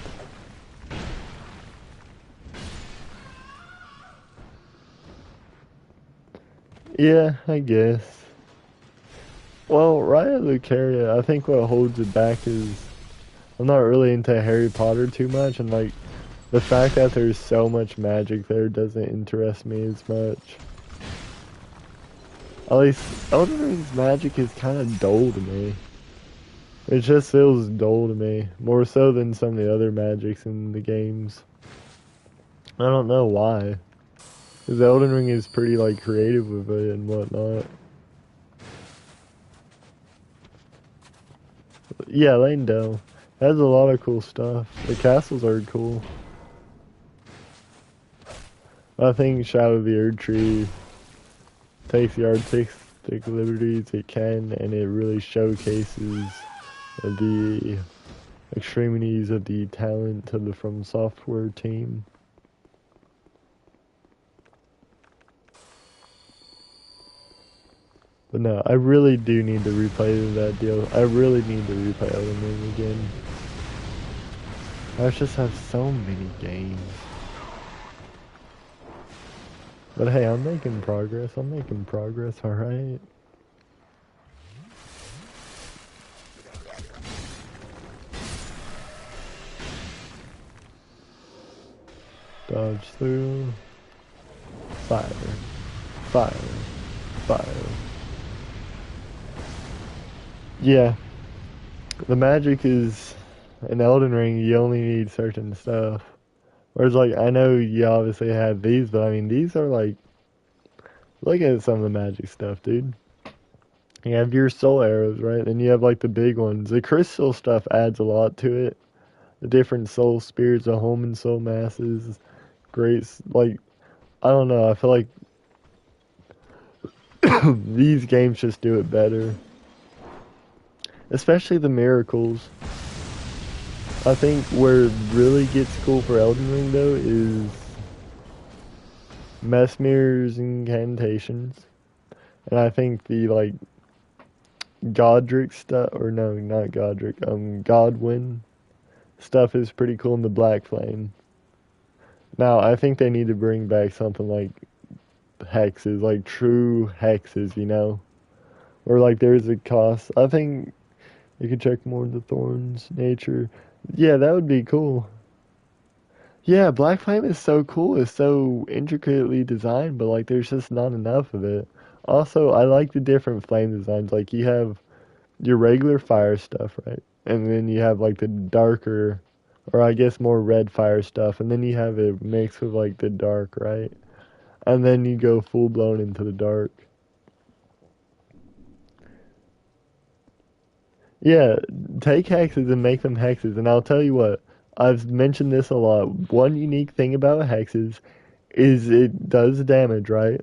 Yeah, I guess. Well, Raya Lucaria, I think what holds it back is I'm not really into Harry Potter too much, and like the fact that there's so much magic there doesn't interest me as much. At least Elden Ring's magic is kind of dull to me. It just feels dull to me, more so than some of the other magics in the games. I don't know why. Because Elden Ring is pretty, like, creative with it and whatnot. Yeah, Lane Dell has a lot of cool stuff. The castles are cool. I think Shadow of the Erdtree takes the artistic liberties it can, and it really showcases the extremities of the talent of the From Software team. But no, I really do need to replay that deal. I really need to replay Elden Ring again. I just have so many games. But hey, I'm making progress. I'm making progress, alright? Dodge through. Fire. Fire. Fire. Yeah. The magic is, in Elden Ring, you only need certain stuff. Whereas, like, I know you obviously have these, but I mean, these are like, look at some of the magic stuff, dude. You have your soul arrows, right? Then you have like the big ones. The crystal stuff adds a lot to it. The different soul spirits, the home and soul masses, great, like, I don't know, I feel like these games just do it better. Especially the miracles. I think where it really gets cool for Elden Ring though is Mesmer's incantations. And I think the like Godric stuff, or no, not Godric, Godwin stuff is pretty cool in the Black Flame. Now, I think they need to bring back something like hexes, like true hexes, you know? Or like there's a cost. I think you could check more into Thorn's nature. Yeah, that would be cool. Yeah, Black Flame is so cool. It's so intricately designed, but like there's just not enough of it. Also, I like the different flame designs. Like you have your regular fire stuff, right? And then you have like the darker, or I guess more red fire stuff, and then you have it mixed with like the dark, right? And then you go full blown into the dark. Yeah, take hexes and make them hexes. And I'll tell you what, I've mentioned this a lot. One unique thing about hexes is it does damage, right?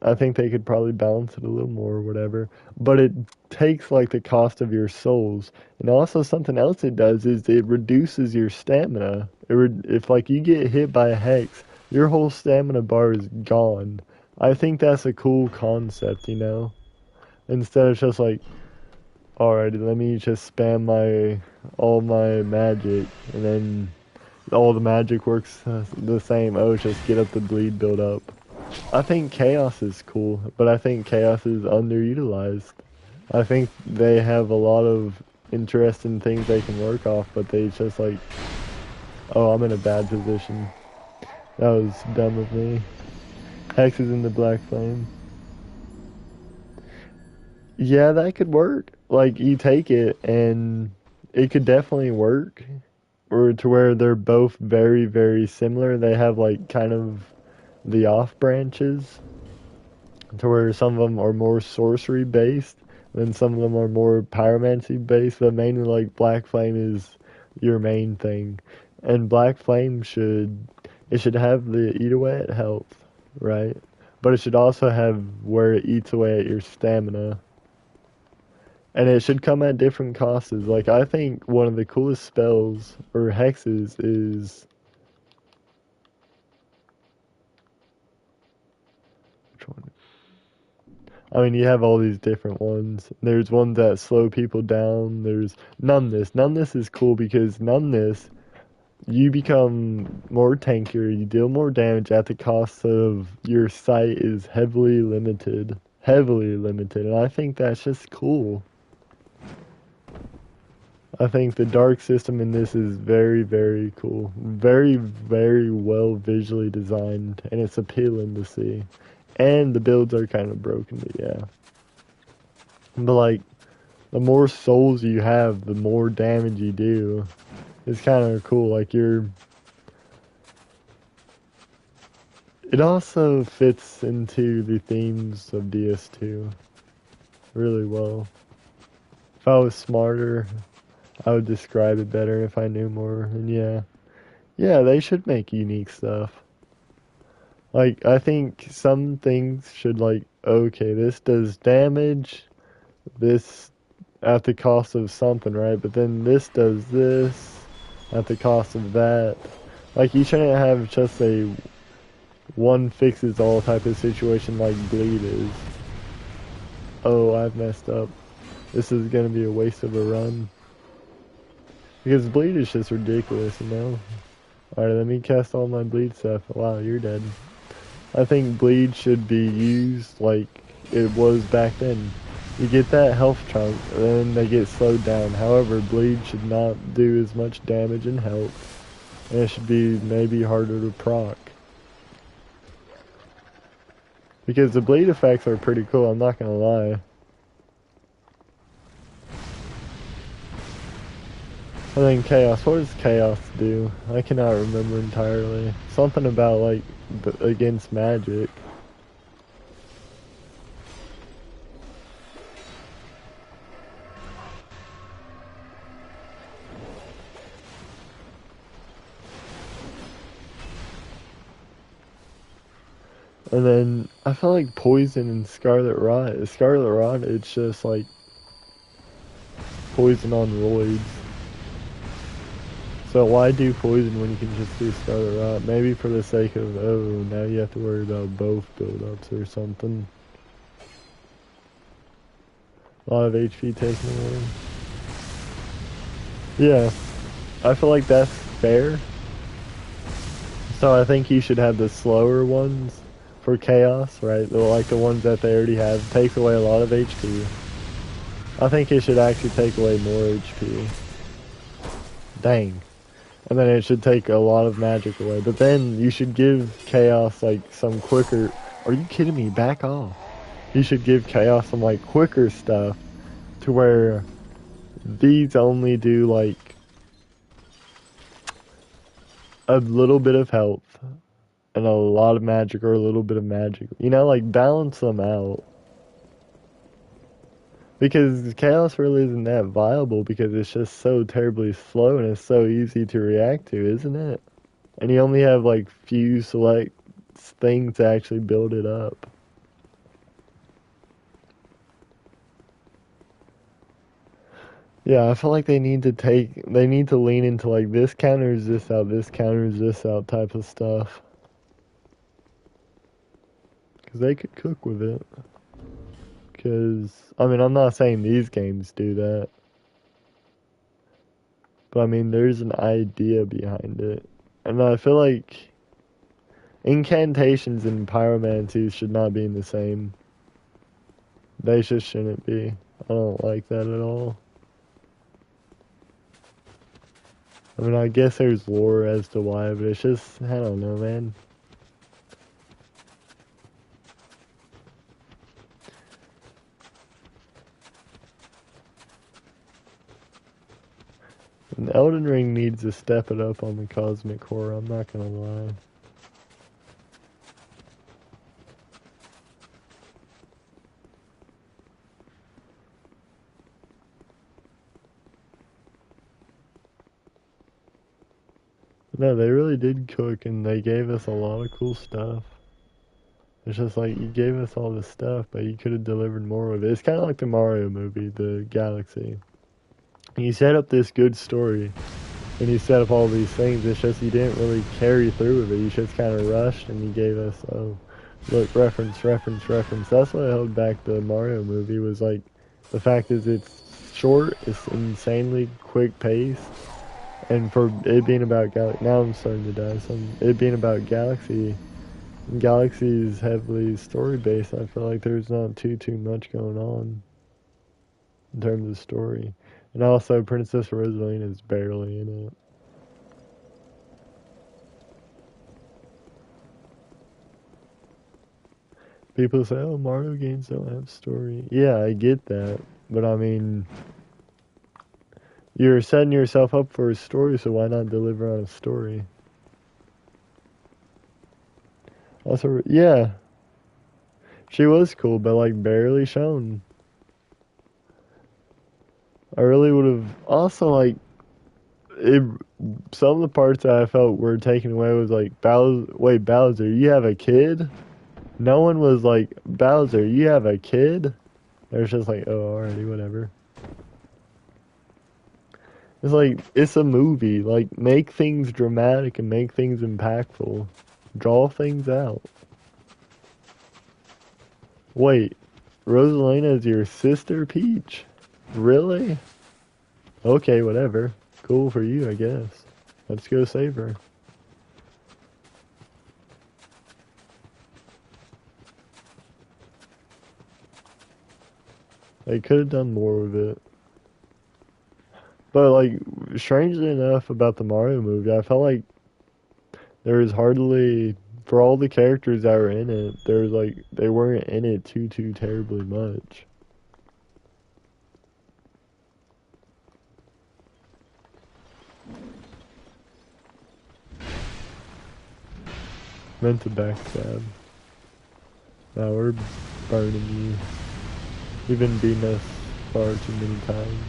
I think they could probably balance it a little more or whatever. But it takes like the cost of your souls. And also something else it does is it reduces your stamina. If like you get hit by a hex, your whole stamina bar is gone. I think that's a cool concept, you know? Instead of just like, alrighty, let me just spam all my magic, and then all the magic works the same. Oh, just get up the bleed build up. I think chaos is cool, but I think chaos is underutilized. I think they have a lot of interesting things they can work off, but they just like, oh, I'm in a bad position. That was dumb of me. Hex is in the Black Flame. Yeah, that could work. Like, you take it, and it could definitely work. Or to where they're both very, very similar. They have, like, kind of the off branches. To where some of them are more sorcery based, and some of them are more pyromancy based. But mainly, like, Black Flame is your main thing. And Black Flame it should have the eat away at health, right? But it should also have where it eats away at your stamina. And it should come at different costs. Like, I think one of the coolest spells, or hexes, is... Which one? I mean, you have all these different ones. There's ones that slow people down. There's numbness. Numbness is cool because numbness, you become more tankier. You deal more damage at the cost of your sight is heavily limited. Heavily limited. And I think that's just cool. I think the dark system in this is very, very cool. Very, very well visually designed, and it's appealing to see. And the builds are kind of broken, but yeah. But like, the more souls you have, the more damage you do. It's kind of cool. Like, it also fits into the themes of DS2 really well. If I was smarter, I would describe it better if I knew more. And yeah, they should make unique stuff. Like, I think some things should, like, okay, this does damage, this at the cost of something, right? But then this does this at the cost of that. Like, you shouldn't have just a one fixes all type of situation like Bleed is. oh, I've messed up. This is gonna be a waste of a run. Because bleed is just ridiculous, you know? Alright, let me cast all my bleed stuff. Wow, you're dead. I think bleed should be used like it was back then. You get that health chunk, and then they get slowed down. However, bleed should not do as much damage and health. And it should be maybe harder to proc. Because the bleed effects are pretty cool, I'm not gonna lie. And then Chaos. What does Chaos do? I cannot remember entirely. Something about, like, against magic. And then, I feel like Poison and Scarlet Rot. Scarlet Rot, it's just, like, poison on roids. So why do poison when you can just do Scarlet Rot? Maybe for the sake of, oh, now you have to worry about both build-ups or something. A lot of HP taken away. Yeah, I feel like that's fair. So I think you should have the slower ones for Chaos, right? Like the ones that they already have. Takes away a lot of HP. I think it should actually take away more HP. Dang. And then it should take a lot of magic away. But then you should give Chaos like some quicker... Are you kidding me? Back off. You should give Chaos some like quicker stuff to where these only do like a little bit of health and a lot of magic or a little bit of magic. You know, like balance them out. Because Chaos really isn't that viable because it's just so terribly slow and it's so easy to react to, isn't it? And you only have like few select things to actually build it up. Yeah, I feel like they need to lean into like this counters this out type of stuff. Because they could cook with it. Because, I mean, I'm not saying these games do that. But, I mean, there's an idea behind it. And I feel like incantations and pyromancies should not be in the same. They just shouldn't be. I don't like that at all. I mean, I guess there's lore as to why, but it's just, I don't know, man. And Elden Ring needs to step it up on the Cosmic Core, I'm not gonna lie. No, they really did cook and they gave us a lot of cool stuff. It's just like, you gave us all this stuff, but you could have delivered more with it. It's kind of like the Mario movie, the Galaxy. You set up this good story, and you set up all these things, it's just you didn't really carry through with it. You just kind of rushed, and you gave us, oh, look, reference. That's what held back the Mario movie, was like, the fact is it's short, it's insanely quick pace, and for it being about Galaxy, now I'm starting to die, so it being about Galaxy is heavily story-based, I feel like there's not too much going on in terms of story. And also, Princess Rosalina is barely in it. People say, oh, Mario games don't have story. Yeah, I get that. But I mean, you're setting yourself up for a story, so why not deliver on a story? Also, yeah. She was cool, but like barely shown. I really would have also like some of the parts that I felt were taken away was like Bowser, you have a kid? No one was like, Bowser, you have a kid? They're just like, oh, alrighty, whatever. It's like, it's a movie. Like, make things dramatic and make things impactful. Draw things out. Wait, Rosalina is your sister Peach? Really? Okay, whatever. Cool for you, I guess. Let's go save her. They could have done more with it. But, like, strangely enough about the Mario movie, I felt like there was hardly, for all the characters that were in it, there was, like, they weren't in it too terribly much. Meant to backstab. Now we're burning you. You've been beating us far too many times.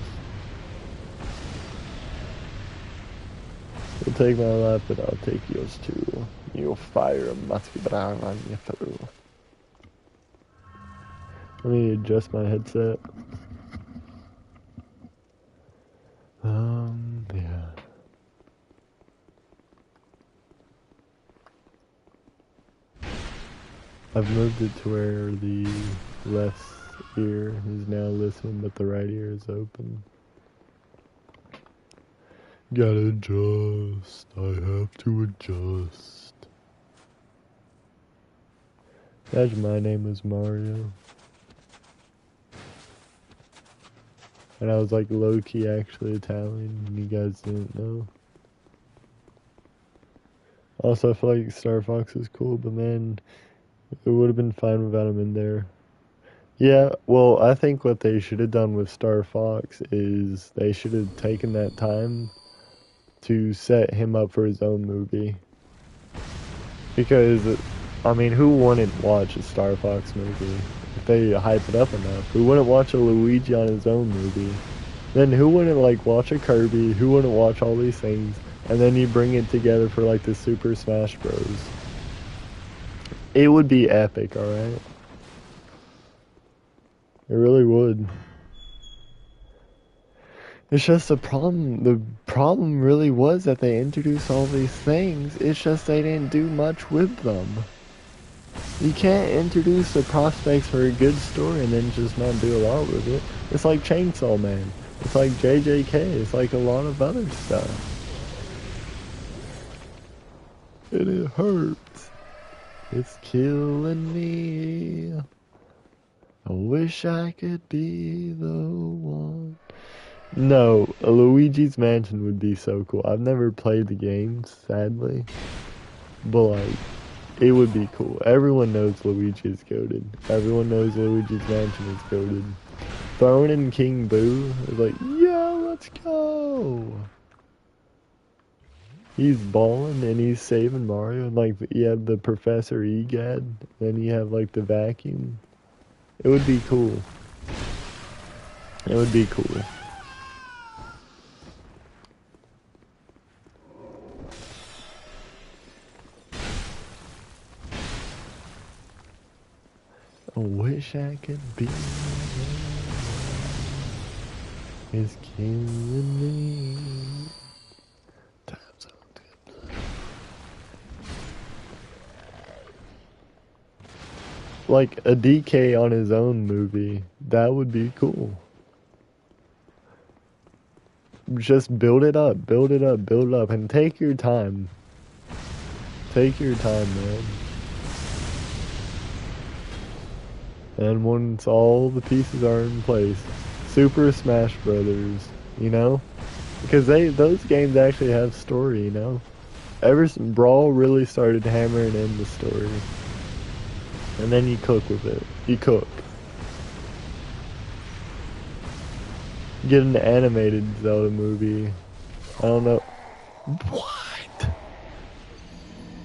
You'll take my life, but I'll take yours too. You'll fire a musky brown on your fool. Let me adjust my headset. Yeah. I've moved it to where the left ear is now listening, but the right ear is open. Gotta adjust. I have to adjust. Imagine my name was Mario. And I was like low-key actually Italian, and you guys didn't know. Also, I feel like Star Fox is cool, but man, it would have been fine without him in there. Yeah, well, I think what they should have done with Star Fox is they should have taken that time to set him up for his own movie. Because, I mean, who wouldn't watch a Star Fox movie? If they hype it up enough. Who wouldn't watch a Luigi on his own movie? Then who wouldn't, like, watch a Kirby? Who wouldn't watch all these things? And then you bring it together for, like, the Super Smash Bros. It would be epic, alright? It really would. It's just the problem really was that they introduced all these things. It's just they didn't do much with them. You can't introduce the prospects for a good story and then just not do a lot with it. It's like Chainsaw Man. It's like JJK. It's like a lot of other stuff. And it hurts. It's killing me. I wish I could be the one. No, a Luigi's Mansion would be so cool. I've never played the games, sadly. But, like, it would be cool. Everyone knows Luigi is goated. Everyone knows Luigi's Mansion is goated. Throwing in King Boo is like, yeah, let's go! He's balling and he's saving Mario. And, like, you have the Professor Egad. Then you have, like, the vacuum. It would be cool. It would be cool. I wish I could be there. It's killing me. Time's out. Like a DK on his own movie, that would be cool. Just build it up, build it up, build it up, and take your time. Take your time, man. And once all the pieces are in place, Super Smash Brothers, you know? Because those games actually have story, you know? Ever since Brawl really started hammering in the story. And then you cook with it. You cook. Get an animated Zelda movie. I don't know. What?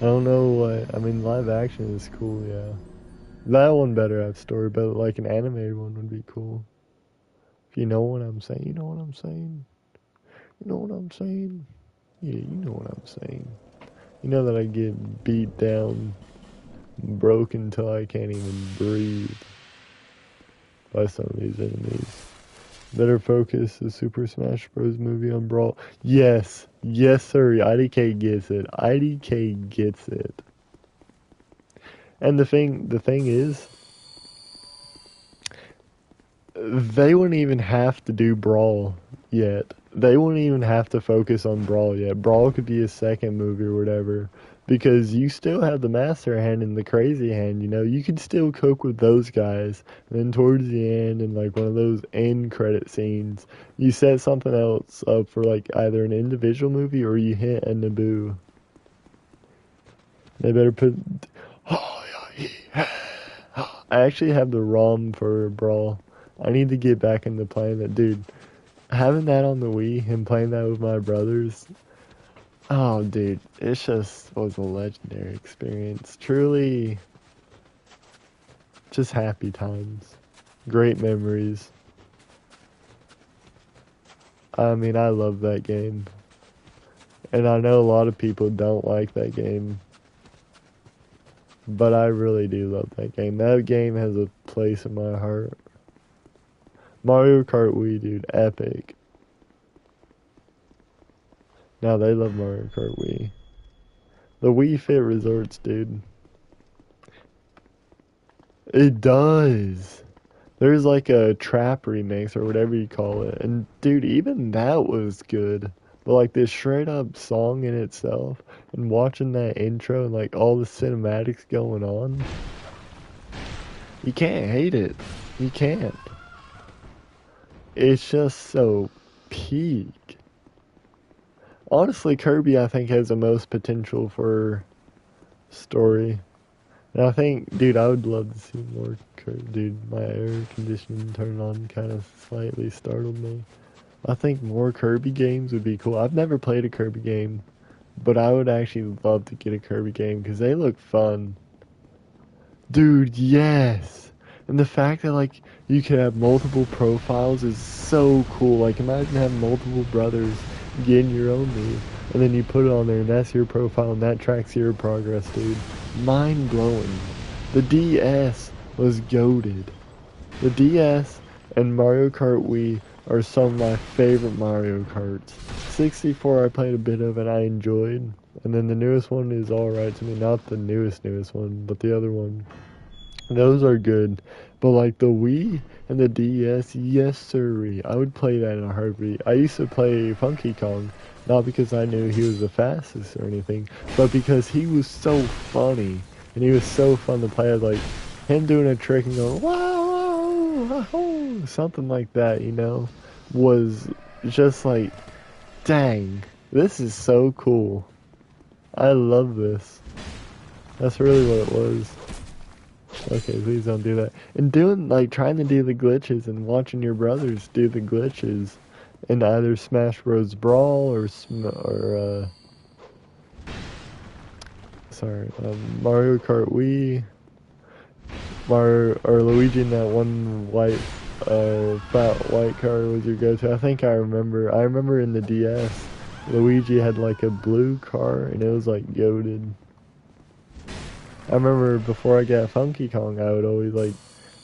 I don't know what. I mean, live action is cool, yeah. That one better have story, but like an animated one would be cool. If you know what I'm saying, you know what I'm saying? You know what I'm saying? Yeah, you know what I'm saying. You know that I get beat down, broken until I can't even breathe by some of these enemies. Better focus the Super Smash Bros. Movie on Brawl. Yes. Yes, sir. IDK gets it. IDK gets it. And the thing is, they wouldn't even have to do Brawl yet. They wouldn't even have to focus on Brawl yet. Brawl could be a second movie or whatever. Because you still have the Master Hand and the Crazy Hand, you know? You could still cook with those guys. And then towards the end, in like one of those end credit scenes, you set something else up for like either an individual movie or you hit a Naboo. They better put... Oh, yeah. I actually have the ROM for Brawl. I need to get back into playing that, dude. Having that on the Wii and playing that with my brothers, oh, dude, it just was a legendary experience. Truly, just happy times, great memories. I mean, I love that game, and I know a lot of people don't like that game, but I really do love that game. That game has a place in my heart. Mario Kart Wii, dude, epic. Now they love Mario Kart Wii. The Wii Fit Resorts, dude. It does. There's like a trap remix or whatever you call it. And dude, even that was good. But like this straight up song in itself and watching that intro and like all the cinematics going on, you can't hate it. You can't. It's just so peak. Honestly, Kirby, I think, has the most potential for story. And I think, dude, I would love to see more Kirby. Dude, my air conditioning turned on kind of slightly startled me. I think more Kirby games would be cool. I've never played a Kirby game, but I would actually love to get a Kirby game because they look fun. Dude, yes! And the fact that, like, you could have multiple profiles is so cool. Like, imagine having multiple brothers getting your own move, and then you put it on there, and that's your profile, and that tracks your progress, dude. Mind-blowing. The DS was goated. The DS and Mario Kart Wii are some of my favorite Mario Karts. 64 I played a bit of and I enjoyed, and then the newest one is alright to me. Not the newest one, but the other one. Those are good. But like the Wii and the DS, yes sirree, I would play that in a heartbeat. I used to play Funky Kong, not because I knew he was the fastest or anything, but because he was so funny. And he was so fun to play. Like him doing a trick and going, wow, wow, something like that, you know, was just like, dang, this is so cool. I love this. That's really what it was. Okay, please don't do that. And doing, like, trying to do the glitches and watching your brothers do the glitches in either Smash Bros. Brawl or Mario Kart Wii, Mario or Luigi in that one white, fat white car was your go-to. I think I remember. I remember in the DS, Luigi had like a blue car and it was like goated. I remember before I got Funky Kong, I would always like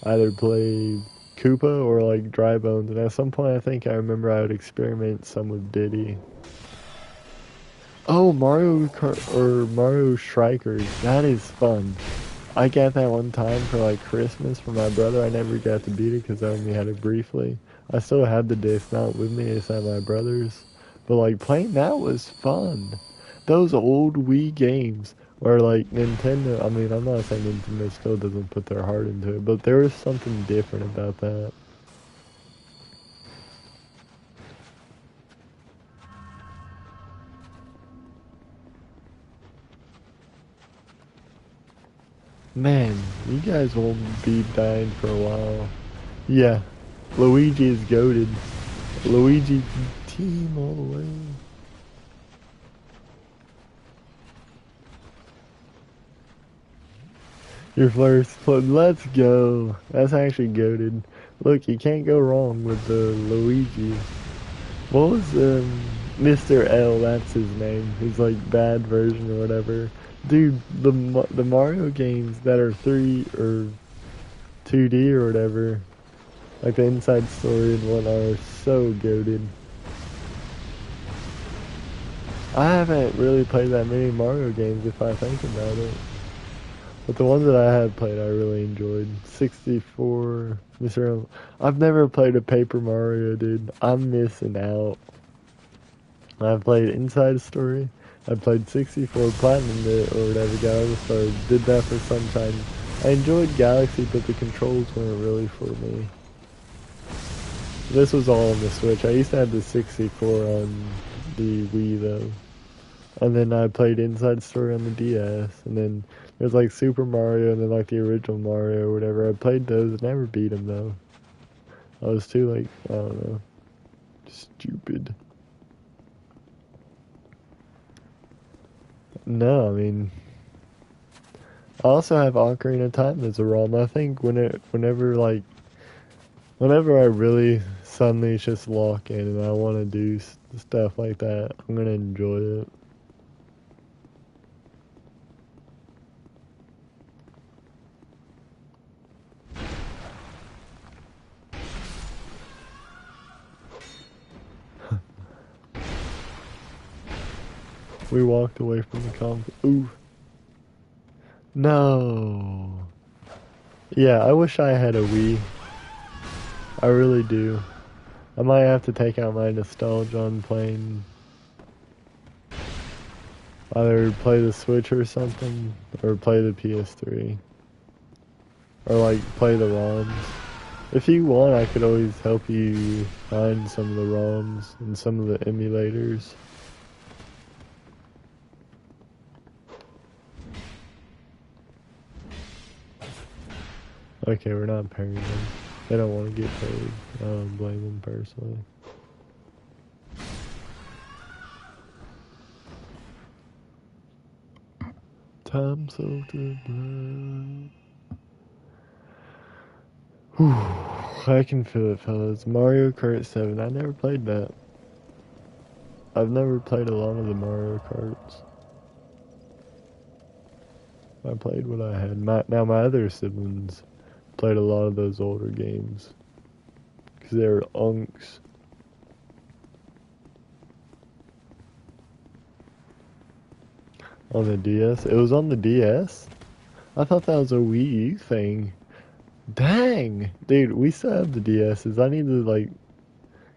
either play Koopa or like Dry Bones, and at some point I think I remember I would experiment some with Diddy. Oh, Mario Kart or Mario Strikers, that is fun. I got that one time for like Christmas for my brother. I never got to beat it because I only had it briefly. I still have the disc, not with me, it's at my brother's. But like playing that was fun. Those old Wii games where like Nintendo, I mean I'm not saying Nintendo still doesn't put their heart into it, but there is something different about that. Man, you guys won't be dying for a while. Yeah, Luigi is goated. Luigi team all the way. Your first plug, let's go. That's actually goated. Look, you can't go wrong with the Luigi. What was Mr. L? That's his name. His like bad version or whatever. Dude, the Mario games that are 3 or 2D or whatever, like the inside story and whatnot, are so goated. I haven't really played that many Mario games if I think about it. But the ones that I have played, I really enjoyed. 64, Mr. I've never played a Paper Mario, dude. I'm missing out. I've played Inside Story. I played 64, Platinum it, or whatever, got all the stars. Did that for Sunshine. I enjoyed Galaxy, but the controls weren't really for me. This was all on the Switch. I used to have the 64 on the Wii, though. And then I played Inside Story on the DS. And then there's like Super Mario and then like the original Mario or whatever. I played those. Never beat them, though. I was too, like, I don't know. Stupid. No, I mean, I also have Ocarina of Time as a ROM. I think whenever I really suddenly just lock in and I want to do stuff like that, I'm gonna enjoy it. We walked away from the conflict. Ooh. No. Yeah, I wish I had a Wii. I really do. I might have to take out my nostalgia on playing. Either play the Switch or something, or play the PS3. Or like play the ROMs. If you want, I could always help you find some of the ROMs and some of the emulators. Okay, we're not paying them. They don't want to get paid. I don't blame them personally. Time so to blood. Whew, I can feel it, fellas. Mario Kart 7. I never played that. I've never played a lot of the Mario Karts. I played what I had. Now my other siblings played a lot of those older games. Because they were unks. On the DS? It was on the DS? I thought that was a Wii U thing. Dang! Dude, we still have the DSs. I need to, like...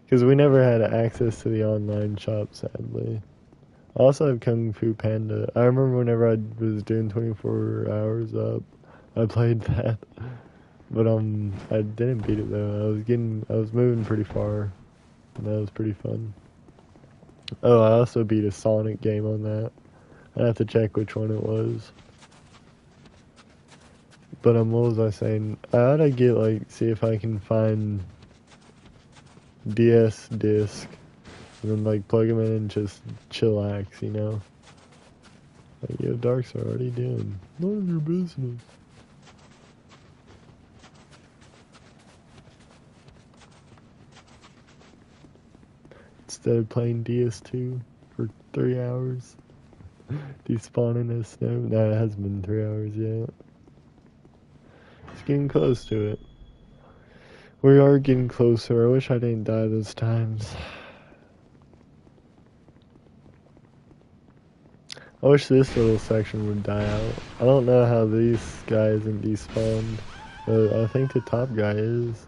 Because we never had access to the online shop, sadly. I also have Kung Fu Panda. I remember whenever I was doing 24 hours up, I played that. But, I didn't beat it, though. I was moving pretty far. And that was pretty fun. Oh, I also beat a Sonic game on that. I'd have to check which one it was. But what was I saying? I ought to get see if I can find DS disc and then plug them in and just chillax, you know? Like, yo, Darks are already doing. None of your business. Instead of playing DS2 for 3 hours. Despawning as snow. No, it hasn't been 3 hours yet. It's getting close to it. We are getting closer. I wish I didn't die those times. I wish this little section would die out. I don't know how these guys isn't despawned, but I think the top guy is.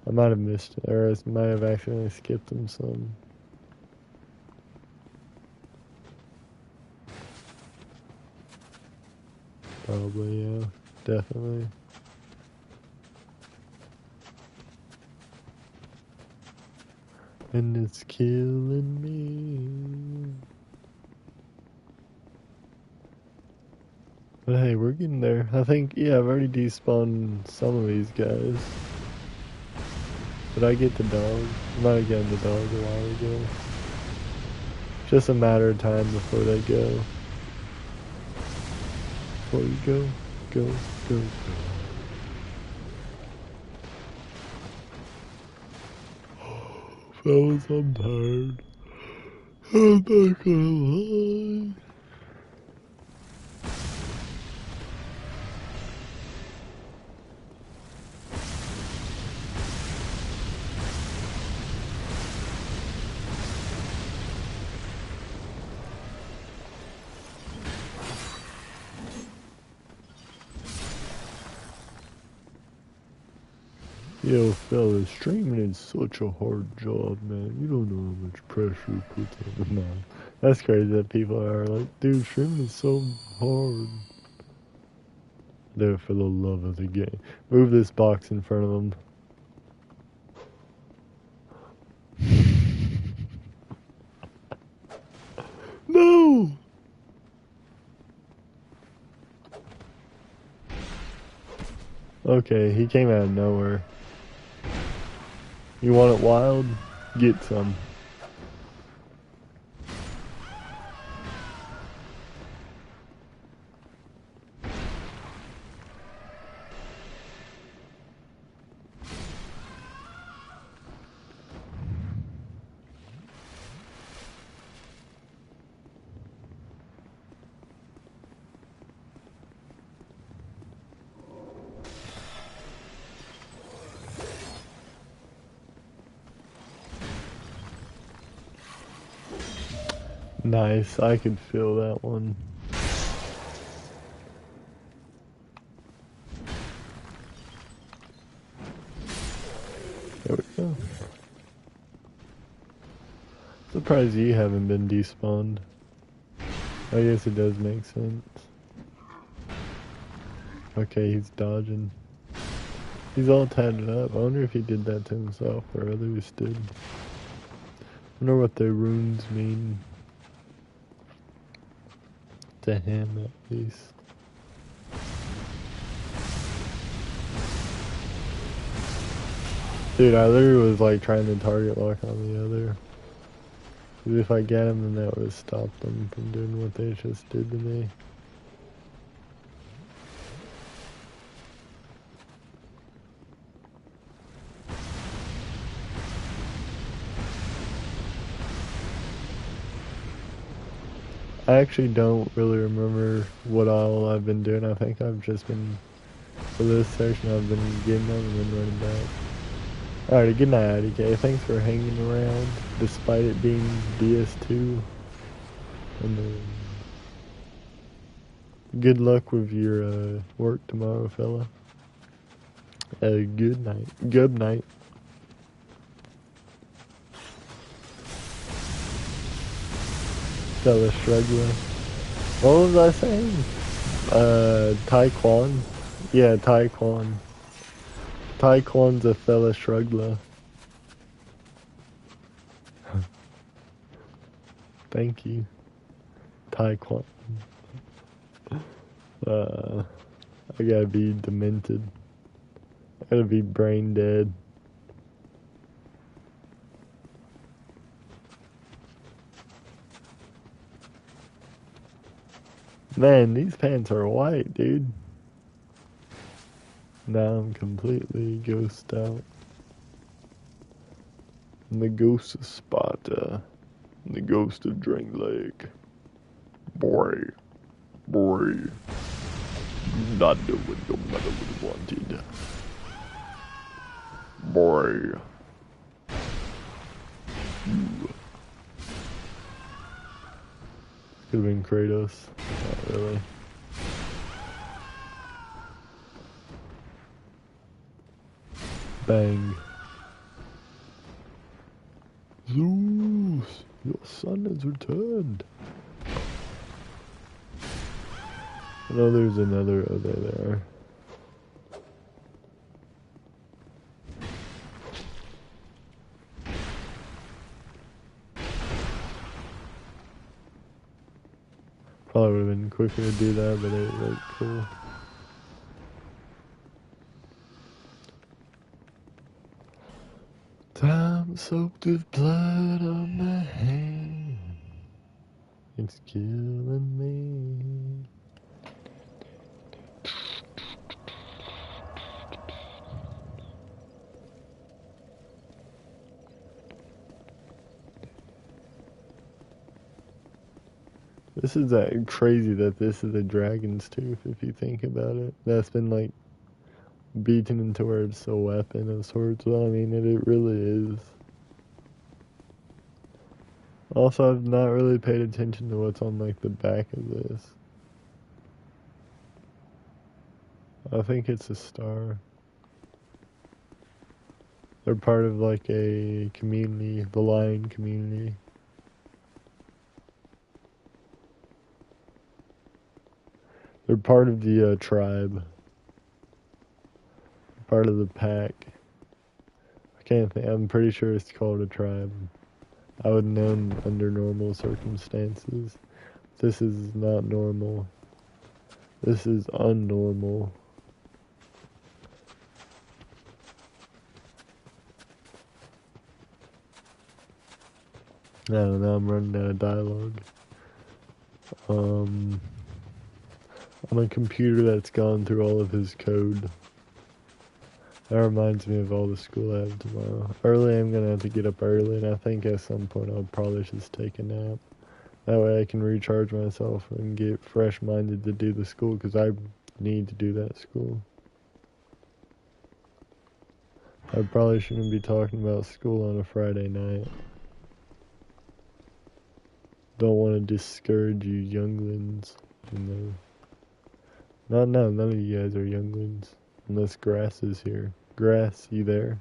I might have missed it, or I might have accidentally skipped him some. Probably, yeah. Definitely. And it's killing me. But hey, we're getting there. I think, yeah, I've already despawned some of these guys. Did I get the dog? I might have gotten the dog a while ago. Just a matter of time before they go. Before you go, go, go, go. Fellas, I'm tired. I'm not gonna lie. Yo, fellas, streaming is such a hard job, man. You don't know how much pressure it puts on the mind. That's crazy that people are like, dude, streaming is so hard. Do it for the love of the game. Move this box in front of them. No! Okay, he came out of nowhere. You want it wild? Get some. Nice, I could feel that one. There we go. Surprised you haven't been despawned. I guess it does make sense. Okay, he's dodging. He's all tatted up. I wonder if he did that to himself or others did. I wonder what the runes mean. To him, at least. Dude, I literally was like trying to target lock on the other. Cause if I get him, then that would have stopped them from doing what they just did to me. I actually don't really remember what all I've been doing. I think I've just been, for this section, I've been getting them and then running back. Alrighty, good night, IDK. Thanks for hanging around, despite it being DS2. And good luck with your work tomorrow, fella. Good night. Good night. Fella struggler. What was I saying? Taekwon. Yeah, Taekwon. Taekwon's a fella struggler. Thank you. Taekwon. I gotta be demented. I gotta be brain dead. Man, these pants are white, dude. Now I'm completely ghosted out. I'm the ghost of Sparta. I'm the ghost of Drink Lake. Boy. Not doing no matter what you wanted. Boy. Could have been Kratos. Not really. Bang. Zeus, your son has returned. I know there's another. Oh, there. Probably would have been quicker to do that, but it looked cool. Time soaked with blood on my hand. It's killing me. This is crazy that this is a dragon's tooth, if you think about it. That's been like beaten into where it's a weapon of sorts. Well, I mean, it really is. Also, I've not really paid attention to what's on like the back of this. I think it's a star. They're part of like a community, the lion community. They're part of the tribe. Part of the pack. I can't think. I'm pretty sure it's called a tribe. I would know under normal circumstances. This is not normal. This is unnormal. I don't know, I'm running out of dialogue. On a computer that's gone through all of his code. That reminds me of all the school I have tomorrow. Early, I'm gonna have to get up early, and I think at some point I'll probably just take a nap. That way I can recharge myself and get fresh-minded to do the school, because I need to do that school. I probably shouldn't be talking about school on a Friday night. Don't want to discourage you younglings, you know. No, none of you guys are younglings. Unless Grass is here. Grass, you there?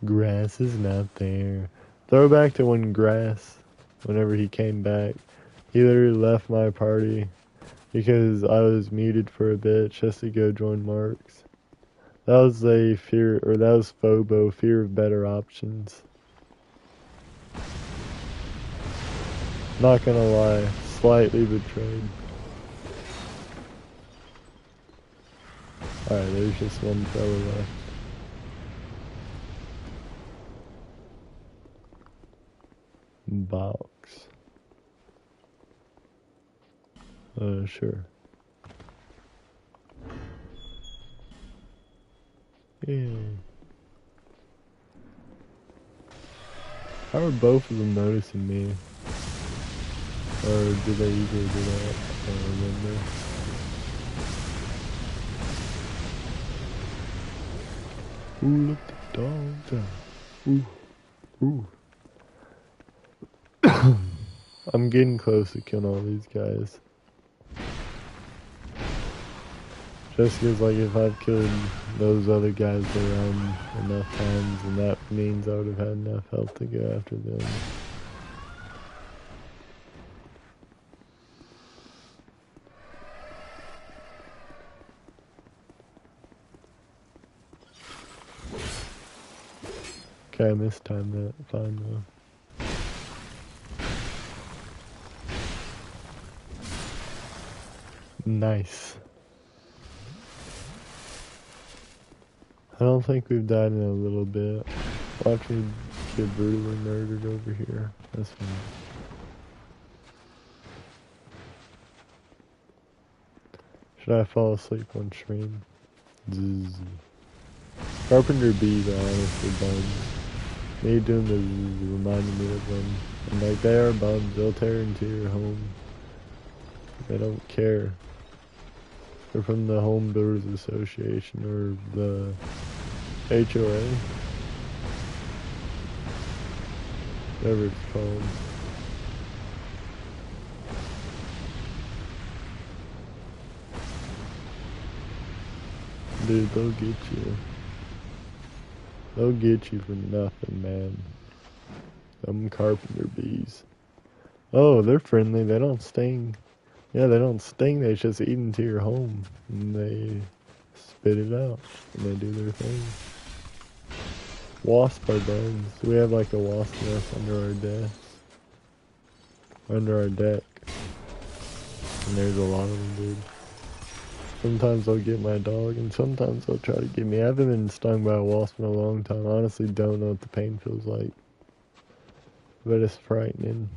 Grass is not there. Throwback to when Grass, whenever he came back, he literally left my party because I was muted for a bit just to go join Mark's. That was a fear, or that was FOBO, fear of better options. Not gonna lie, slightly betrayed. Alright, there's just one fella left. Box. Sure. Yeah. How are both of them noticing me? Or do they usually do that? I don't remember. Ooh, look the dogs out. Ooh. I'm getting close to killing all these guys. Just because, like, if I've killed those other guys around enough times, then that means I would have had enough health to go after them. Okay, I mistimed that. Fine though. Nice. I don't think we've died in a little bit. Watch me get brutally murdered over here. That's fine. Should I fall asleep on stream? Zzz. Carpenter bees are honestly bums. Me doing the zzz reminded me of them. And like, they are bums. They'll tear into your home. They don't care. They're from the Home Builders Association or the HOA. Whatever it's called. Dude, they'll get you. They'll get you for nothing, man. Them carpenter bees. Oh, they're friendly. They don't sting. Yeah, they don't sting. They just eat into your home. And they spit it out. And they do their thing. Wasp are bugs. We have like a wasp nest under our desk. Under our deck. And there's a lot of them, dude. Sometimes they'll get my dog, and sometimes they'll try to get me. I haven't been stung by a wasp in a long time. I honestly don't know what the pain feels like. But it's frightening.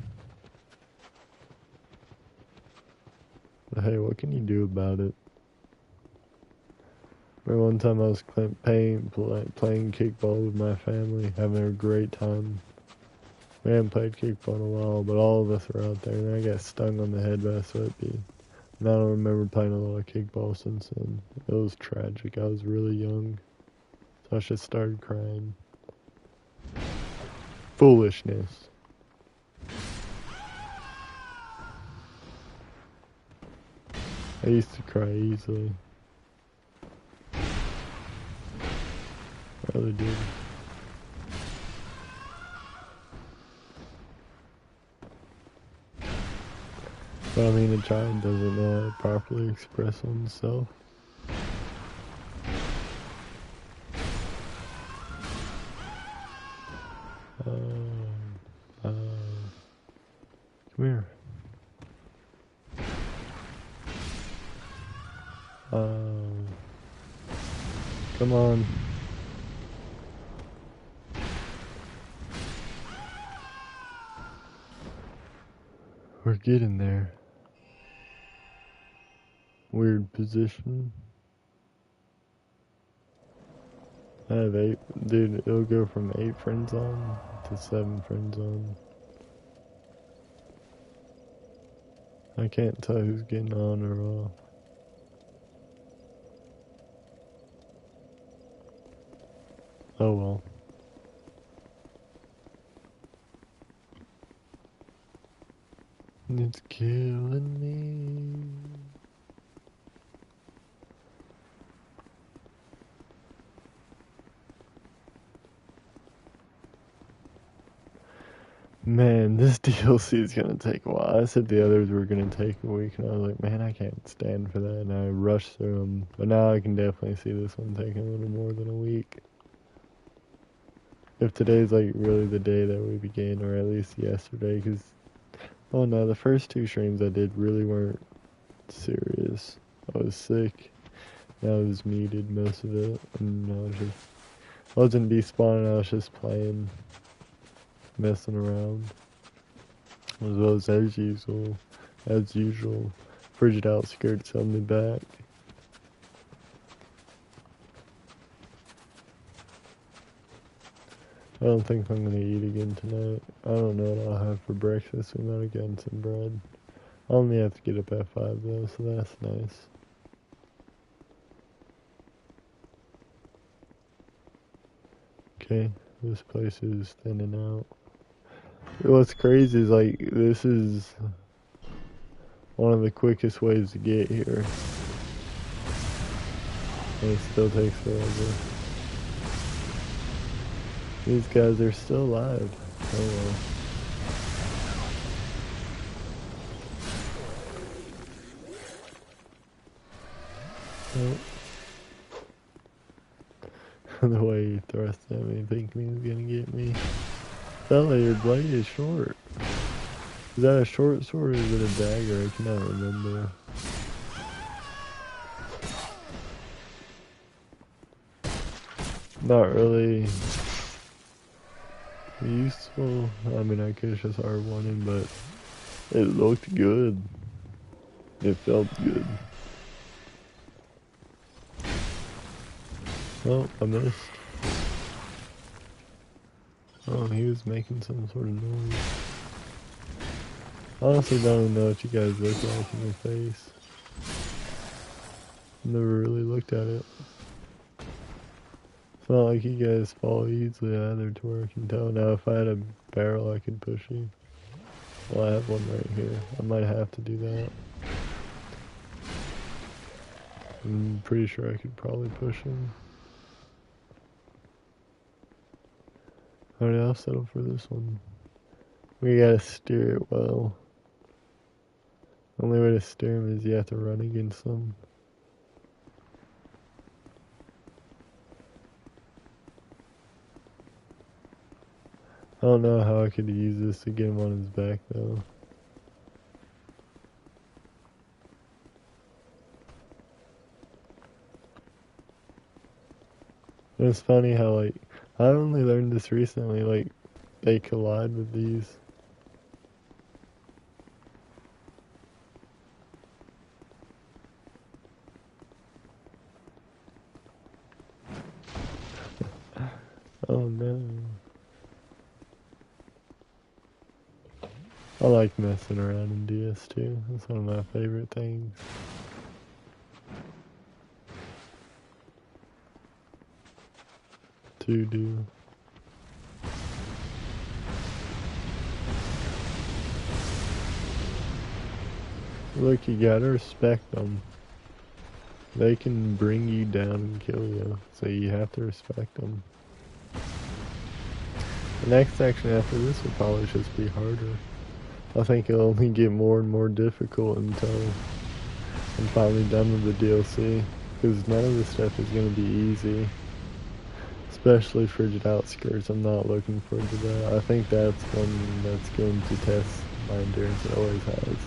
But hey, what can you do about it? Remember one time I was playing kickball with my family, having a great time. We haven't played kickball in a while, but all of us were out there, and I got stung on the head by a sweat bee. And I don't remember playing a lot of kickball since then. It was tragic. I was really young. So I just started crying. Foolishness. I used to cry easily. really did. But I mean, a child doesn't know how to properly express oneself. Come here. Come on. We're getting there. Weird position. I have 8. Dude, it'll go from 8 friends on to 7 friends on. I can't tell who's getting on or off. Oh well. It's killing me. Man, this DLC is gonna take a while. I said the others were gonna take a week, and I was like, man, I can't stand for that, and I rushed through them. But now I can definitely see this one taking a little more than a week. If today's like really the day that we began, or at least yesterday, because, oh no, the first 2 streams I did really weren't serious. I was sick, and I was muted most of it, and I wasn't despawning, I was just playing, messing around. As well as usual, Frigid Outskirts held me back. I don't think I'm gonna eat again tonight. I don't know what I'll have for breakfast. We might have gotten some bread. I only have to get up at 5 though, so that's nice. Okay, this place is thinning out. What's crazy is like, this is one of the quickest ways to get here. And it still takes forever. These guys are still alive. Oh well. Oh. The way he thrust at me, thinking he was gonna get me. Fella, your blade is short. Is that a short sword or is it a dagger? I cannot remember. Not really useful. I mean, I could have just R1'd, but it looked good. It felt good. Oh, I missed. Oh, he was making some sort of noise. Honestly, don't even know what you guys look like in your face. Never really looked at it. It's not like you guys fall easily either, to where I can tell. Now, if I had a barrel, I could push you. Well, I have one right here. I might have to do that. I'm pretty sure I could probably push him. Alright, I'll settle for this one. We gotta steer it well. The only way to steer him is you have to run against them. I don't know how I could use this to get him on his back though. And it's funny how, like, I only learned this recently, like, they collide with these. Oh no. I like messing around in DS2. That's one of my favorite things. To do. Look, you gotta respect them. They can bring you down and kill you, so you have to respect them. The next section after this will probably just be harder. I think it'll only get more and more difficult until I'm finally done with the DLC. Because none of this stuff is going to be easy. Especially Frigid Outskirts, I'm not looking forward to that. I think that's one that's going to test my endurance. It always has.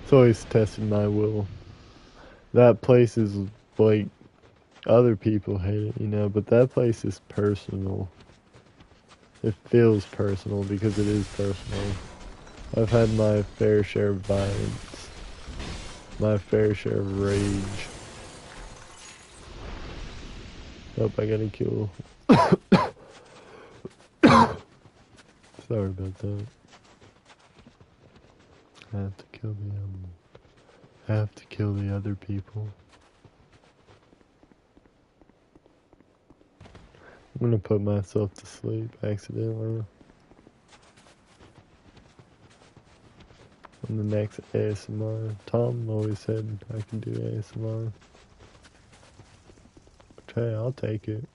It's always tested my will. That place is like, other people hate it, you know, but that place is personal. It feels personal because it is personal. I've had my fair share of violence, my fair share of rage. Oh, I gotta kill. Sorry about that. I have to kill the other people. I'm gonna put myself to sleep accidentally. On the next ASMR. Tom always said I can do ASMR. But hey, I'll take it.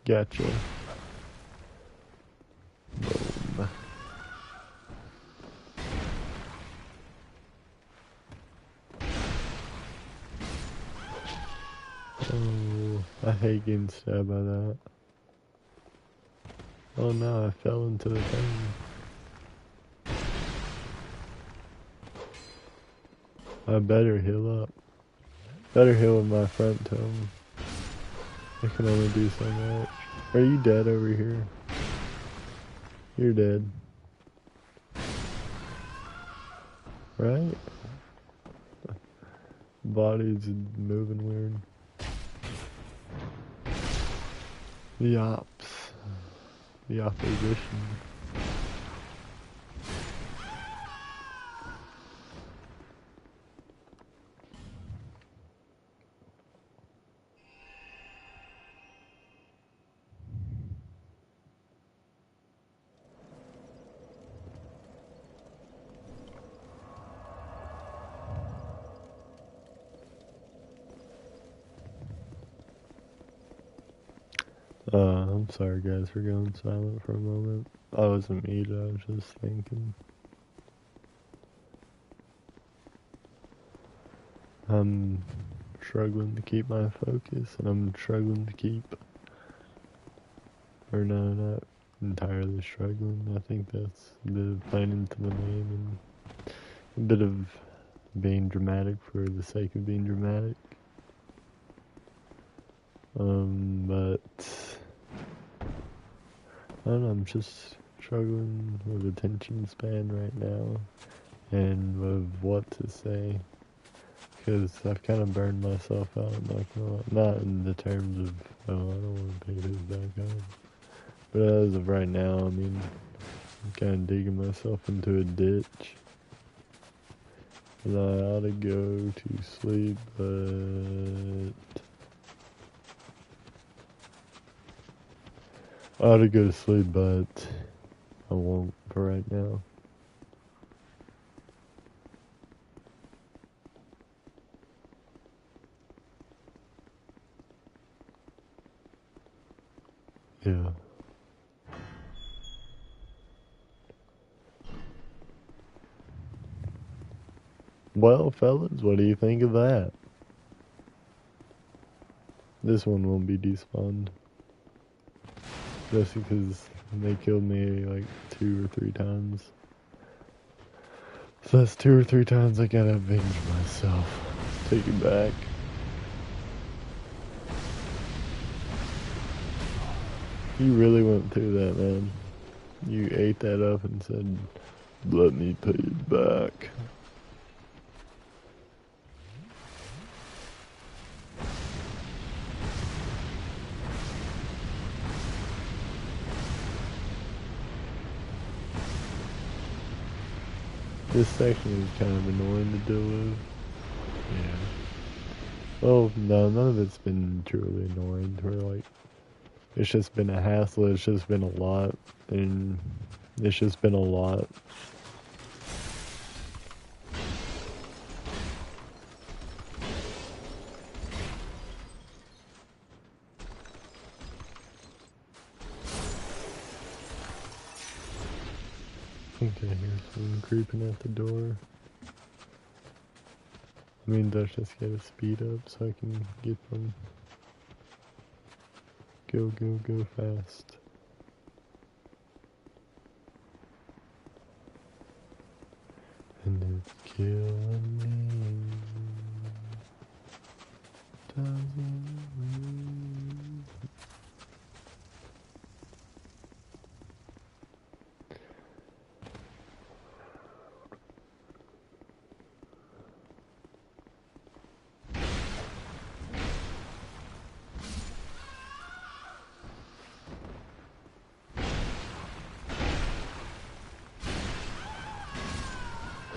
Gotcha. Boom. Oh, I hate getting stabbed by that. Oh no, I fell into the thing. I better heal up. Better heal with my front toe. I can only do so much. Are you dead over here? You're dead. Right? Body's moving weird. The ops. The opposition. I'm sorry guys for going silent for a moment. I wasn't muted, I was just thinking. I'm struggling to keep my focus, and I'm struggling to keep... Or no, not entirely struggling. I think that's a bit of playing into the name, and a bit of being dramatic for the sake of being dramatic. But... I don't know, I'm just struggling with attention span right now, and with what to say, because I've kind of burned myself out, not in the terms of, oh, I don't want to pay this back up, but as of right now, I mean, I'm kind of digging myself into a ditch, and I ought to go to sleep, but... I ought to go to sleep, but I won't for right now. Yeah. Well, fellas, what do you think of that? This one won't be despawned. Just because they killed me like 2 or 3 times. So that's 2 or 3 times I gotta avenge myself. Take it back. You really went through that, man. You ate that up and said, let me pay it back. This section is kind of annoying to deal with. Yeah. Well, no, none of it's been truly annoying. We're like, it's just been a hassle. It's just been a lot, and it's just been a lot. think I hear someone creeping at the door. I mean, let's just get a speed up so I can get them. Go, go, go fast. And it's killing me.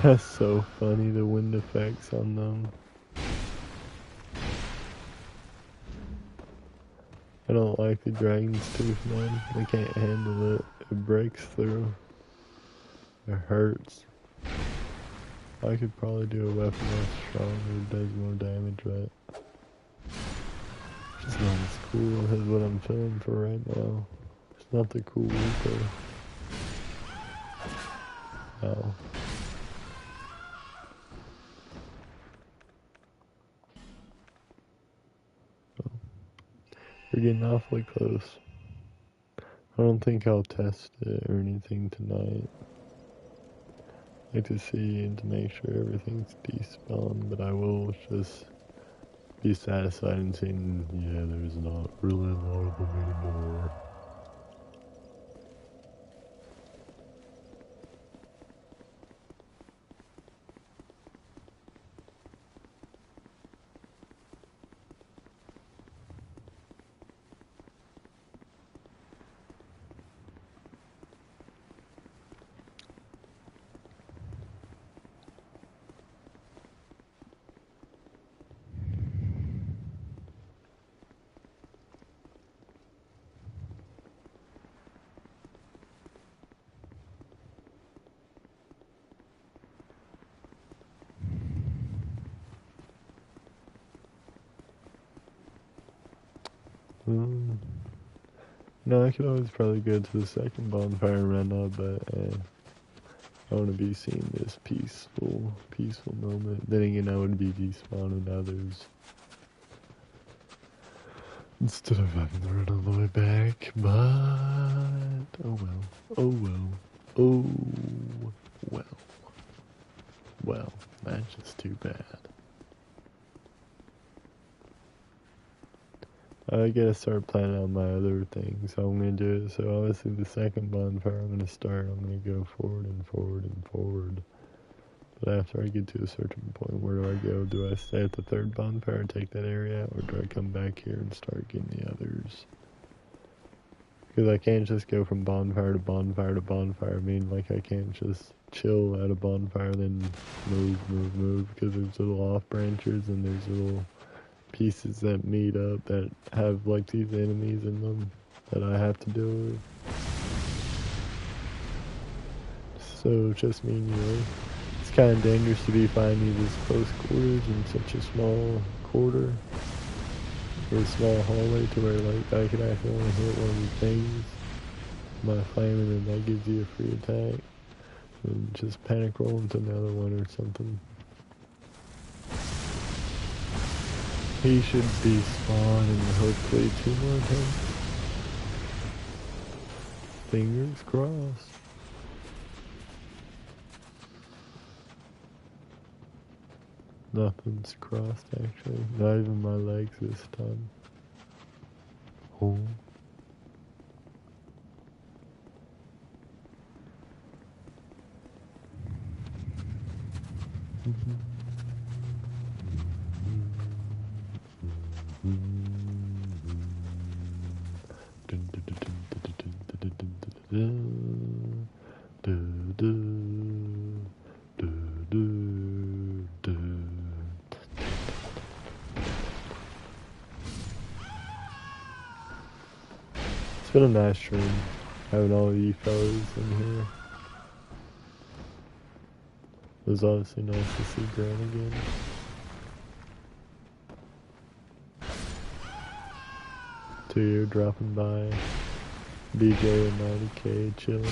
That's so funny, the wind effects on them. I don't like the dragon's tooth, man. I can't handle it. It breaks through. It hurts. I could probably do a weapon that's stronger, it does more damage, but it's just not as cool as what I'm feeling for right now. It's not the cool Reaper. Ow. We're getting awfully close. I don't think I'll test it or anything tonight. I like to see and to make sure everything's despawned, but I will just be satisfied in saying, yeah, there's not really a lot of them anymore. No, I could always probably go to the second bonfire and run up, but I want to be seeing this peaceful moment. Then again, I would be despawning others instead of having to run all the way back. But oh well, oh well, oh well. Well, that's just too bad. I gotta start planning on my other things, how I'm gonna do it. So obviously the second bonfire I'm gonna start, I'm gonna go forward and forward and forward. But after I get to a certain point, where do I go? Do I stay at the third bonfire and take that area, or do I come back here and start getting the others? Because I can't just go from bonfire to bonfire to bonfire. I mean, like, I can't just chill at a bonfire, then move, because there's little off branches and there's little pieces that meet up that have like these enemies in them that I have to deal with. So just me and you. It's kind of dangerous to be finding these close quarters in such a small quarter or a small hallway to where like I could actually only hit one of the things by flaming and that gives you a free attack. And just panic roll into another one or something. He should be spawning hopefully 2 more times. Fingers crossed. Nothing's crossed actually. Not even my legs this time. Oh. It's been a nice stream having all of you fellas in here. It was obviously nice to see Grant again. To you dropping by, DJ and 90K chilling.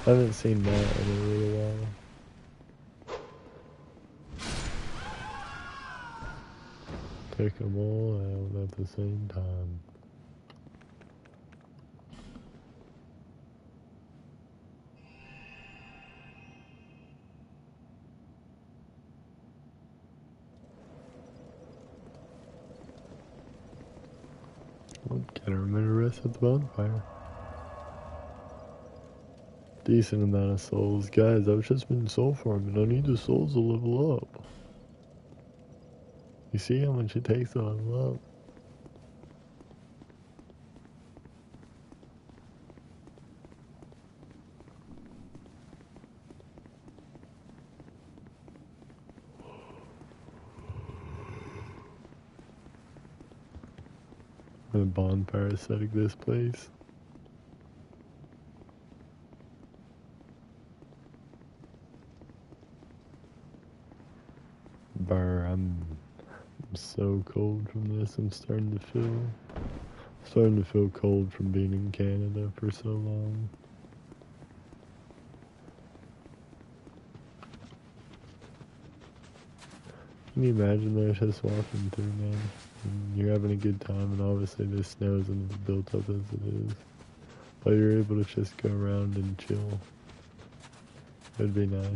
I haven't seen that in a little while. Take them all out at the same time. Can't remember the rest of the bonfire. Decent amount of souls. Guys, I've just been soul farming. I need the souls to level up. You see how much it takes to level up? The bonfire setting this place. Brr, I'm so cold from this. I'm starting to feel cold from being in Canada for so long. Can you imagine they're just walking through, man? And you're having a good time, and obviously this snow isn't built up as it is. But you're able to just go around and chill. It'd be nice.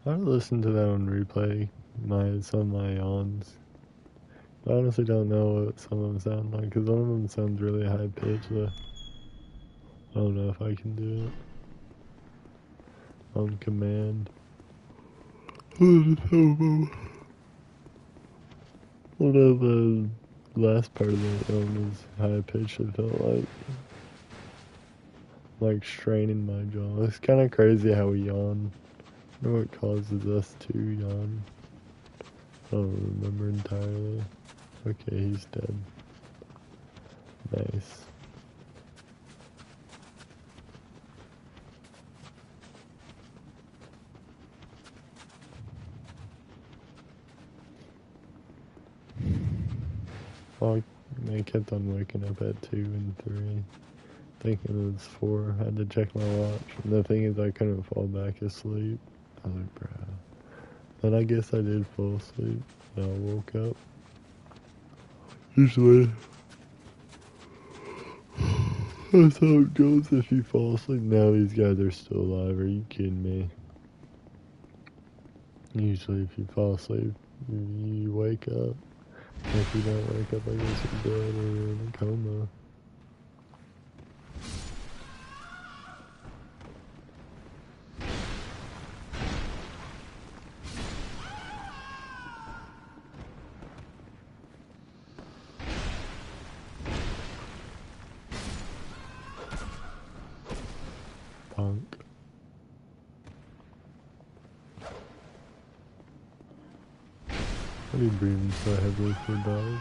I listened to that on replay. Some of my yawns. I honestly don't know what some of them sound like, because one of them sounds really high pitched. I don't know if I can do it on command. Although the last part of the yawn was high pitched, it felt like straining my jaw. It's kind of crazy how we yawn. I don't know what causes us to yawn. I don't remember entirely. Okay, he's dead. Nice. Well, I kept on waking up at 2 and 3, thinking it was 4. I had to check my watch. And the thing is, I couldn't fall back asleep. I was like, bruh. Then I guess I did fall asleep. And I woke up. Usually, that's how it goes if you fall asleep. Now these guys are still alive. Are you kidding me? Usually if you fall asleep, you wake up. And if you don't wake up, I guess you're dead or you're in a coma. Punk. Why are you breathing so heavily for a dog?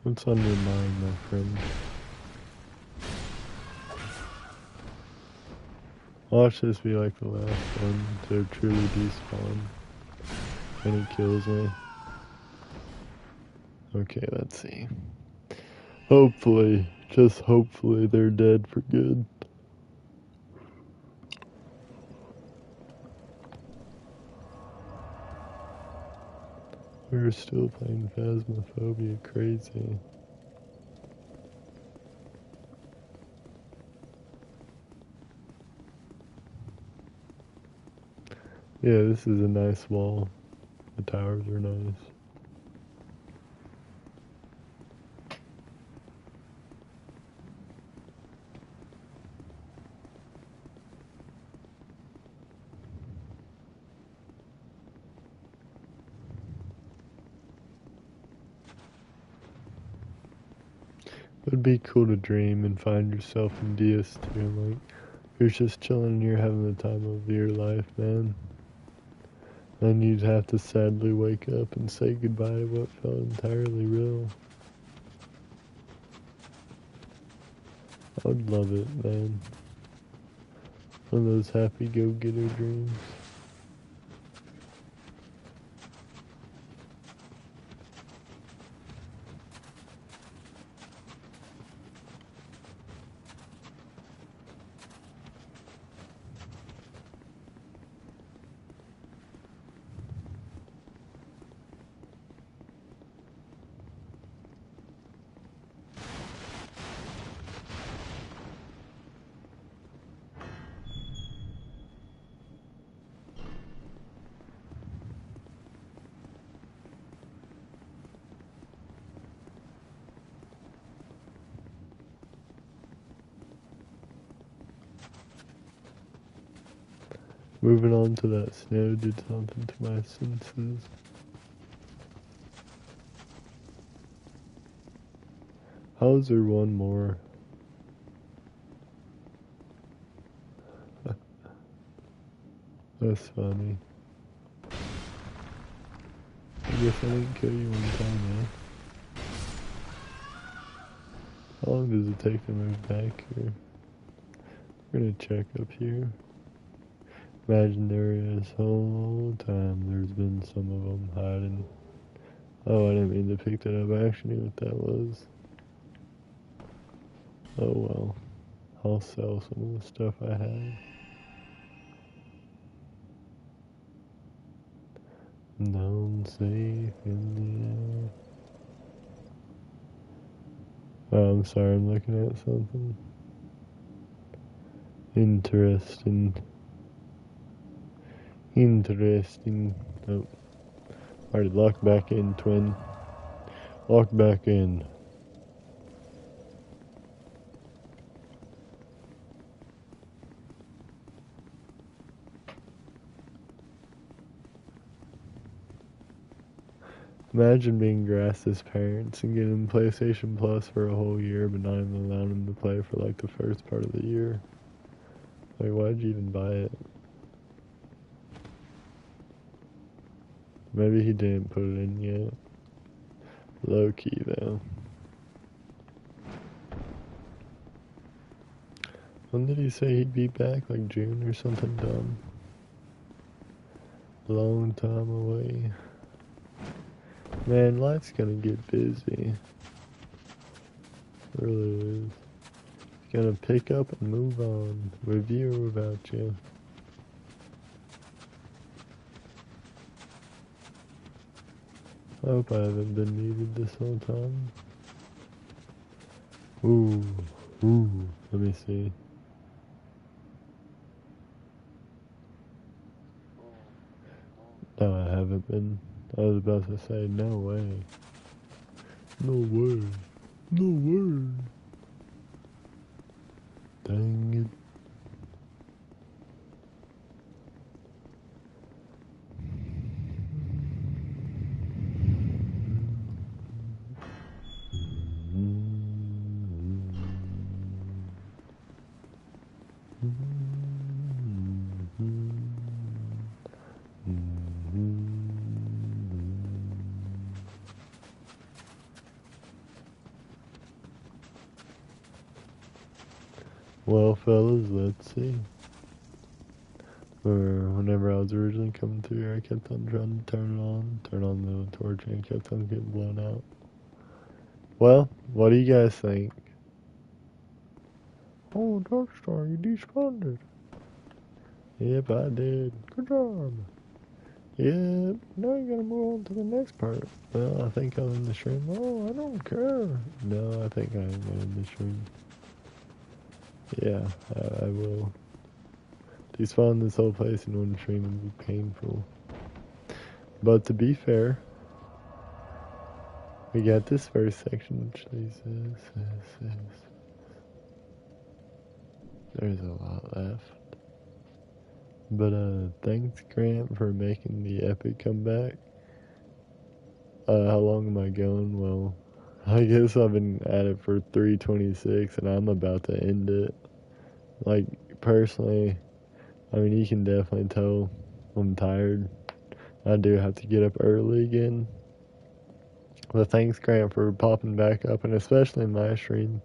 What's on your mind, my friend? Watch this be like the last one to truly despawn. And he kills me. Okay, let's see. Hopefully, just hopefully they're dead for good. We're still playing Phasmophobia, crazy. Yeah, this is a nice wall. The towers are nice. It would be cool to dream and find yourself in Ds2, like, you're just chilling and you're having the time of your life, man. Then you'd have to sadly wake up and say goodbye to what felt entirely real. I would love it, man. One of those happy go-getter dreams. Moving on to that snow did something to my senses. How's there one more? That's funny. I guess I didn't kill you one time, man. How long does it take to move back here? We're gonna check up here. Imagine there is whole time there's been some of them hiding. Oh, I didn't mean to pick that up. I actually knew what that was. Oh well. I'll sell some of the stuff I have. Down safe in the air. Oh, I'm sorry, I'm looking at something. Interesting. Oh. Alright, lock back in, twin. Lock back in. Imagine being Grass's parents and getting PlayStation Plus for a whole year, but not even allowing him to play for like the first part of the year. Like, why'd you even buy it? Maybe he didn't put it in yet. Low key though. When did he say he'd be back? Like June or something dumb? Long time away. Man, life's gonna get busy. It really is. It's gonna pick up and move on. With you or without you. I hope I haven't been muted this whole time. Ooh. Let me see. No, I haven't been. I was about to say, no way. No way. No way. Dang it. Well, fellas, let's see. Or whenever I was originally coming through here, I kept on trying to turn on the torch, and it kept on getting blown out. Well, what do you guys think? Oh, Darkstar, you despawned. Yep, I did. Good job. Yep, now you gotta move on to the next part. Well, I think I'm in the stream. Oh, I don't care. No, I think I am in the stream. Yeah, I will. Despawn this whole place in one stream would be painful. But to be fair, we got this first section, which says, there's a lot left. But thanks Grant for making the epic comeback. How long am I going? Well, I guess I've been at it for 3:26 and I'm about to end it. Like, personally, I mean, you can definitely tell I'm tired. I do have to get up early again. But thanks Grant for popping back up, and especially in my stream.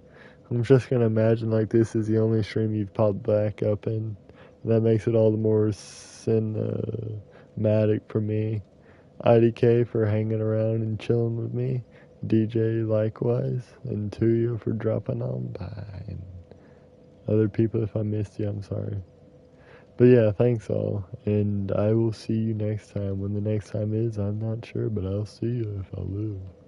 I'm just gonna imagine like this is the only stream you've popped back up in. That makes it all the more cinematic for me. IDK for hanging around and chilling with me. DJ likewise. And Tuya for dropping on by. And other people, if I missed you, I'm sorry. But yeah, thanks all. And I will see you next time. When the next time is, I'm not sure, but I'll see you if I live.